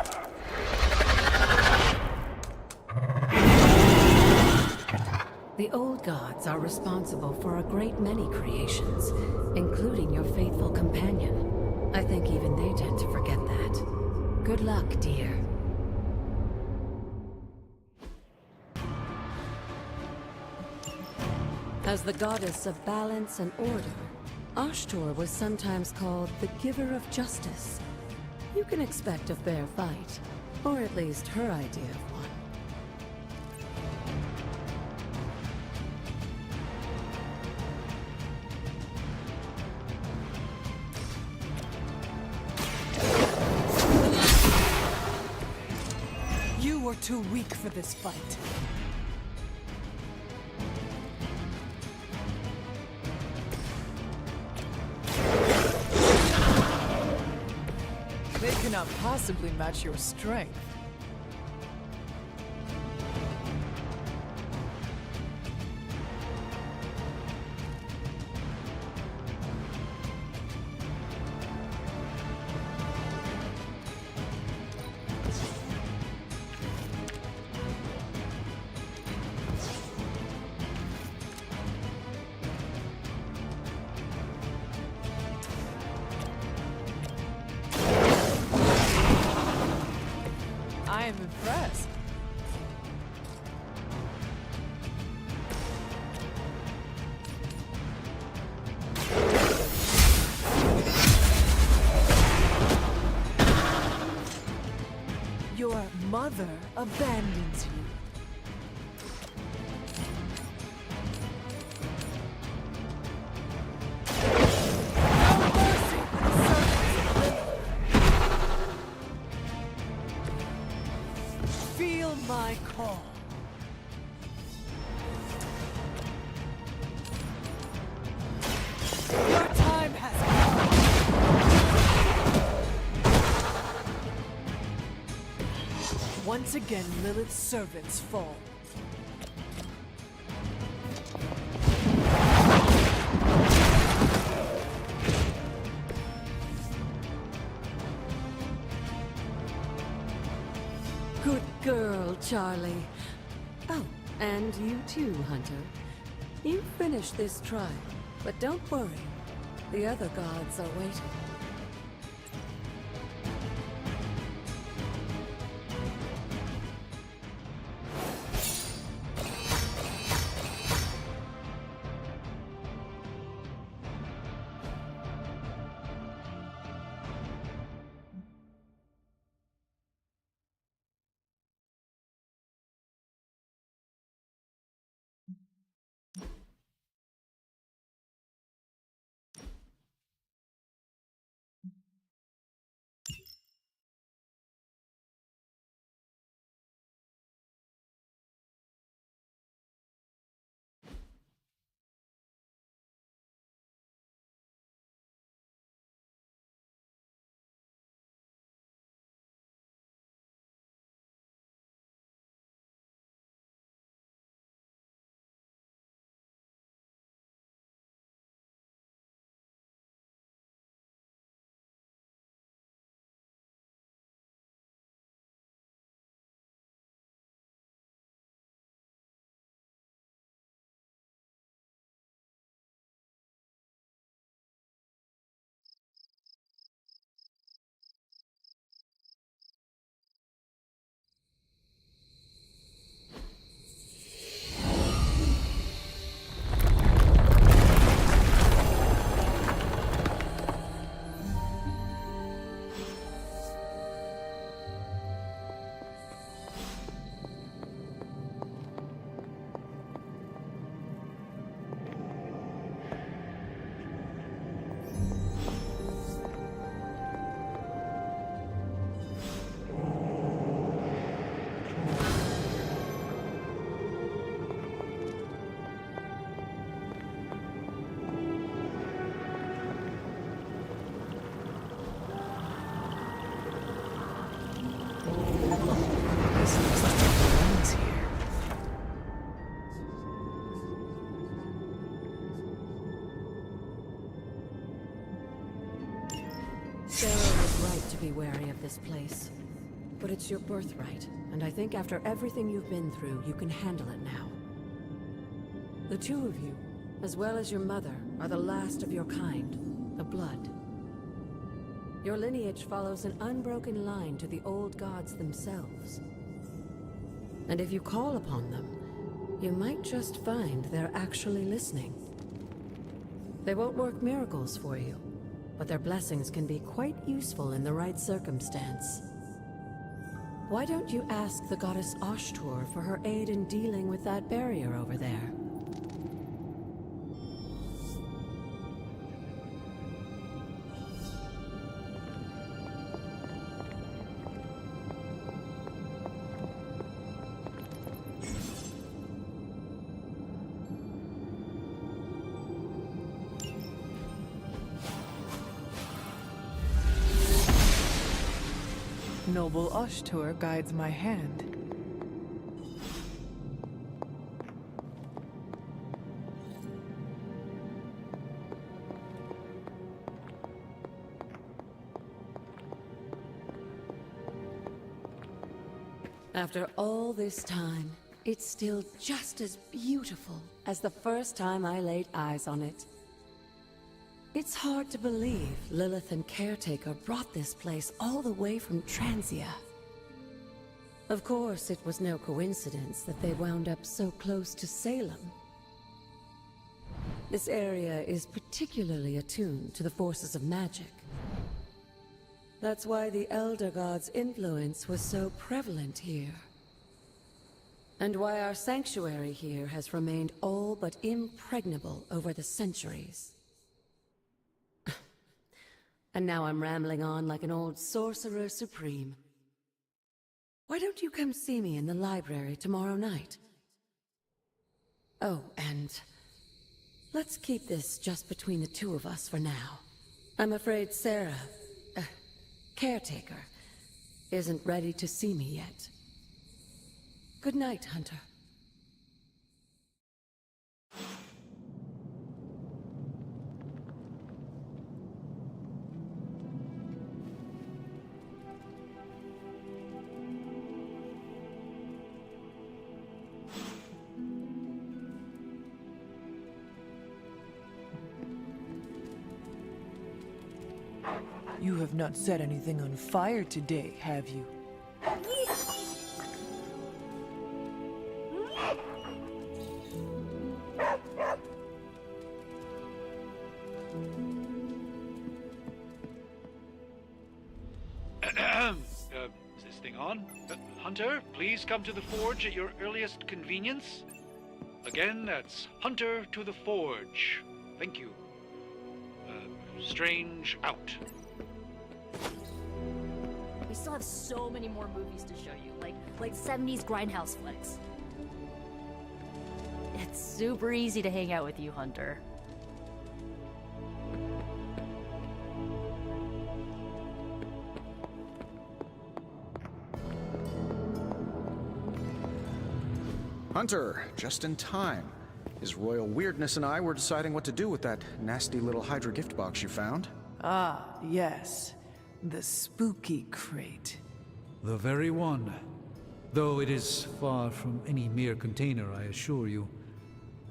The old gods are responsible for a great many creations, including your faithful companion. I think even they tend to forget that. Good luck, dear. As the goddess of balance and order, Ashtur was sometimes called the giver of justice. You can expect a fair fight, or at least her idea of one. You were too weak for this fight. They cannot possibly match your strength. I am impressed. Your mother abandons you. Feel my call. Your time has come. Once again, Lilith's servants fall. Good girl, Charlie. Oh, and you too, Hunter. You finished this trial, but don't worry. The other gods are waiting. be wary of this place. But it's your birthright, and I think after everything you've been through, you can handle it now. The two of you, as well as your mother, are the last of your kind, the Blood. Your lineage follows an unbroken line to the old gods themselves. And if you call upon them, you might just find they're actually listening. They won't work miracles for you, but their blessings can be quite useful in the right circumstance. Why don't you ask the goddess Ashtur for her aid in dealing with that barrier over there? Noble Ashtur guides my hand. After all this time, it's still just as beautiful as the first time I laid eyes on it. It's hard to believe Lilith and Caretaker brought this place all the way from Transia. Of course, it was no coincidence that they wound up so close to Salem. This area is particularly attuned to the forces of magic. That's why the Elder God's influence was so prevalent here. And why our sanctuary here has remained all but impregnable over the centuries. And now I'm rambling on like an old sorcerer supreme. Why don't you come see me in the library tomorrow night? Oh, and let's keep this just between the two of us for now. I'm afraid Sarah, Caretaker, isn't ready to see me yet. Good night, Hunter. You have not set anything on fire today, have you? Is this thing on? Hunter, please come to the forge at your earliest convenience. Again, that's Hunter to the forge. Thank you. Strange out. We still have so many more movies to show you, like 70s grindhouse flicks. It's super easy to hang out with you, Hunter. Hunter, just in time. His royal weirdness and I were deciding what to do with that nasty little Hydra gift box you found. Ah, yes. The spooky crate. The very one. Though it is far from any mere container, I assure you.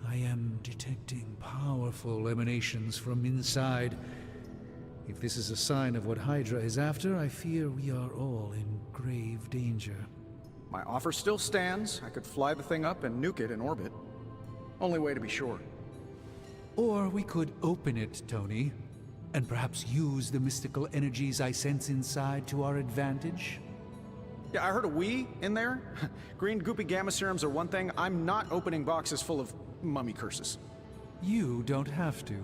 I am detecting powerful emanations from inside. If this is a sign of what Hydra is after, I fear we are all in grave danger. My offer still stands. I could fly the thing up and nuke it in orbit. Only way to be sure. Or we could open it, Tony, and perhaps use the mystical energies I sense inside to our advantage. Yeah, I heard a we in there. Green goopy gamma serums are one thing. I'm not opening boxes full of mummy curses. You don't have to.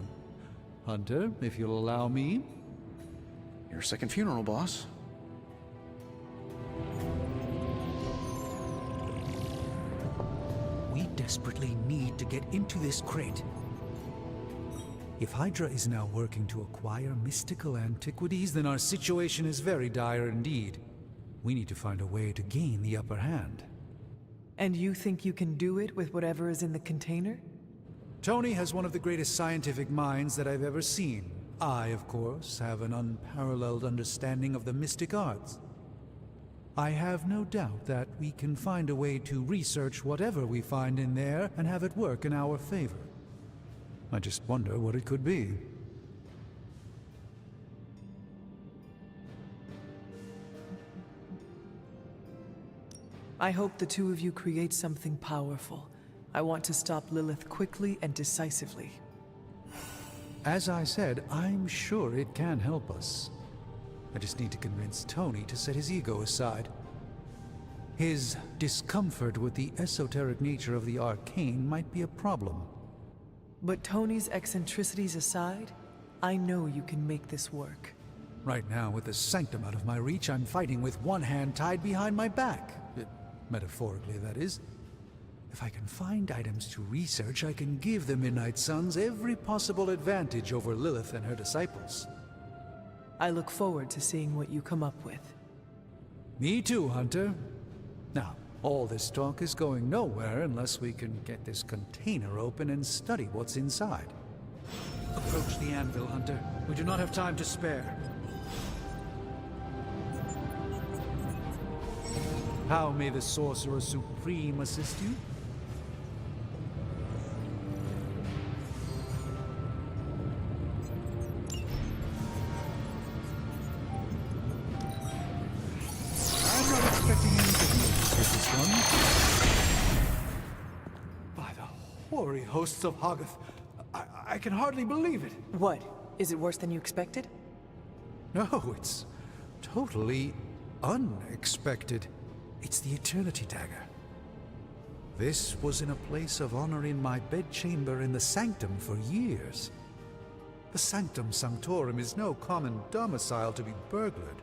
Hunter, if you'll allow me. Your second funeral, boss. We desperately need to get into this crate. If Hydra is now working to acquire mystical antiquities, then our situation is very dire indeed. We need to find a way to gain the upper hand. And you think you can do it with whatever is in the container? Tony has one of the greatest scientific minds that I've ever seen. I, of course, have an unparalleled understanding of the mystic arts. I have no doubt that we can find a way to research whatever we find in there and have it work in our favor. I just wonder what it could be. I hope the two of you create something powerful. I want to stop Lilith quickly and decisively. As I said, I'm sure it can help us. I just need to convince Tony to set his ego aside. His discomfort with the esoteric nature of the arcane might be a problem. But Tony's eccentricities aside, I know you can make this work. Right now, with the sanctum out of my reach, I'm fighting with one hand tied behind my back. Metaphorically, that is. If I can find items to research, I can give the Midnight Suns every possible advantage over Lilith and her disciples. I look forward to seeing what you come up with. Me too, Hunter. Now, all this talk is going nowhere unless we can get this container open and study what's inside. Approach the anvil, Hunter. We do not have time to spare. How may the Sorcerer Supreme assist you? I'm not expecting anything with this one. By the hoary hosts of Hoggoth, I can hardly believe it. What? Is it worse than you expected? No, it's totally unexpected. It's the Eternity Dagger. This was in a place of honor in my bedchamber in the Sanctum for years. The Sanctum Sanctorum is no common domicile to be burglared.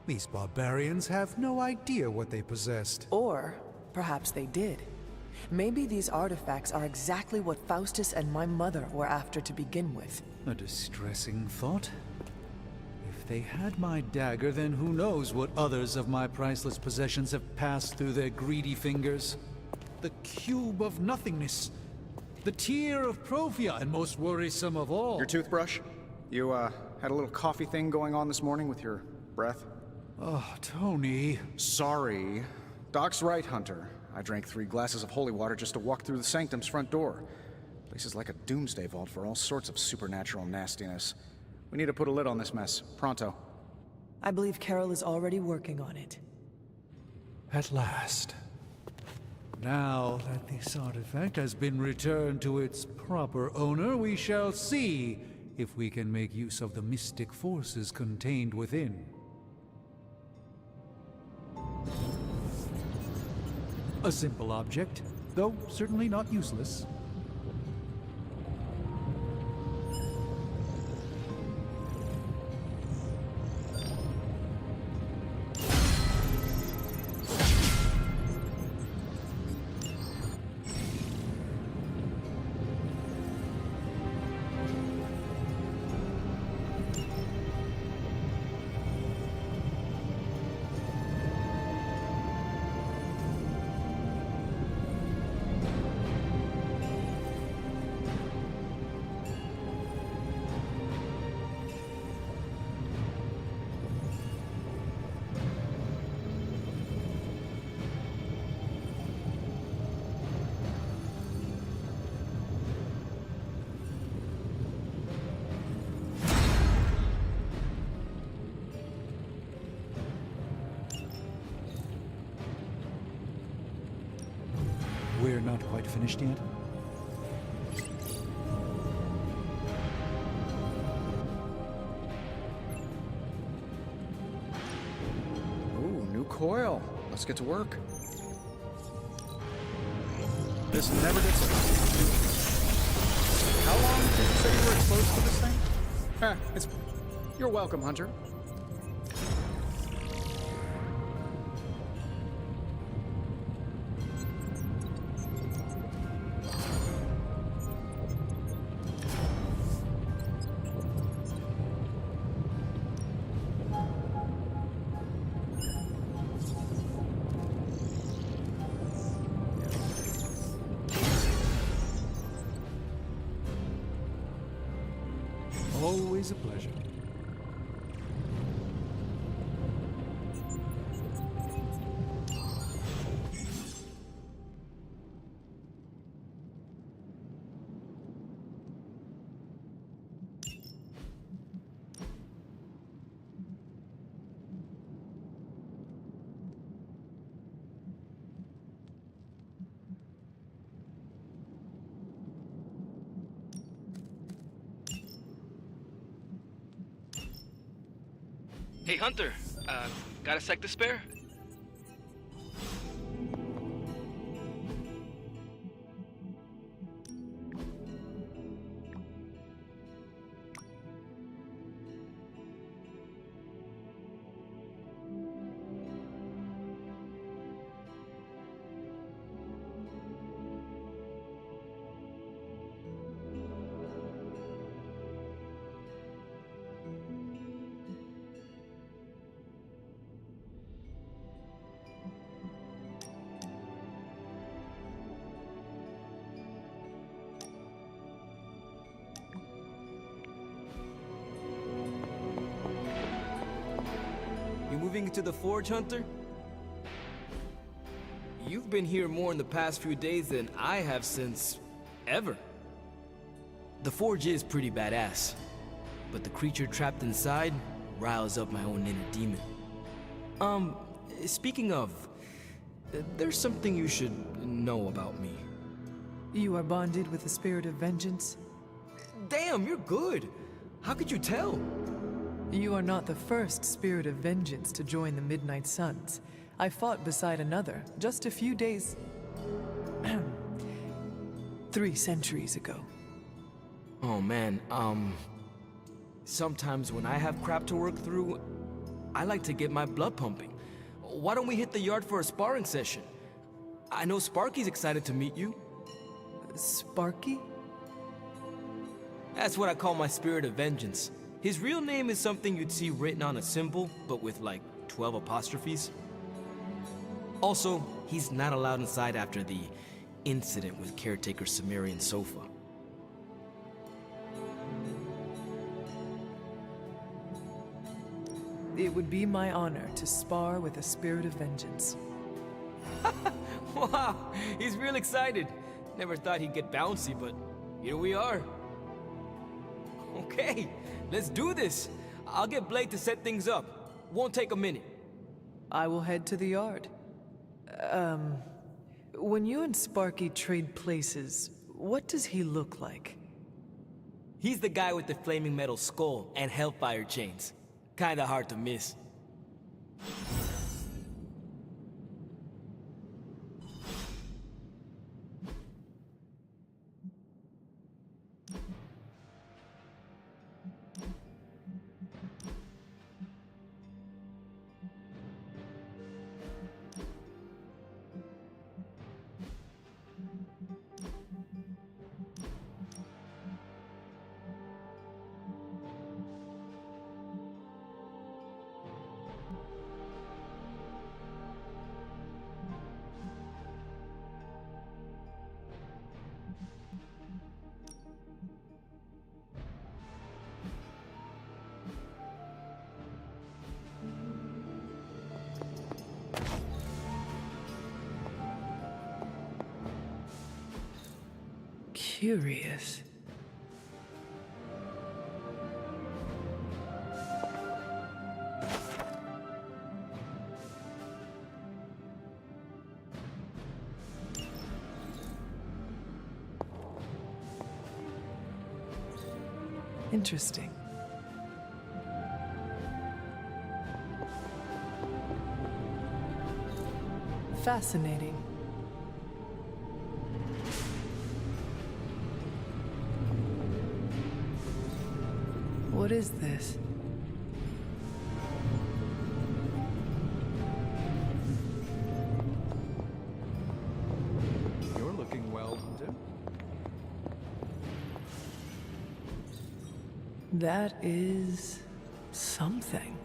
These barbarians have no idea what they possessed. Or perhaps they did. Maybe these artifacts are exactly what Faustus and my mother were after to begin with. A distressing thought. If they had my dagger, then who knows what others of my priceless possessions have passed through their greedy fingers. The Cube of Nothingness. The Tear of Profia, and most worrisome of all. Your toothbrush? You, had a little coffee thing going on this morning with your breath? Oh, Tony. Sorry. Doc's right, Hunter. I drank 3 glasses of holy water just to walk through the Sanctum's front door. Place is like a doomsday vault for all sorts of supernatural nastiness. We need to put a lid on this mess. Pronto. I believe Carol is already working on it. At last. Now that this artifact has been returned to its proper owner, we shall see if we can make use of the mystic forces contained within. A simple object, though certainly not useless. We're not quite finished yet. Ooh, new coil. Let's get to work. This never gets old. How long did you say you were exposed to this thing? You're welcome, Hunter. Always a pleasure. Hey, Hunter. Got a sec to spare? You moving into the forge, Hunter? You've been here more in the past few days than I have since... ever. The forge is pretty badass, but the creature trapped inside riles up my own inner demon. Speaking of, there's something you should know about me. You are bonded with the spirit of vengeance? Damn, you're good! How could you tell? You are not the first spirit of vengeance to join the Midnight Suns. I fought beside another just a few days... 3 centuries ago. Oh man, sometimes when I have crap to work through, I like to get my blood pumping. Why don't we hit the yard for a sparring session? I know Sparky's excited to meet you. Sparky? That's what I call my spirit of vengeance. His real name is something you'd see written on a symbol, but with like 12 apostrophes. Also, he's not allowed inside after the incident with caretaker Sumerian Sofa. It would be my honor to spar with a spirit of vengeance. Wow, he's real excited. Never thought he'd get bouncy, but here we are. Okay, let's do this. I'll get Blade to set things up. Won't take a minute. I will head to the yard. When you and Sparky trade places, what does he look like? He's the guy with the flaming metal skull and hellfire chains. Kinda hard to miss. Curious. Interesting. Fascinating. What is this? You're looking well, Hunter. That is... something.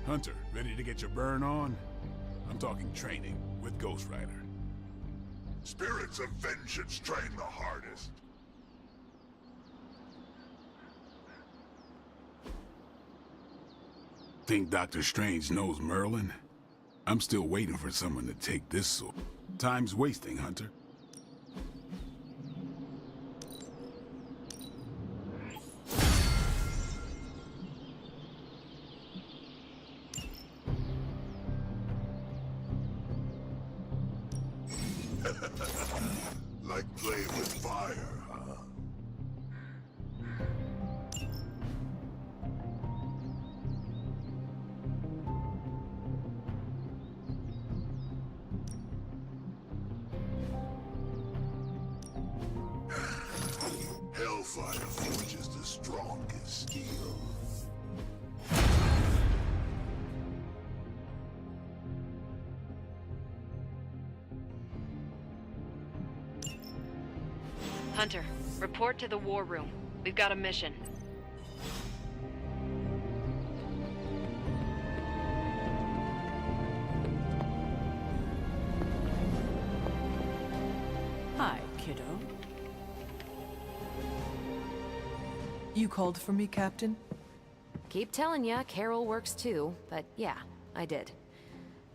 Hunter, ready to get your burn on? I'm talking training with Ghost Rider. Spirits of vengeance train the hardest. Think Dr. Strange knows Merlin? I'm still waiting for someone to take this sword. Time's wasting, Hunter. Like playing with fire, huh? Hellfire forges the strongest steel. Hunter, report to the war room. We've got a mission. Hi, kiddo. You called for me, Captain? Keep telling ya, Carol works too, but yeah, I did.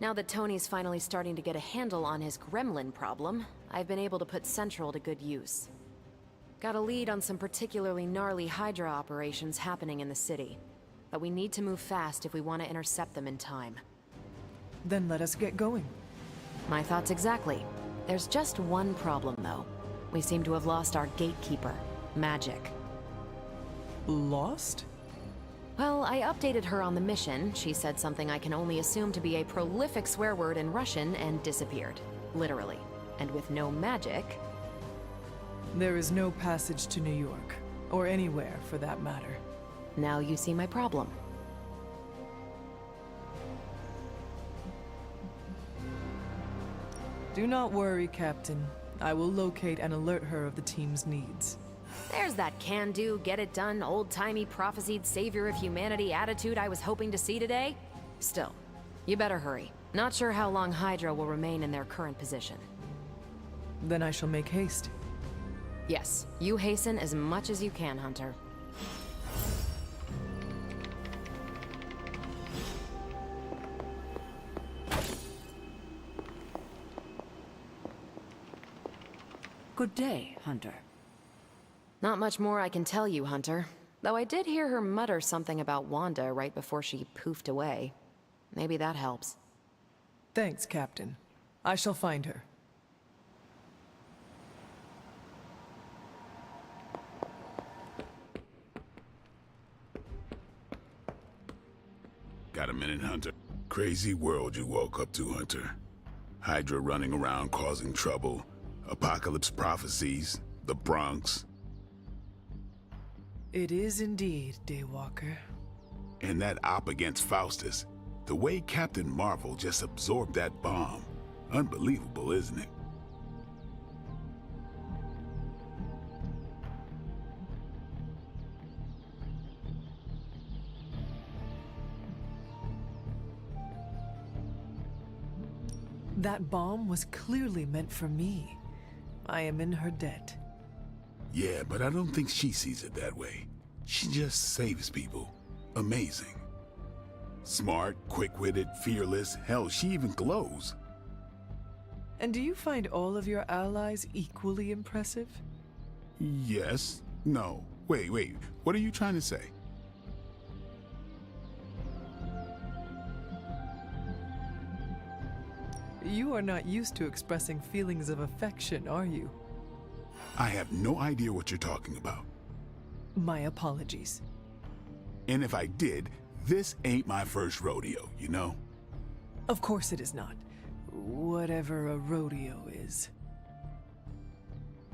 Now that Tony's finally starting to get a handle on his gremlin problem, I've been able to put Central to good use. Got a lead on some particularly gnarly Hydra operations happening in the city. But we need to move fast if we want to intercept them in time. Then let us get going. My thoughts exactly. There's just one problem, though. We seem to have lost our gatekeeper, Magic. Lost? Well, I updated her on the mission. She said something I can only assume to be a prolific swear word in Russian and disappeared. Literally. And with no magic... There is no passage to New York, or anywhere for that matter. Now you see my problem. Do not worry, Captain. I will locate and alert her of the team's needs. There's that can-do, get-it-done, old-timey prophesied savior of humanity attitude I was hoping to see today. Still, you better hurry. Not sure how long Hydra will remain in their current position. Then I shall make haste. Yes, you hasten as much as you can, Hunter. Good day, Hunter. Not much more I can tell you, Hunter. Though I did hear her mutter something about Wanda right before she poofed away. Maybe that helps. Thanks, Captain. I shall find her. Got a minute, Hunter? Crazy world you woke up to, Hunter. Hydra running around causing trouble. Apocalypse prophecies. The Bronx. It is indeed, Daywalker. And that op against Faustus. The way Captain Marvel just absorbed that bomb. Unbelievable, isn't it? That bomb was clearly meant for me. I am in her debt. Yeah, but I don't think she sees it that way. She just saves people. Amazing. Smart, quick-witted, fearless. Hell, she even glows. And do you find all of your allies equally impressive? Yes. No. Wait. What are you trying to say? You are not used to expressing feelings of affection, are you? I have no idea what you're talking about. My apologies. And if I did, this ain't my first rodeo, you know? Of course it is not. Whatever a rodeo is.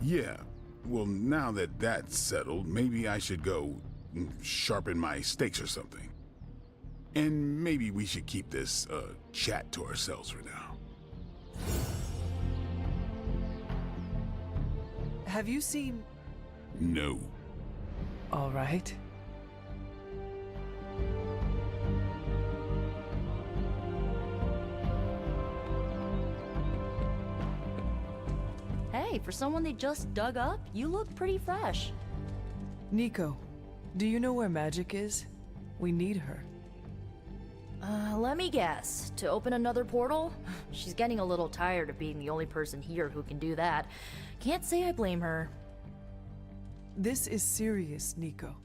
Yeah. Well, now that that's settled, maybe I should go sharpen my stakes or something. And maybe we should keep this chat to ourselves for now. Have you seen... No. All right. say, for someone they just dug up, you look pretty fresh. Nico, do you know where magic is? We need her. Let me guess. To open another portal? She's getting a little tired of being the only person here who can do that. Can't say I blame her. This is serious, Nico.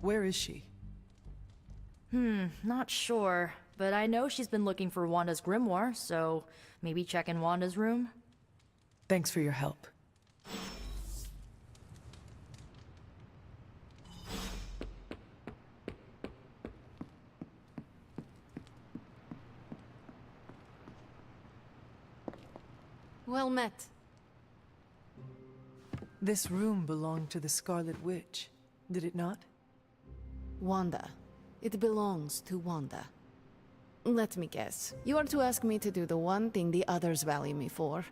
Where is she? Not sure. But I know she's been looking for Wanda's grimoire, so maybe check in Wanda's room? Thanks for your help. Well met. This room belonged to the Scarlet Witch, did it not? Wanda. It belongs to Wanda. Let me guess. You are to ask me to do the one thing the others value me for.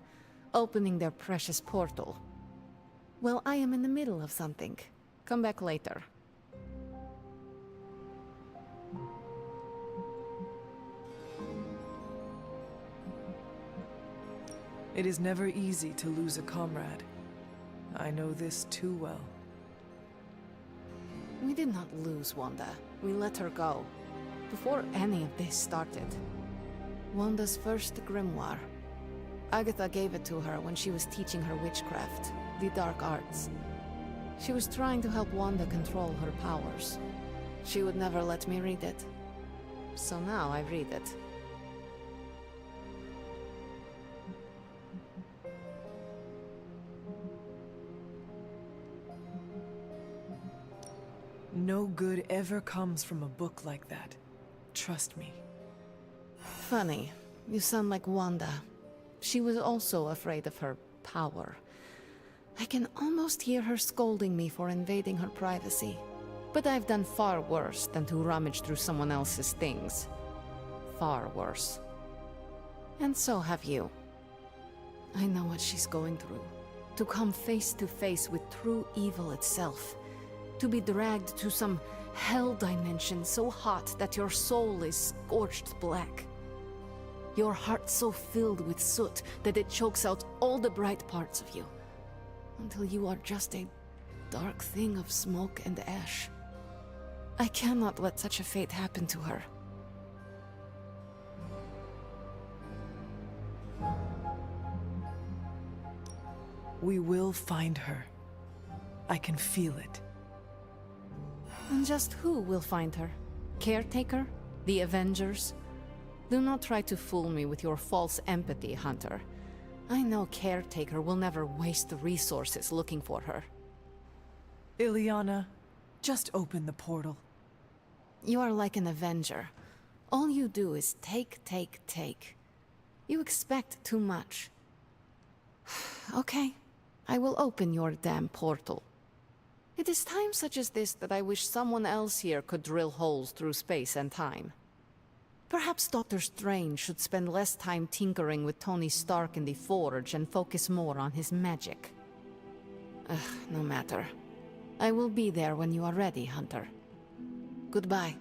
Opening their precious portal. Well, I am in the middle of something. Come back later. It is never easy to lose a comrade. I know this too well. We did not lose Wanda. We let her go. Before any of this started. Wanda's first grimoire. Agatha gave it to her when she was teaching her witchcraft, the dark arts. She was trying to help Wanda control her powers. She would never let me read it. So now I read it. No good ever comes from a book like that. Trust me. Funny. You sound like Wanda. She was also afraid of her power. I can almost hear her scolding me for invading her privacy. But I've done far worse than to rummage through someone else's things. Far worse. And so have you. I know what she's going through. To come face to face with true evil itself. To be dragged to some hell dimension so hot that your soul is scorched black. Your heart so filled with soot that it chokes out all the bright parts of you. Until you are just a dark thing of smoke and ash. I cannot let such a fate happen to her. We will find her. I can feel it. And just who will find her? Caretaker? The Avengers? Do not try to fool me with your false empathy, Hunter. I know Caretaker will never waste the resources looking for her. Ileana, just open the portal. You are like an Avenger. All you do is take, take, take. You expect too much. Okay, I will open your damn portal. It is times such as this that I wish someone else here could drill holes through space and time. Perhaps Doctor Strange should spend less time tinkering with Tony Stark in the Forge and focus more on his magic. No matter. I will be there when you are ready, Hunter. Goodbye.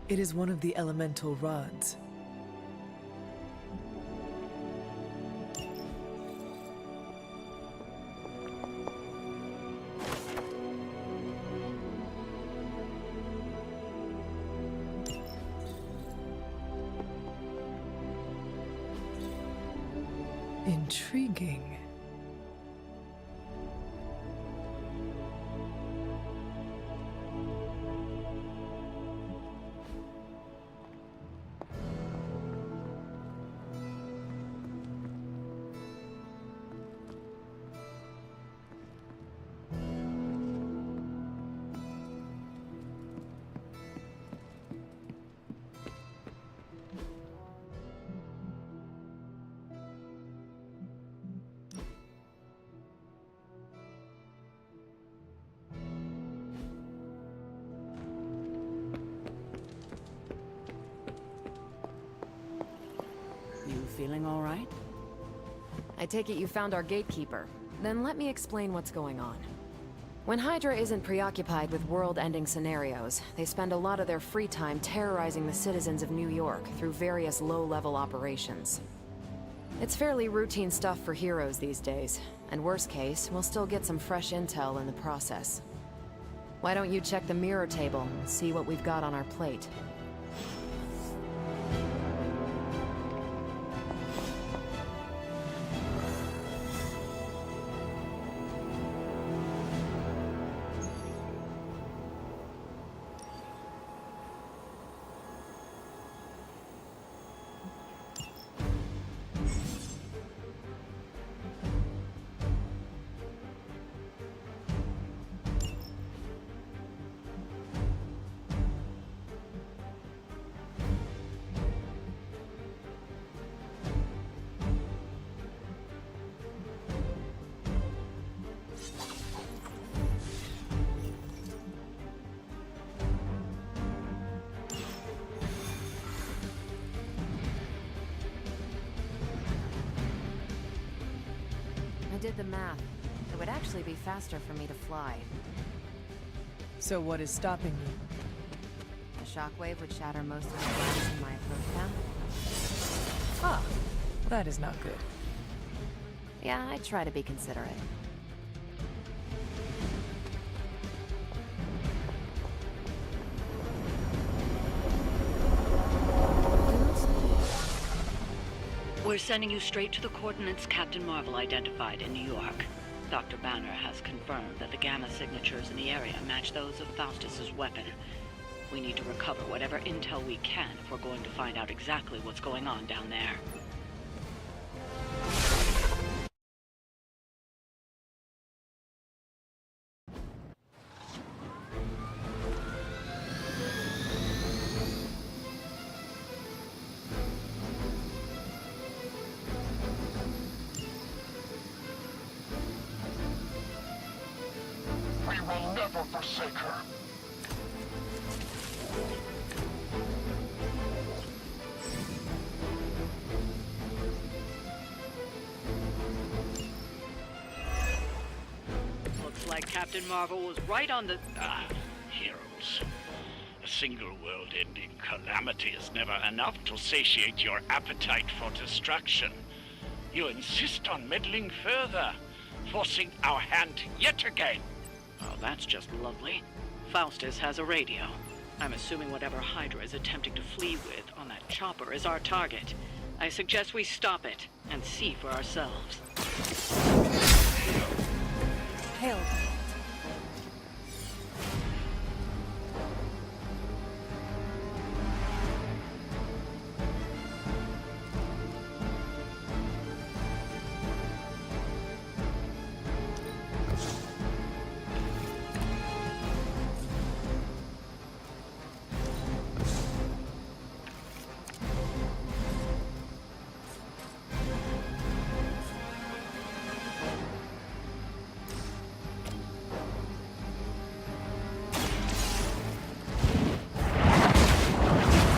It is one of the elemental rods. Intriguing. feeling all right? I take it you found our gatekeeper. Then let me explain what's going on. When Hydra isn't preoccupied with world-ending scenarios, they spend a lot of their free time terrorizing the citizens of New York through various low-level operations. It's fairly routine stuff for heroes these days, and worst case, we'll still get some fresh intel in the process. Why don't you check the mirror table and see what we've got on our plate? I did the math. It would actually be faster for me to fly. So what is stopping you? The shockwave would shatter most of the glass in my approach path. Ah, that is not good. Yeah, I try to be considerate. We're sending you straight to the coordinates Captain Marvel identified in New York. Dr. Banner has confirmed that the gamma signatures in the area match those of Faustus's weapon. We need to recover whatever intel we can if we're going to find out exactly what's going on down there. We will never forsake her. Looks like Captain Marvel was right on the... Heroes. A single world-ending calamity is never enough to satiate your appetite for destruction. You insist on meddling further, forcing our hand yet again. Oh, that's just lovely. Faustus has a radio. I'm assuming whatever Hydra is attempting to flee with on that chopper is our target. I suggest we stop it and see for ourselves. Hail.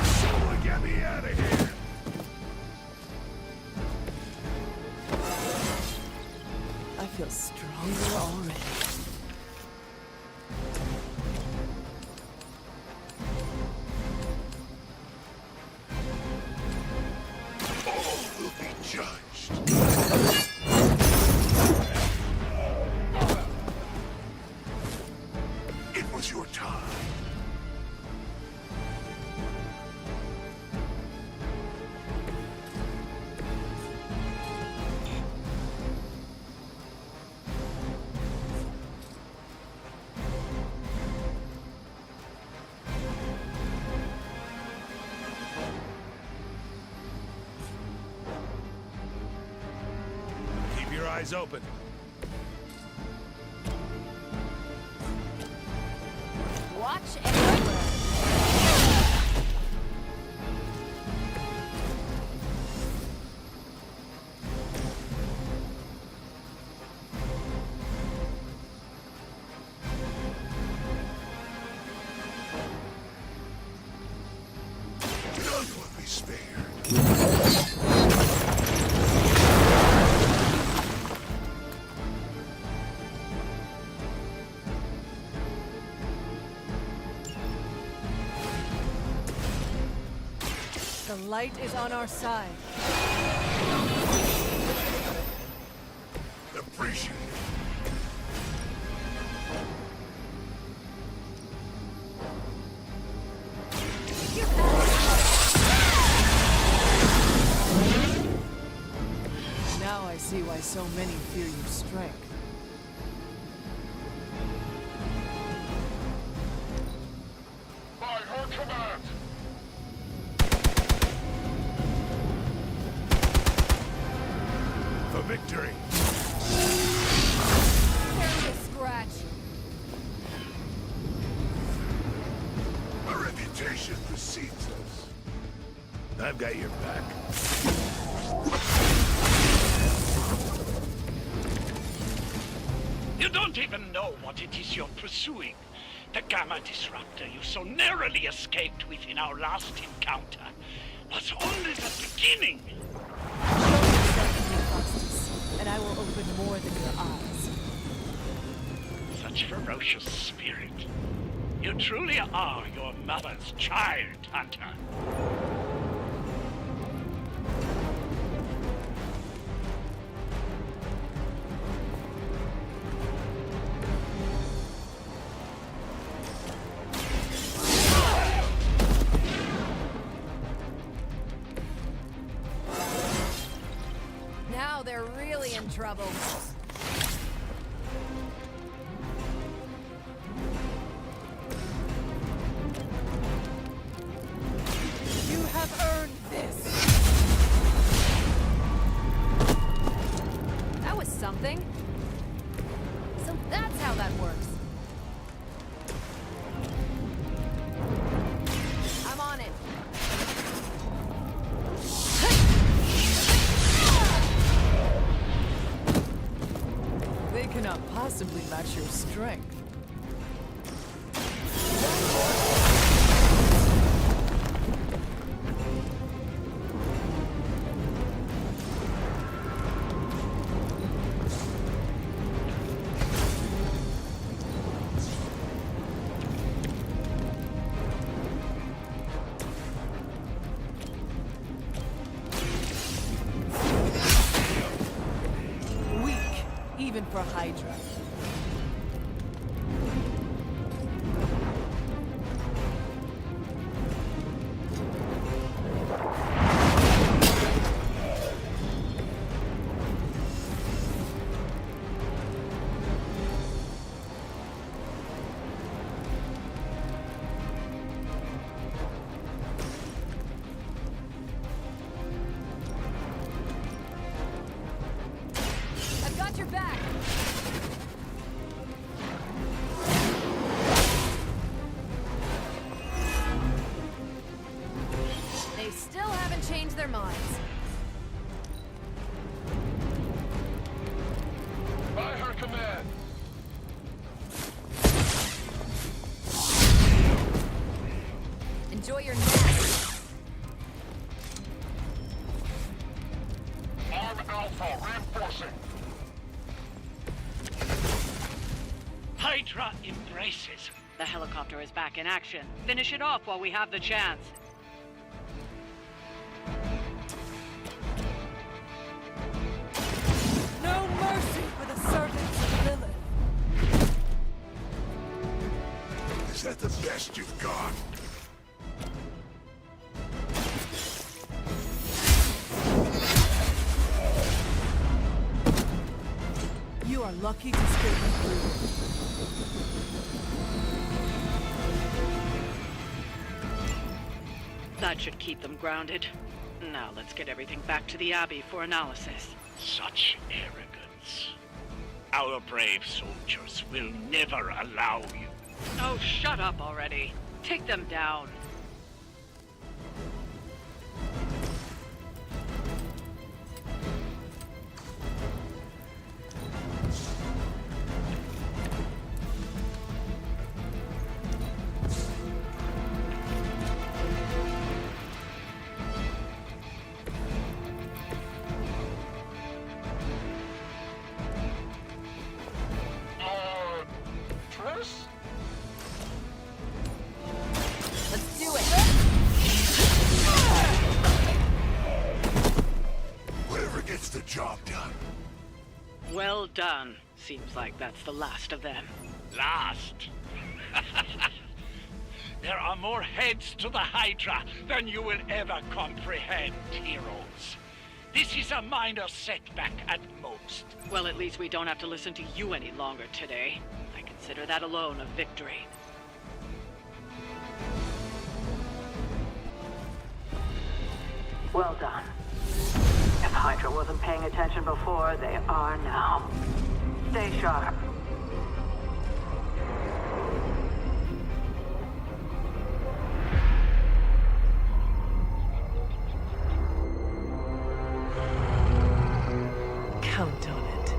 Someone get me out of here! I feel stronger already. All will be judged. It was your time. Keep your eyes open. Watch everywhere. None will be spared. The light is on our side. Appreciate it. Now I see why so many fear your strength. By her command! For victory! There's a scratch. Our reputation precedes us. I've got your back. You don't even know what it is you're pursuing. The Gamma Disruptor you so narrowly escaped with in our last encounter was only the beginning. Show yourself to me, Faustus, and I will open more than your eyes. Such ferocious spirit. You truly are your mother's child, Hunter. Now they're really in trouble. You have earned this. That was something. So that's how that works. I'm on it. They cannot possibly match your strength. Weak, even for Hydra. I've got your back. They still haven't changed their minds. By her command! Enjoy your nap. Arm Alpha reinforcing! Hydra embraces. The helicopter is back in action. Finish it off while we have the chance. No mercy for the servants of Lilith. Is that the best you've got? You are lucky to stay through. That should keep them grounded. Now let's get everything back to the Abbey for analysis. Such arrogance. Our brave soldiers will never allow you. Oh, shut up already. Take them down. Huntress? Let's do done. Seems like that's the last of them. Last? There are more heads to the Hydra than you will ever comprehend, heroes. This is a minor setback at most. Well, at least we don't have to listen to you any longer today. I consider that alone a victory. Well done. If Hydra wasn't paying attention before, they are now. Stay sharp. Count on it.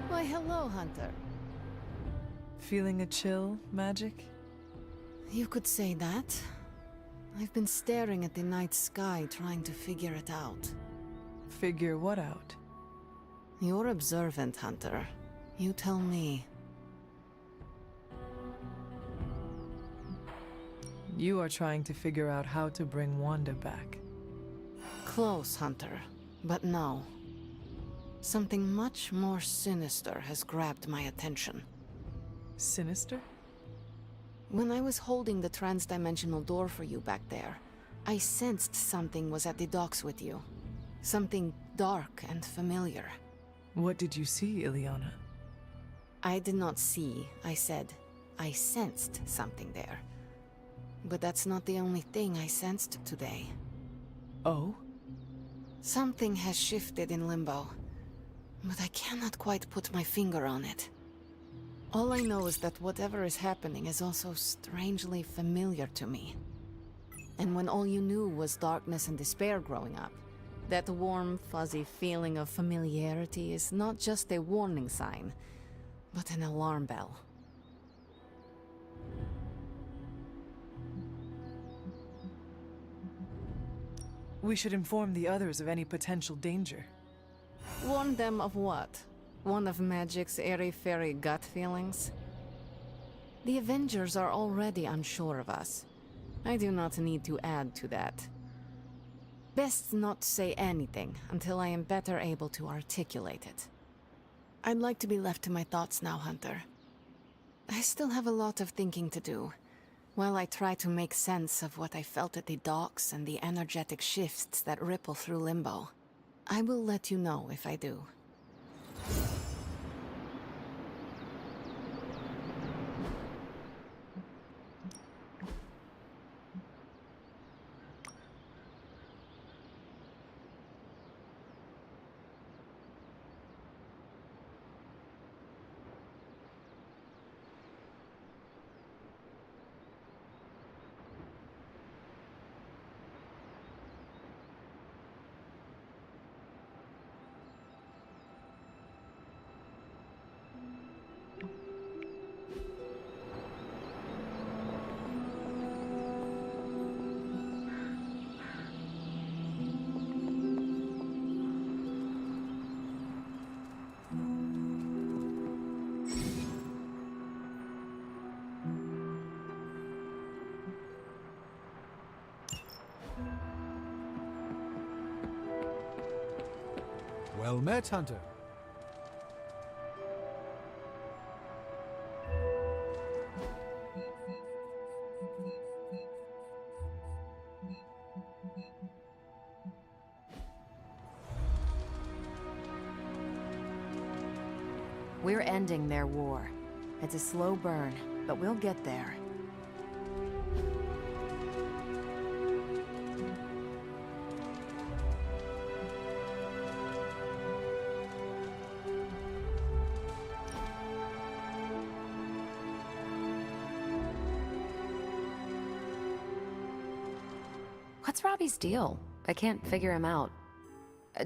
Why, hello, Hunter. Feeling a chill, Magic? You could say that. I've been staring at the night sky trying to figure it out. Figure what out? You're observant, Hunter. You tell me. You are trying to figure out how to bring Wanda back. Close, Hunter. But no. Something much more sinister has grabbed my attention. Sinister? When I was holding the trans-dimensional door for you back there, I sensed something was at the docks with you. Something dark and familiar. What did you see, Ileana? I did not see, I said. I sensed something there. But that's not the only thing I sensed today. Oh? Something has shifted in Limbo. But I cannot quite put my finger on it. All I know is that whatever is happening is also strangely familiar to me. And when all you knew was darkness and despair growing up, that warm, fuzzy feeling of familiarity is not just a warning sign, but an alarm bell. We should inform the others of any potential danger. Warn them of what? One of Magic's airy-fairy gut feelings? The Avengers are already unsure of us. I do not need to add to that. Best not say anything until I am better able to articulate it. I'd like to be left to my thoughts now, Hunter. I still have a lot of thinking to do, while I try to make sense of what I felt at the docks and the energetic shifts that ripple through Limbo. I will let you know if I do. Well met, Hunter. We're ending their war. It's a slow burn, but we'll get there. What's Robbie's deal? I can't figure him out.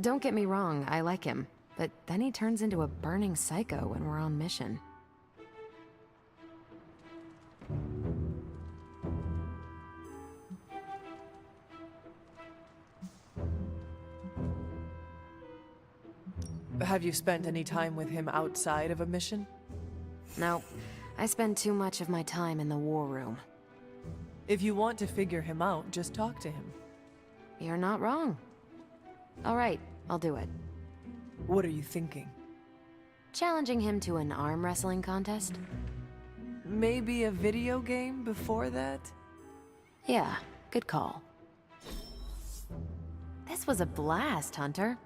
Don't get me wrong, I like him, but then he turns into a burning psycho when we're on mission. Have you spent any time with him outside of a mission? No, I spend too much of my time in the war room. If you want to figure him out, just talk to him. You're not wrong. All right, I'll do it. What are you thinking? Challenging him to an arm wrestling contest? Maybe a video game before that? Yeah, good call. This was a blast, Hunter.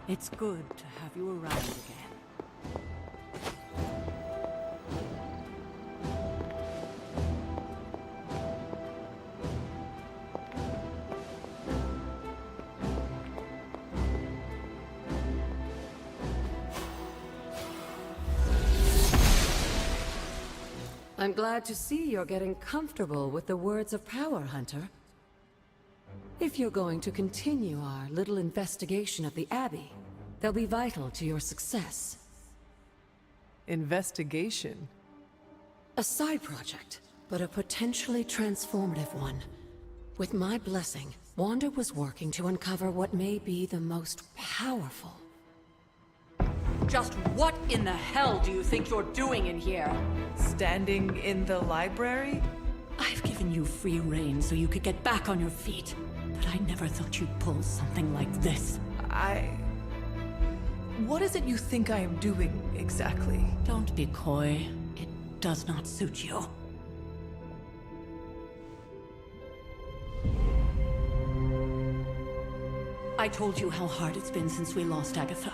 It's good to have you around again. I'm glad to see you're getting comfortable with the words of power, Hunter. If you're going to continue our little investigation of the Abbey, they'll be vital to your success. Investigation? A side project, but a potentially transformative one. With my blessing, Wanda was working to uncover what may be the most powerful. Just what in the hell do you think you're doing in here? Standing in the library? I've given you free rein so you could get back on your feet. But I never thought you'd pull something like this. What is it you think I am doing, exactly? Don't be coy. It does not suit you. I told you how hard it's been since we lost Agatha.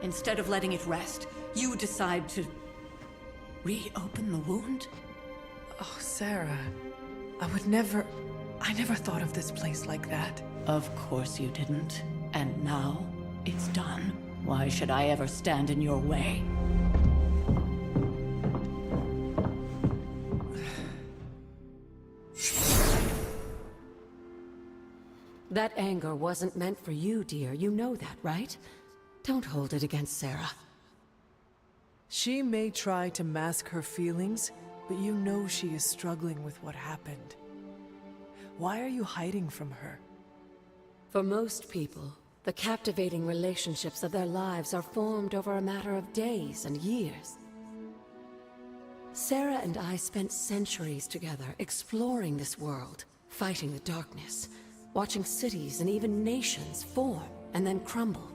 Instead of letting it rest, you decide to reopen the wound? Oh, Sarah. I never thought of this place like that. Of course you didn't. And now, it's done. Why should I ever stand in your way? That anger wasn't meant for you, dear. You know that, right? Don't hold it against Sarah. She may try to mask her feelings, but you know she is struggling with what happened. Why are you hiding from her? For most people, the captivating relationships of their lives are formed over a matter of days and years. Sarah and I spent centuries together exploring this world, fighting the darkness, watching cities and even nations form and then crumble.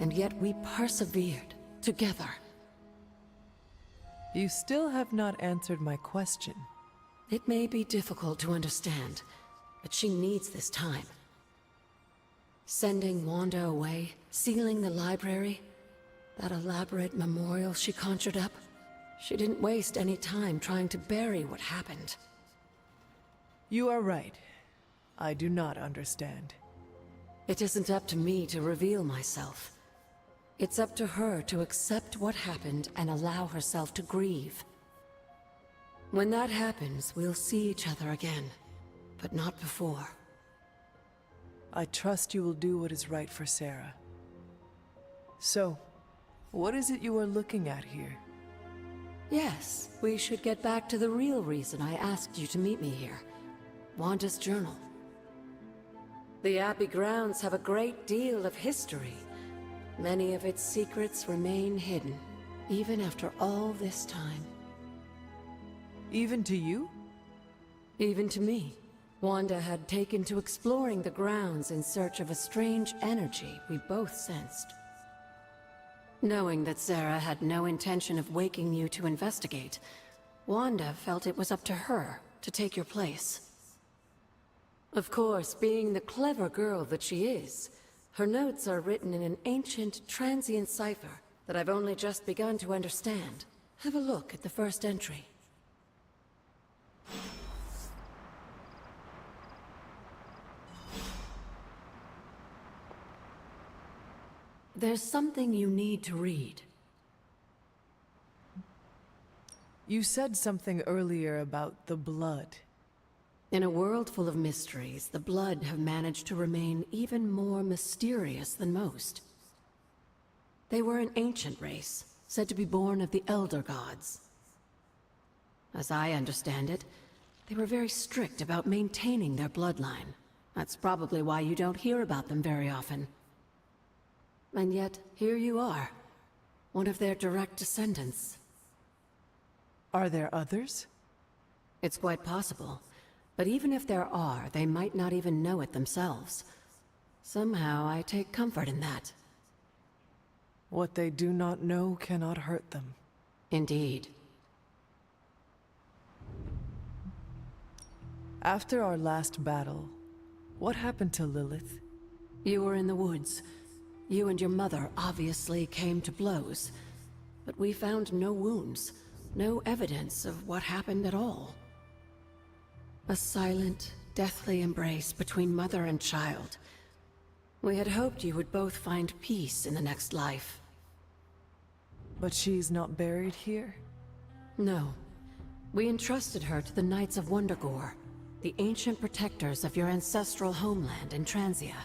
And yet we persevered together. You still have not answered my question. It may be difficult to understand, but she needs this time. Sending Wanda away, sealing the library, that elaborate memorial she conjured up, she didn't waste any time trying to bury what happened. You are right. I do not understand. It isn't up to me to reveal myself. It's up to her to accept what happened and allow herself to grieve. When that happens, we'll see each other again, but not before. I trust you will do what is right for Sarah. So, what is it you are looking at here? Yes, we should get back to the real reason I asked you to meet me here. Wanda's journal. The Abbey grounds have a great deal of history. Many of its secrets remain hidden, even after all this time. Even to you? Even to me. Wanda had taken to exploring the grounds in search of a strange energy we both sensed. Knowing that Sarah had no intention of waking you to investigate, Wanda felt it was up to her to take your place. Of course, being the clever girl that she is, her notes are written in an ancient, transient cipher that I've only just begun to understand. Have a look at the first entry. There's something you need to read. You said something earlier about the blood. In a world full of mysteries, the blood have managed to remain even more mysterious than most. They were an ancient race, said to be born of the Elder Gods. As I understand it, they were very strict about maintaining their bloodline. That's probably why you don't hear about them very often. And yet, here you are, one of their direct descendants. Are there others? It's quite possible. But even if there are, they might not even know it themselves. Somehow, I take comfort in that. What they do not know cannot hurt them. Indeed. After our last battle, what happened to Lilith? You were in the woods. You and your mother obviously came to blows. But we found no wounds, no evidence of what happened at all. A silent, deathly embrace between mother and child. We had hoped you would both find peace in the next life. But she's not buried here? No. We entrusted her to the Knights of Wondergore, the ancient protectors of your ancestral homeland in Transia.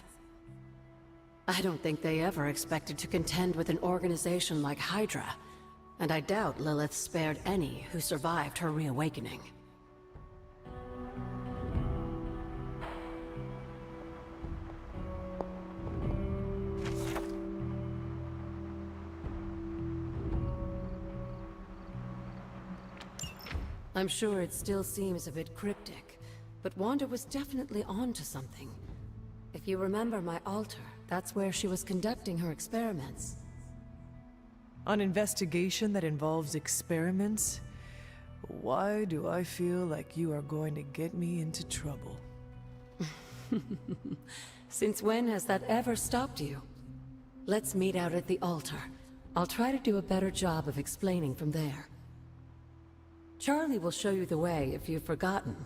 I don't think they ever expected to contend with an organization like Hydra, and I doubt Lilith spared any who survived her reawakening. I'm sure it still seems a bit cryptic, but Wanda was definitely onto something. If you remember my altar, that's where she was conducting her experiments. An investigation that involves experiments? Why do I feel like you are going to get me into trouble? Since when has that ever stopped you? Let's meet out at the altar. I'll try to do a better job of explaining from there. Charlie will show you the way if you've forgotten.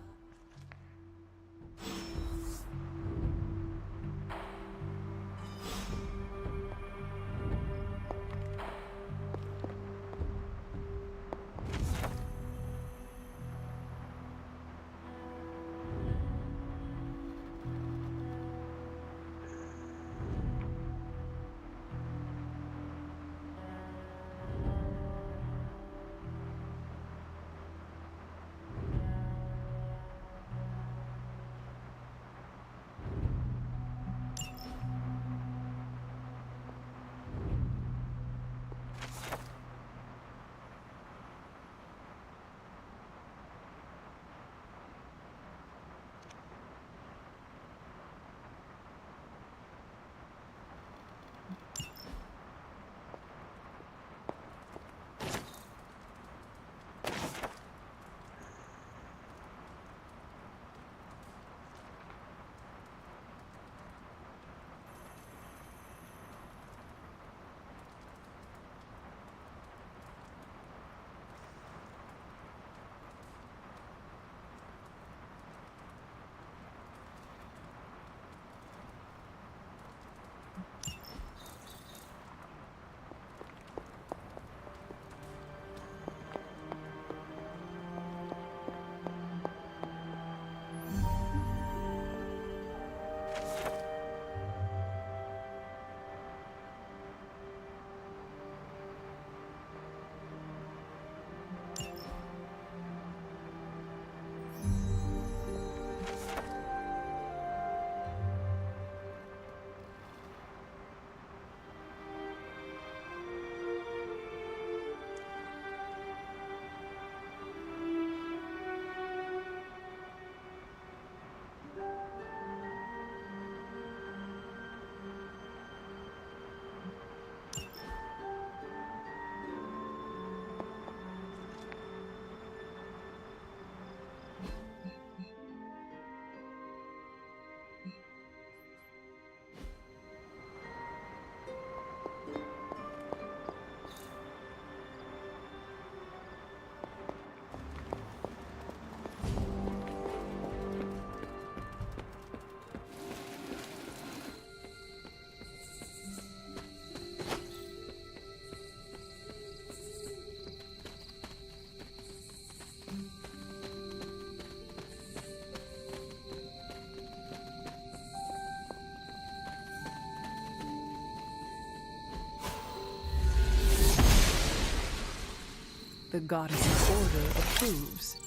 the goddess's order approves.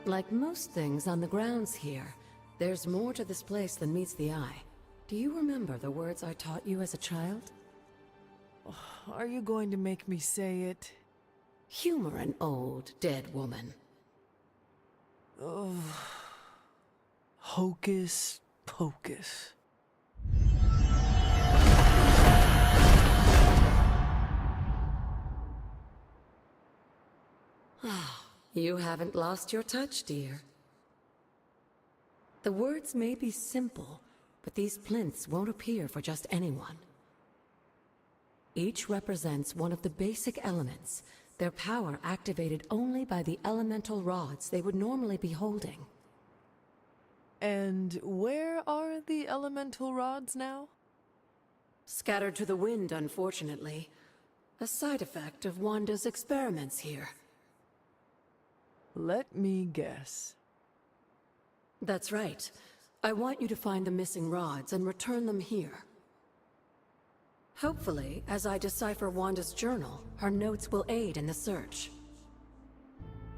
Like most things on the grounds here, there's more to this place than meets the eye. Do you remember the words I taught you as a child? Are you going to make me say it? Humor an old, dead woman. Ugh. Hocus pocus. You haven't lost your touch, dear. The words may be simple, but these plinths won't appear for just anyone. Each represents one of the basic elements, their power activated only by the elemental rods they would normally be holding. And where are the elemental rods now? Scattered to the wind, unfortunately. A side effect of Wanda's experiments here. Let me guess. That's right. I want you to find the missing rods and return them here. Hopefully, as I decipher Wanda's journal, her notes will aid in the search.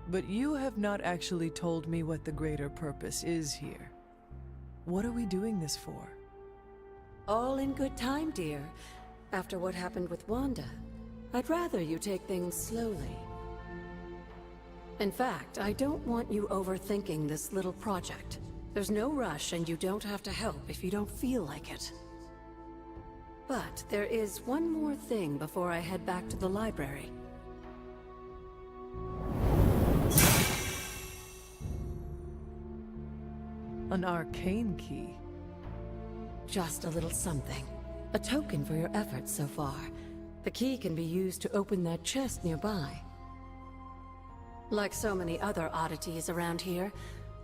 But you have not actually told me what the greater purpose is here. What are we doing this for? All in good time, dear. After what happened with Wanda, I'd rather you take things slowly. In fact, I don't want you overthinking this little project. There's no rush, and you don't have to help if you don't feel like it. But there is one more thing before I head back to the library. An arcane key. Just a little something. A token for your efforts so far. The key can be used to open that chest nearby. Like so many other oddities around here,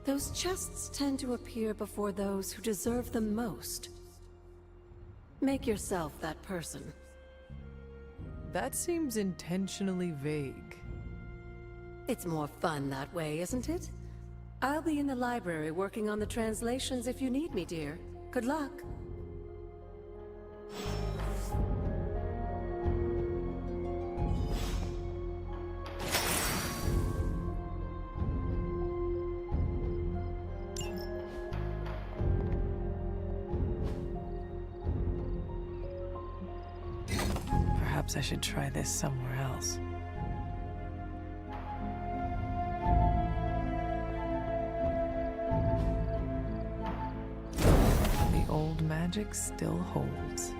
those chests tend to appear before those who deserve them most. Make yourself that person. That seems intentionally vague. It's more fun that way, isn't it? I'll be in the library working on the translations if you need me, dear. Good luck. Perhaps I should try this somewhere else. The old magic still holds.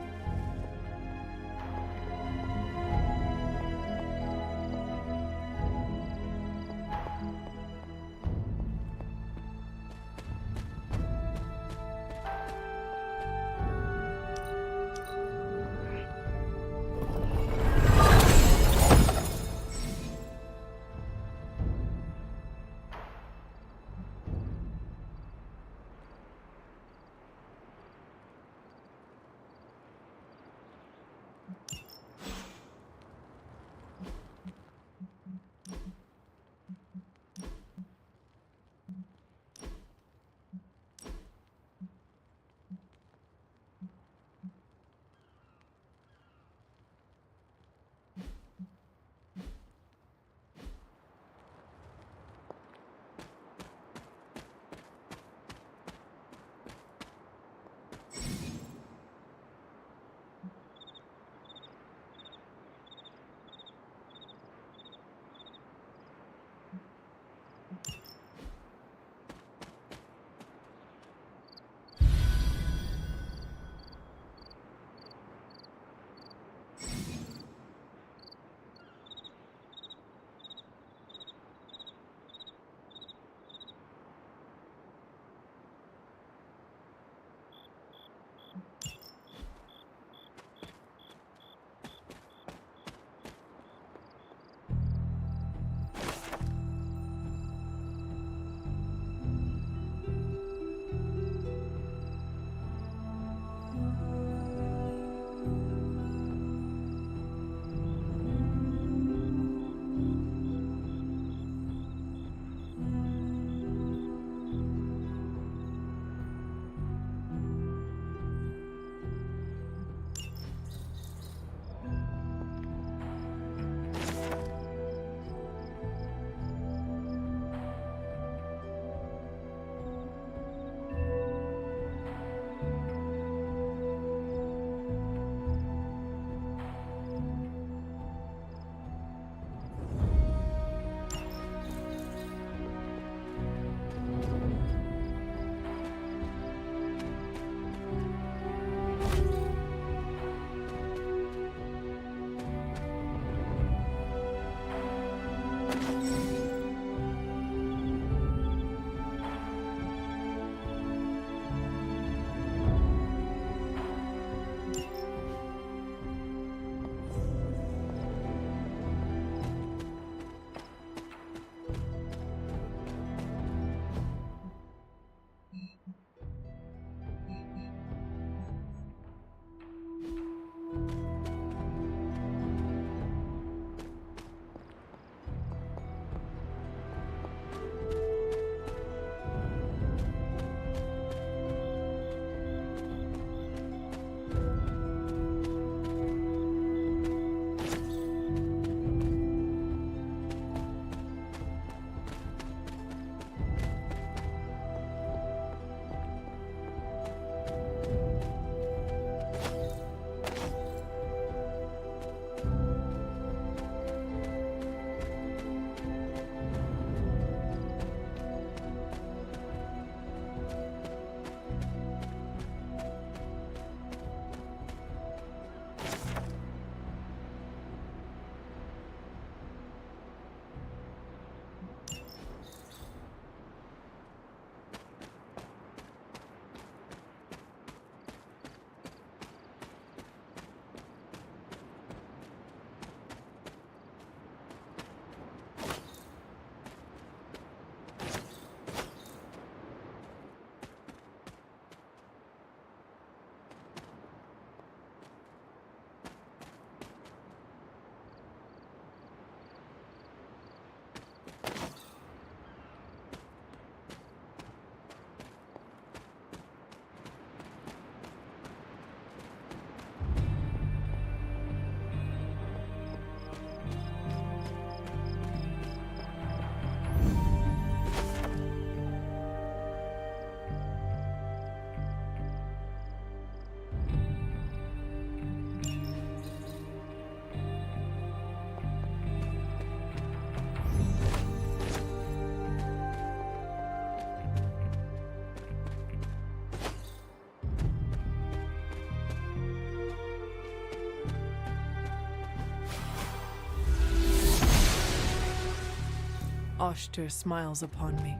Oshter smiles upon me.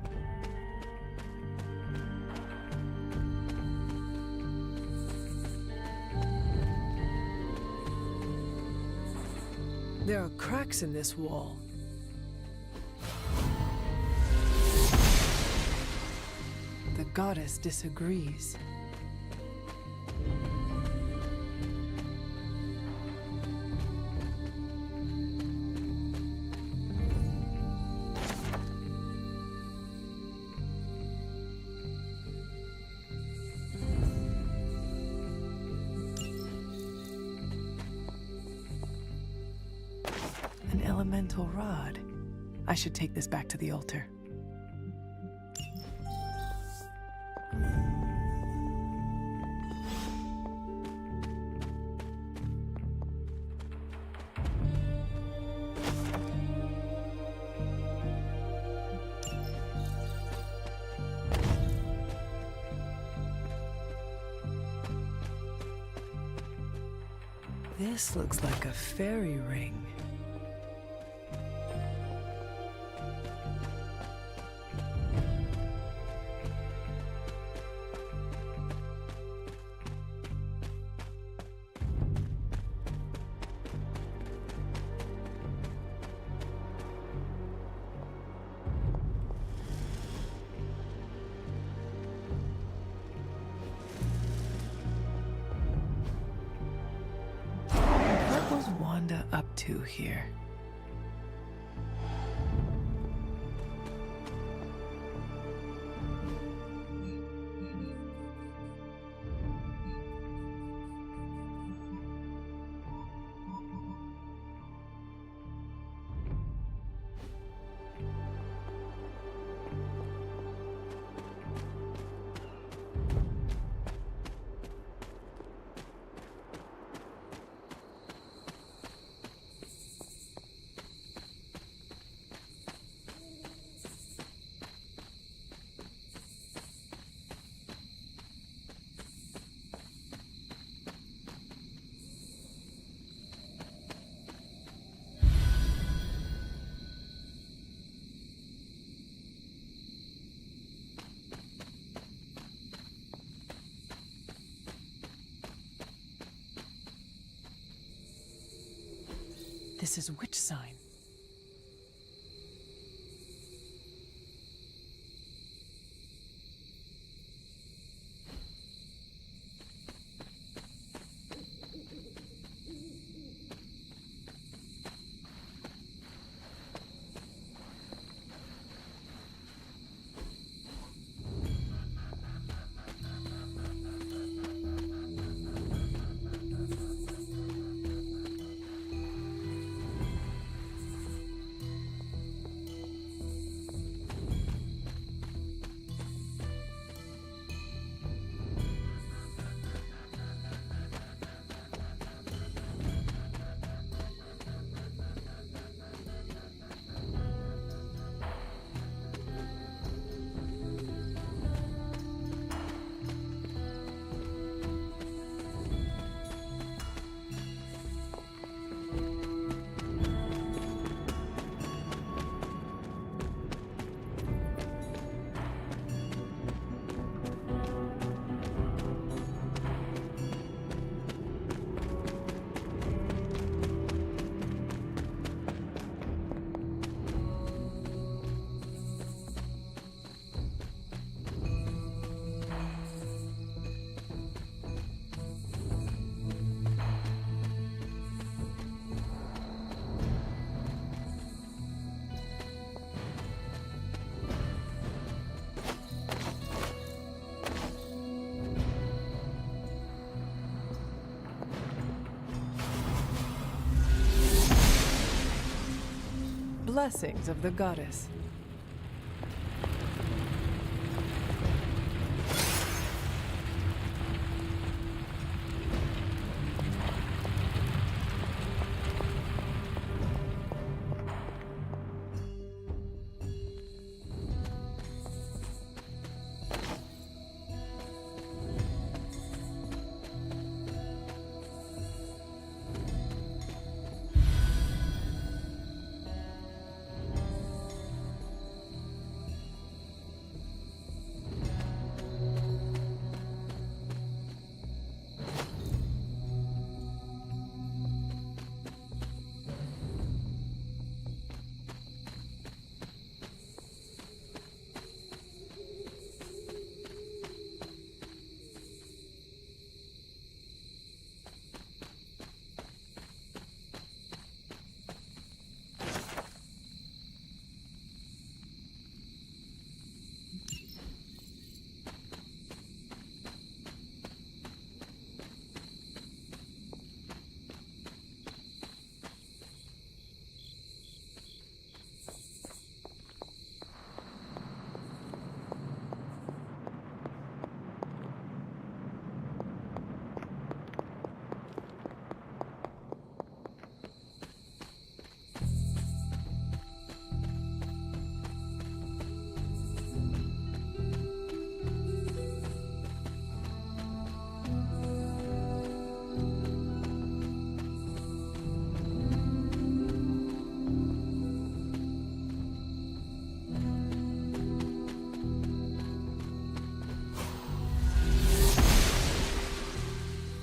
There are cracks in this wall. The goddess disagrees. An elemental rod. I should take this back to the altar. This looks like a fairy ring. Wanda up to here? This is which sign? Blessings of the goddess.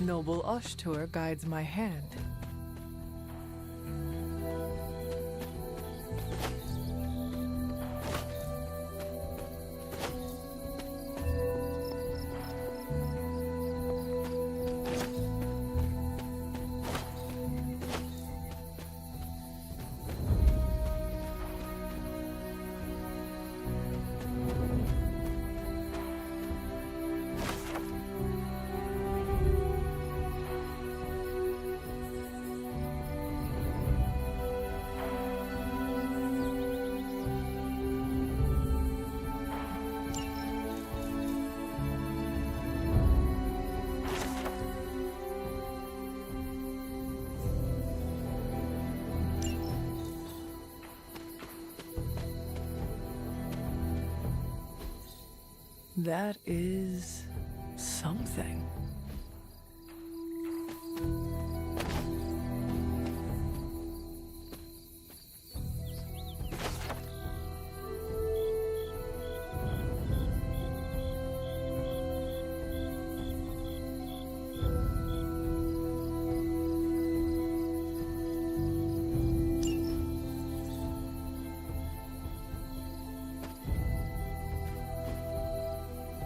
Noble Ashtur guides my hand. That is something.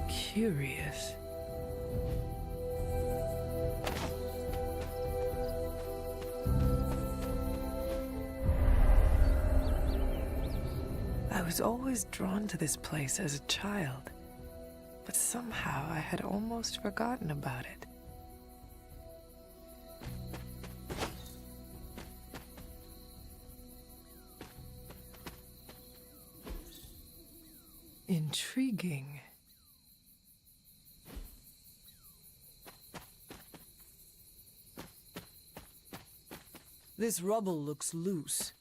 Curious. I was always drawn to this place as a child, but somehow I had almost forgotten about it. Intriguing. This rubble looks loose.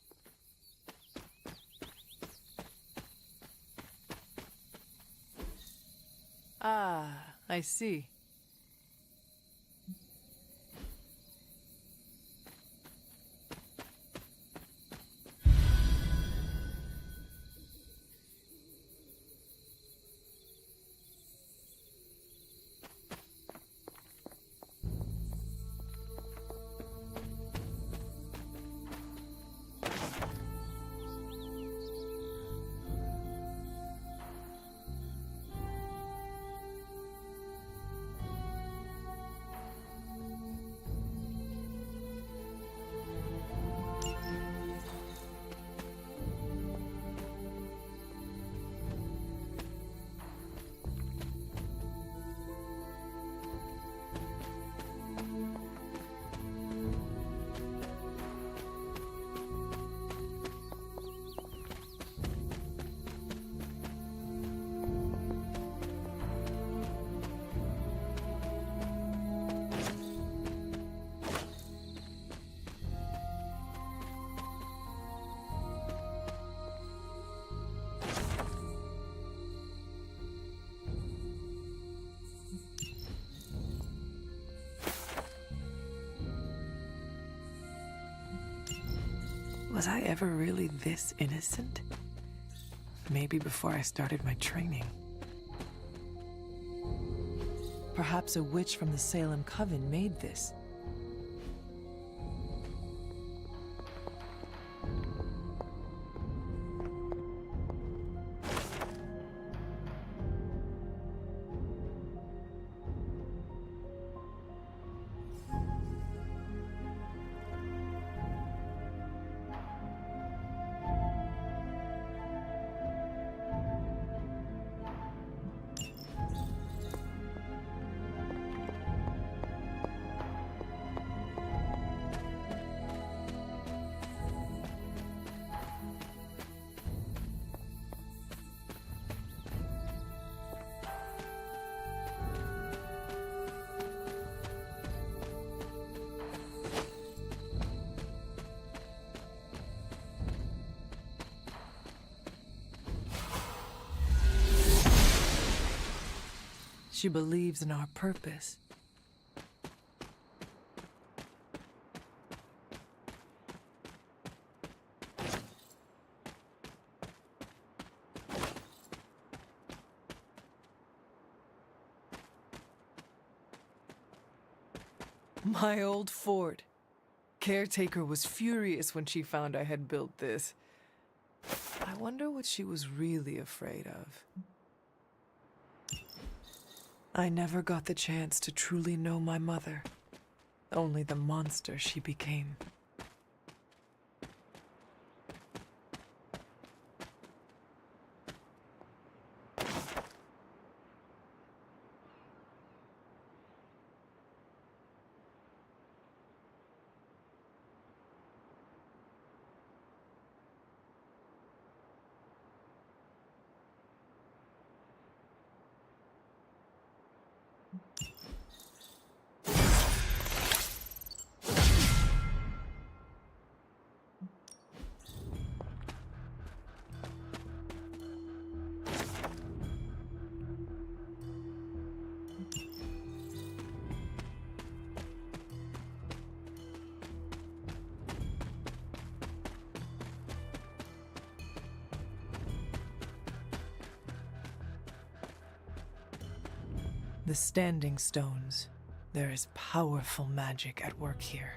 Ah, I see. Was I ever really this innocent? Maybe before I started my training. Perhaps a witch from the Salem Coven made this. She believes in our purpose. My old fort. Caretaker was furious when she found I had built this. I wonder what she was really afraid of. I never got the chance to truly know my mother, only the monster she became. The Standing Stones. There is powerful magic at work here.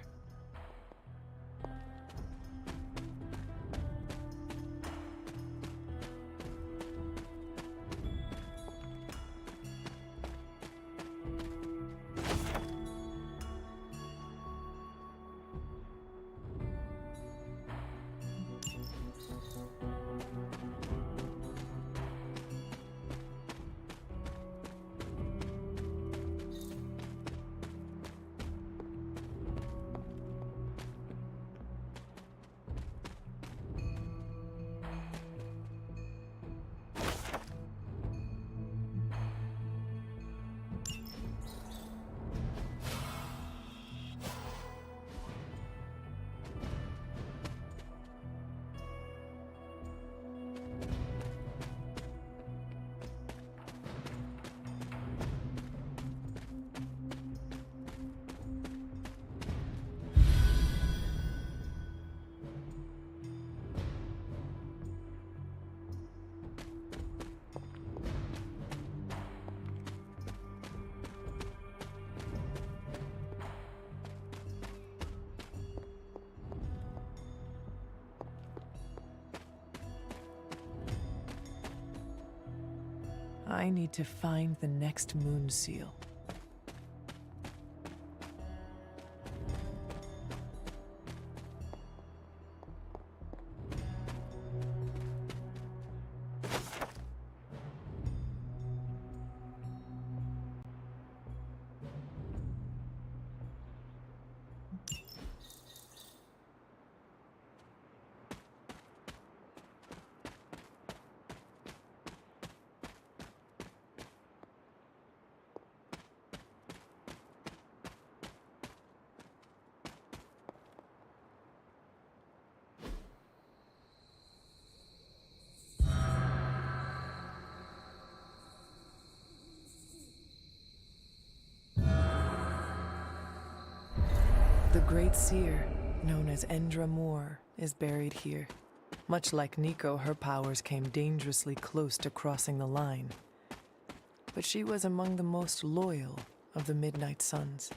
I need to find the next moon seal. The Great Seer, known as Endra Moore, is buried here. Much like Nico, her powers came dangerously close to crossing the line. But she was among the most loyal of the Midnight Suns.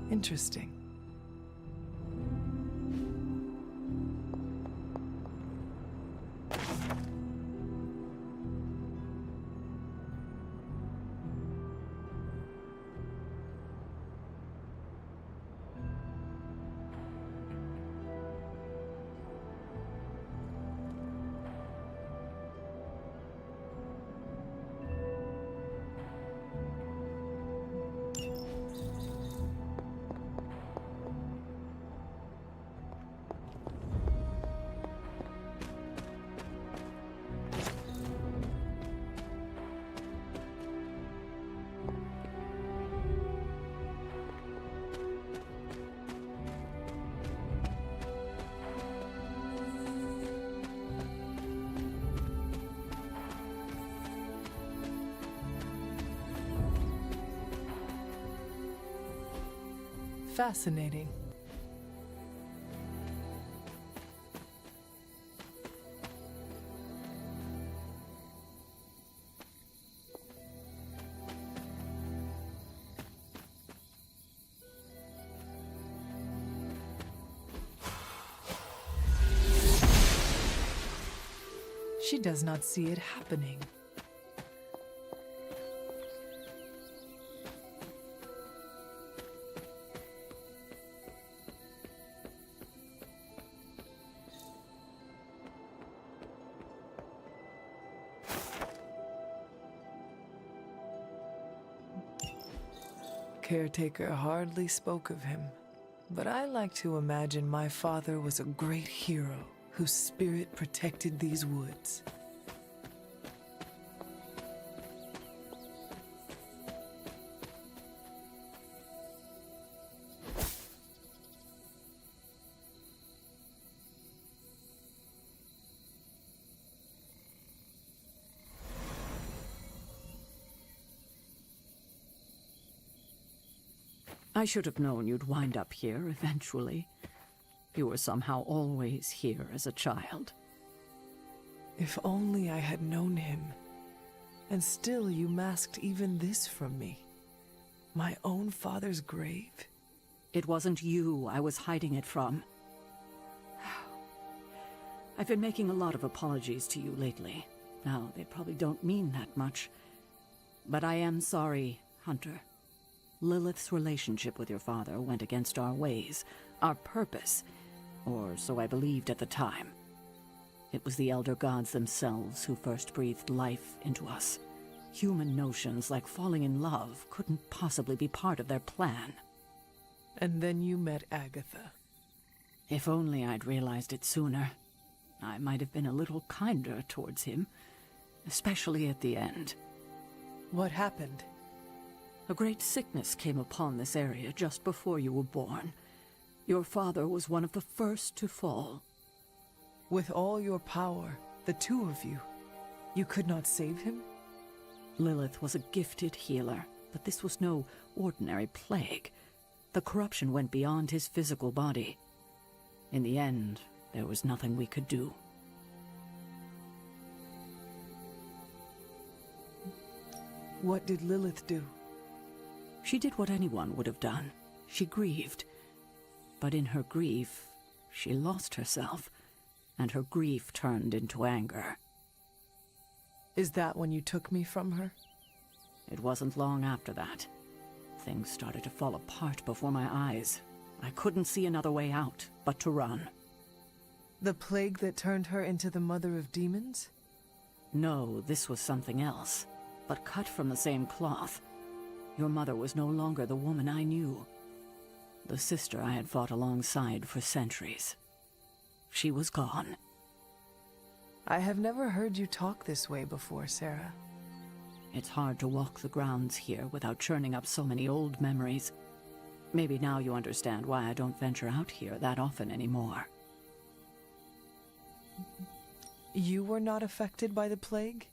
Interesting. Fascinating. She does not see it happening. Caretaker hardly spoke of him, but I like to imagine my father was a great hero whose spirit protected these woods. I should have known you'd wind up here eventually. You were somehow always here as a child. If only I had known him. And still you masked even this from me. My own father's grave. It wasn't you I was hiding it from. I've been making a lot of apologies to you lately. Now, they probably don't mean that much. But I am sorry, Hunter. Lilith's relationship with your father went against our ways, our purpose, or so I believed at the time. It was the Elder Gods themselves who first breathed life into us. Human notions like falling in love couldn't possibly be part of their plan. And then you met Agatha. If only I'd realized it sooner. I might have been a little kinder towards him, especially at the end. What happened? A great sickness came upon this area just before you were born. Your father was one of the first to fall. With all your power, the two of you, you could not save him? Lilith was a gifted healer, but this was no ordinary plague. The corruption went beyond his physical body. In the end, there was nothing we could do. What did Lilith do? She did what anyone would have done. She grieved. But in her grief, she lost herself, and her grief turned into anger. Is that when you took me from her? It wasn't long after that. Things started to fall apart before my eyes. I couldn't see another way out but to run. The plague that turned her into the mother of demons? No, this was something else, but cut from the same cloth. Your mother was no longer the woman I knew. The sister I had fought alongside for centuries. She was gone. I have never heard you talk this way before, Sarah. It's hard to walk the grounds here without churning up so many old memories. Maybe now you understand why I don't venture out here that often anymore. You were not affected by the plague?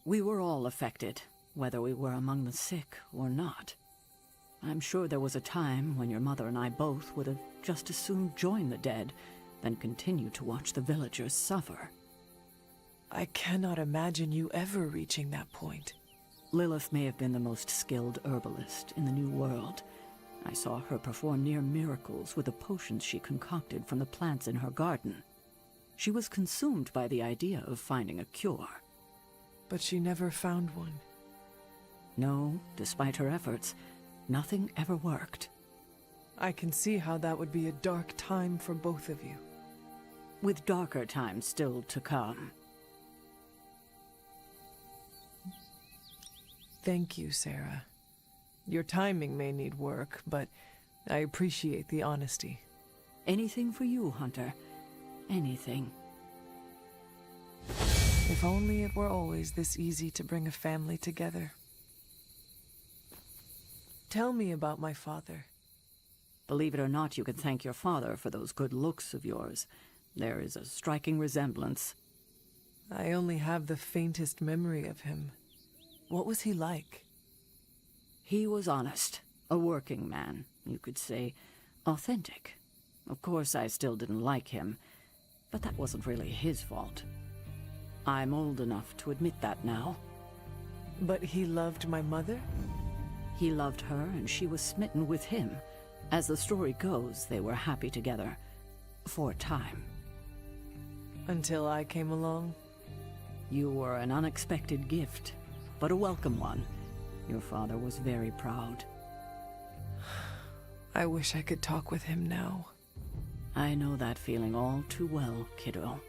We were all affected, whether we were among the sick or not. I'm sure there was a time when your mother and I both would have just as soon joined the dead than continue to watch the villagers suffer. I cannot imagine you ever reaching that point. Lilith may have been the most skilled herbalist in the New World. I saw her perform near miracles with the potions she concocted from the plants in her garden. She was consumed by the idea of finding a cure. But she never found one. No, despite her efforts, nothing ever worked. I can see how that would be a dark time for both of you. With darker times still to come. Thank you, Sarah. Your timing may need work, but I appreciate the honesty. Anything for you, Hunter. Anything. If only it were always this easy to bring a family together. Tell me about my father. Believe it or not, you can thank your father for those good looks of yours. There is a striking resemblance. I only have the faintest memory of him. What was he like? He was honest. A working man, you could say. Authentic. Of course, I still didn't like him, but that wasn't really his fault. I'm old enough to admit that now. But he loved my mother? He loved her, and she was smitten with him. As the story goes, they were happy together. For a time. Until I came along? You were an unexpected gift, but a welcome one. Your father was very proud. I wish I could talk with him now. I know that feeling all too well, kiddo.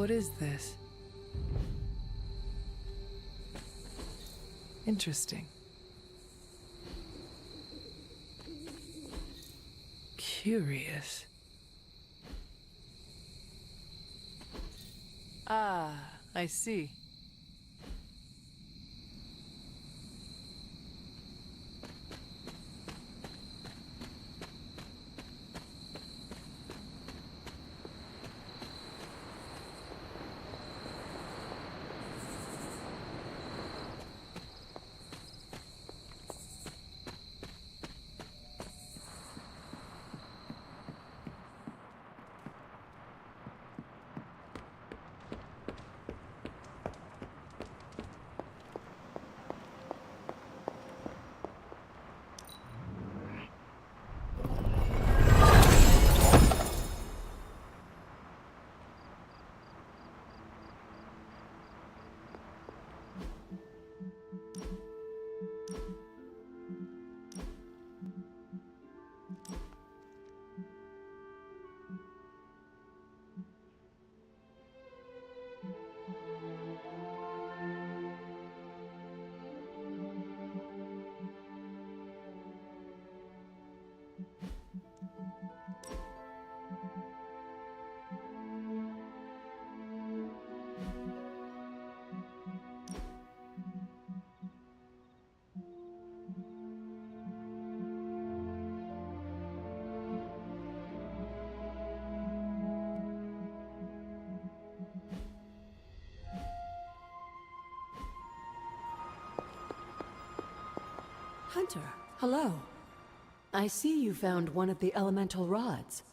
What is this? Interesting. Curious. Ah, I see. Hunter, hello. I see you found one of the elemental rods.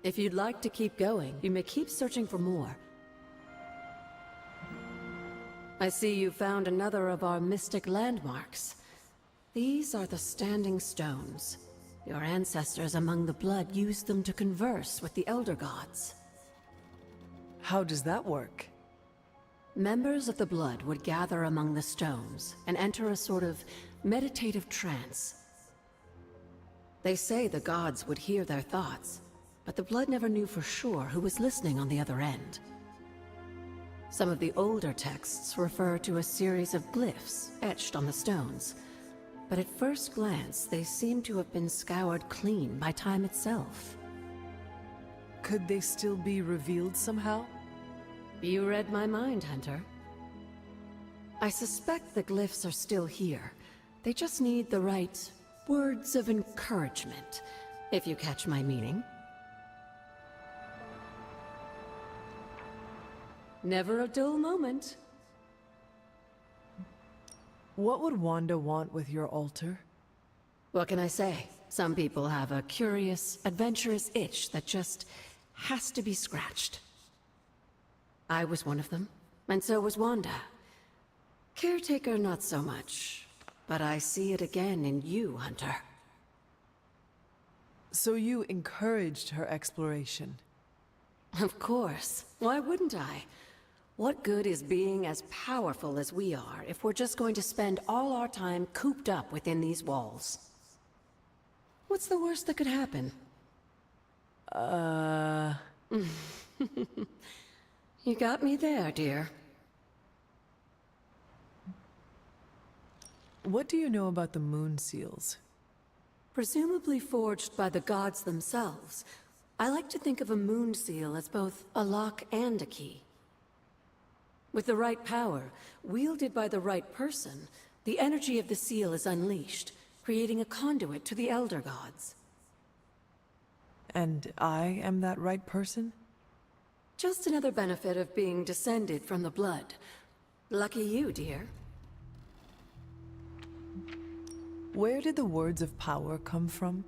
If you'd like to keep going, you may keep searching for more. I see you found another of our mystic landmarks. These are the Standing Stones. Your ancestors among the blood used them to converse with the Elder Gods. How does that work? Members of the blood would gather among the stones and enter a sort of meditative trance. They say the gods would hear their thoughts, but the blood never knew for sure who was listening on the other end. Some of the older texts refer to a series of glyphs etched on the stones, but at first glance they seem to have been scoured clean by time itself. Could they still be revealed somehow? You read my mind, Hunter. I suspect the glyphs are still here. They just need the right words of encouragement, if you catch my meaning. Never a dull moment. What would Wanda want with your altar? What can I say? Some people have a curious, adventurous itch that just has to be scratched. I was one of them, and so was Wanda. Caretaker, not so much. But I see it again in you, Hunter. So you encouraged her exploration? Of course. Why wouldn't I? What good is being as powerful as we are if we're just going to spend all our time cooped up within these walls? What's the worst that could happen? You got me there, dear. What do you know about the moon seals? Presumably forged by the gods themselves. I like to think of a moon seal as both a lock and a key. With the right power, wielded by the right person, the energy of the seal is unleashed, creating a conduit to the Elder Gods. And I am that right person? Just another benefit of being descended from the blood. Lucky you, dear. Where did the words of power come from?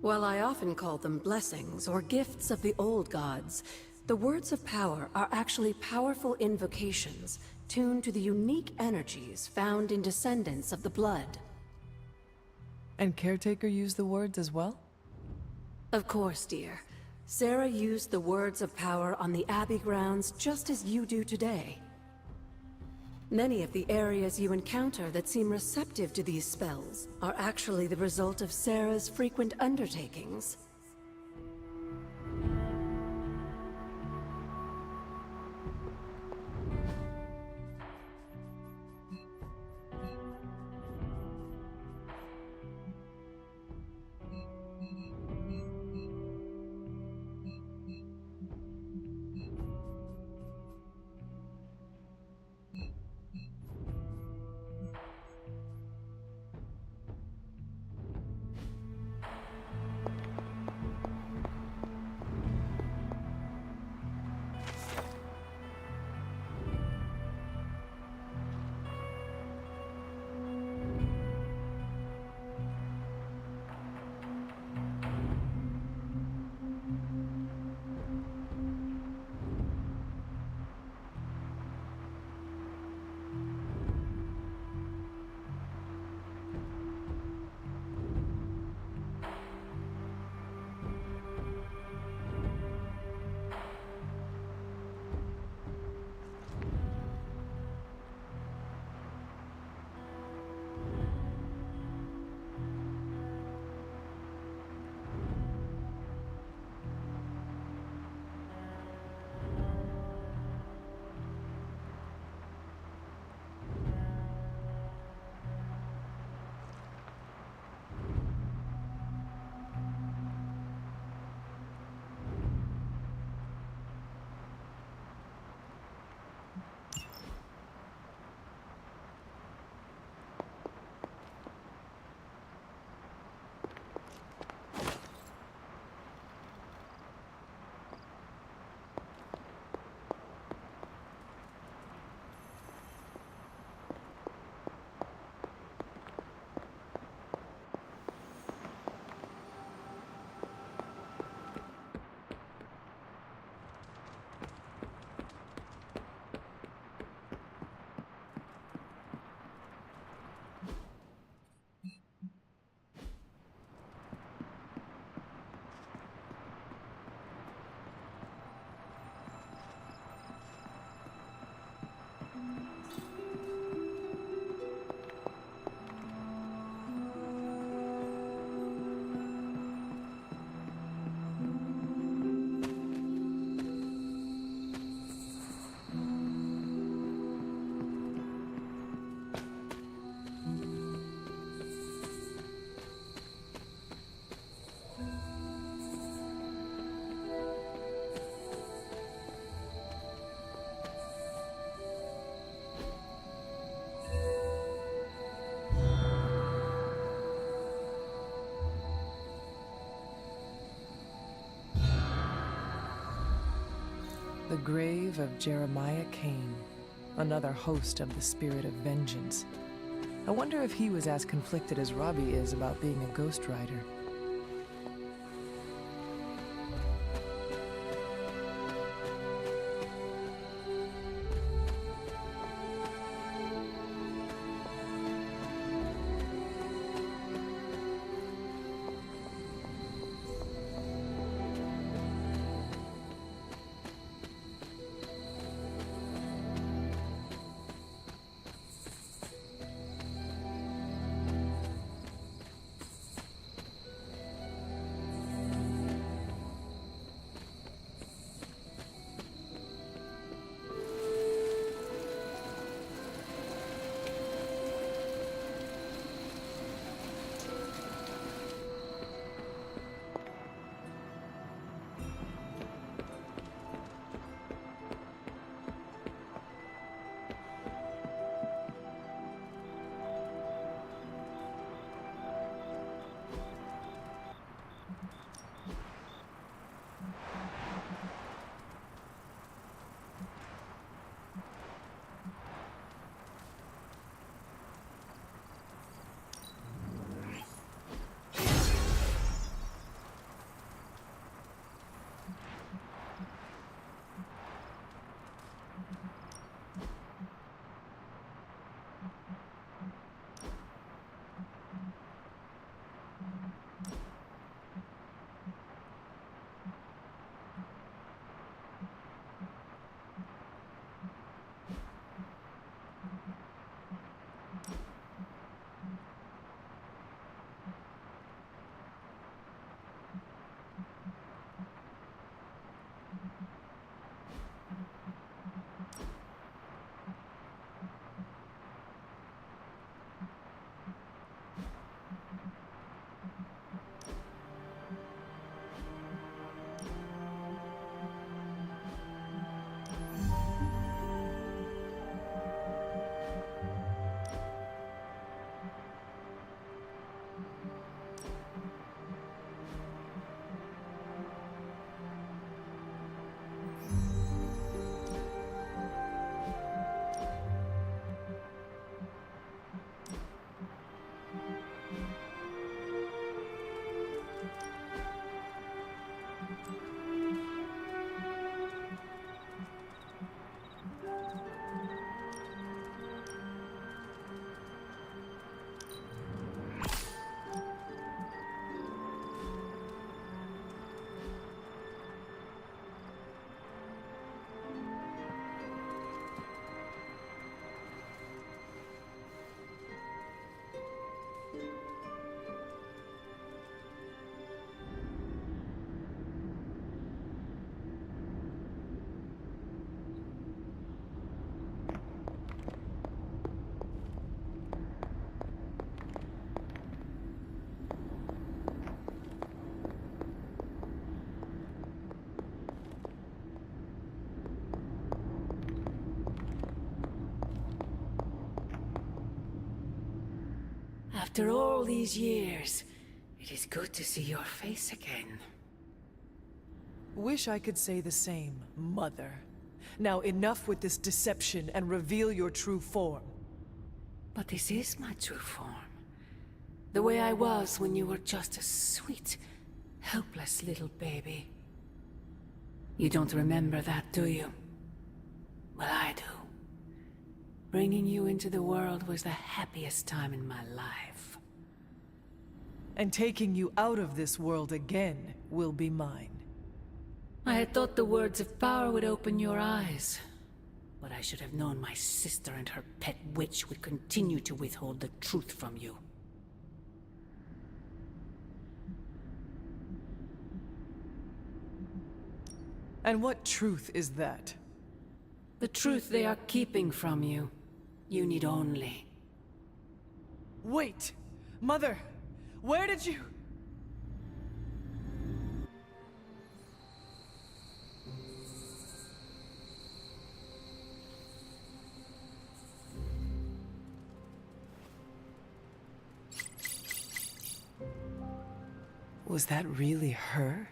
Well, I often call them blessings or gifts of the old gods. The words of power are actually powerful invocations, tuned to the unique energies found in descendants of the blood. And Caretaker used the words as well? Of course, dear. Sarah used the words of power on the Abbey grounds just as you do today. Many of the areas you encounter that seem receptive to these spells are actually the result of Sarah's frequent undertakings. grave of Jeremiah Kane, another host of the Spirit of Vengeance. I wonder if he was as conflicted as Robbie is about being a Ghost Rider. After all these years, it is good to see your face again. Wish I could say the same, Mother. Now enough with this deception and reveal your true form. But this is my true form. The way I was when you were just a sweet, helpless little baby. You don't remember that, do you? Well, I do. Bringing you into the world was the happiest time in my life. And taking you out of this world again will be mine. I had thought the words of power would open your eyes. But I should have known my sister and her pet witch would continue to withhold the truth from you. And what truth is that? The truth they are keeping from you. You need only... Wait! Mother! Where did you... Was that really her?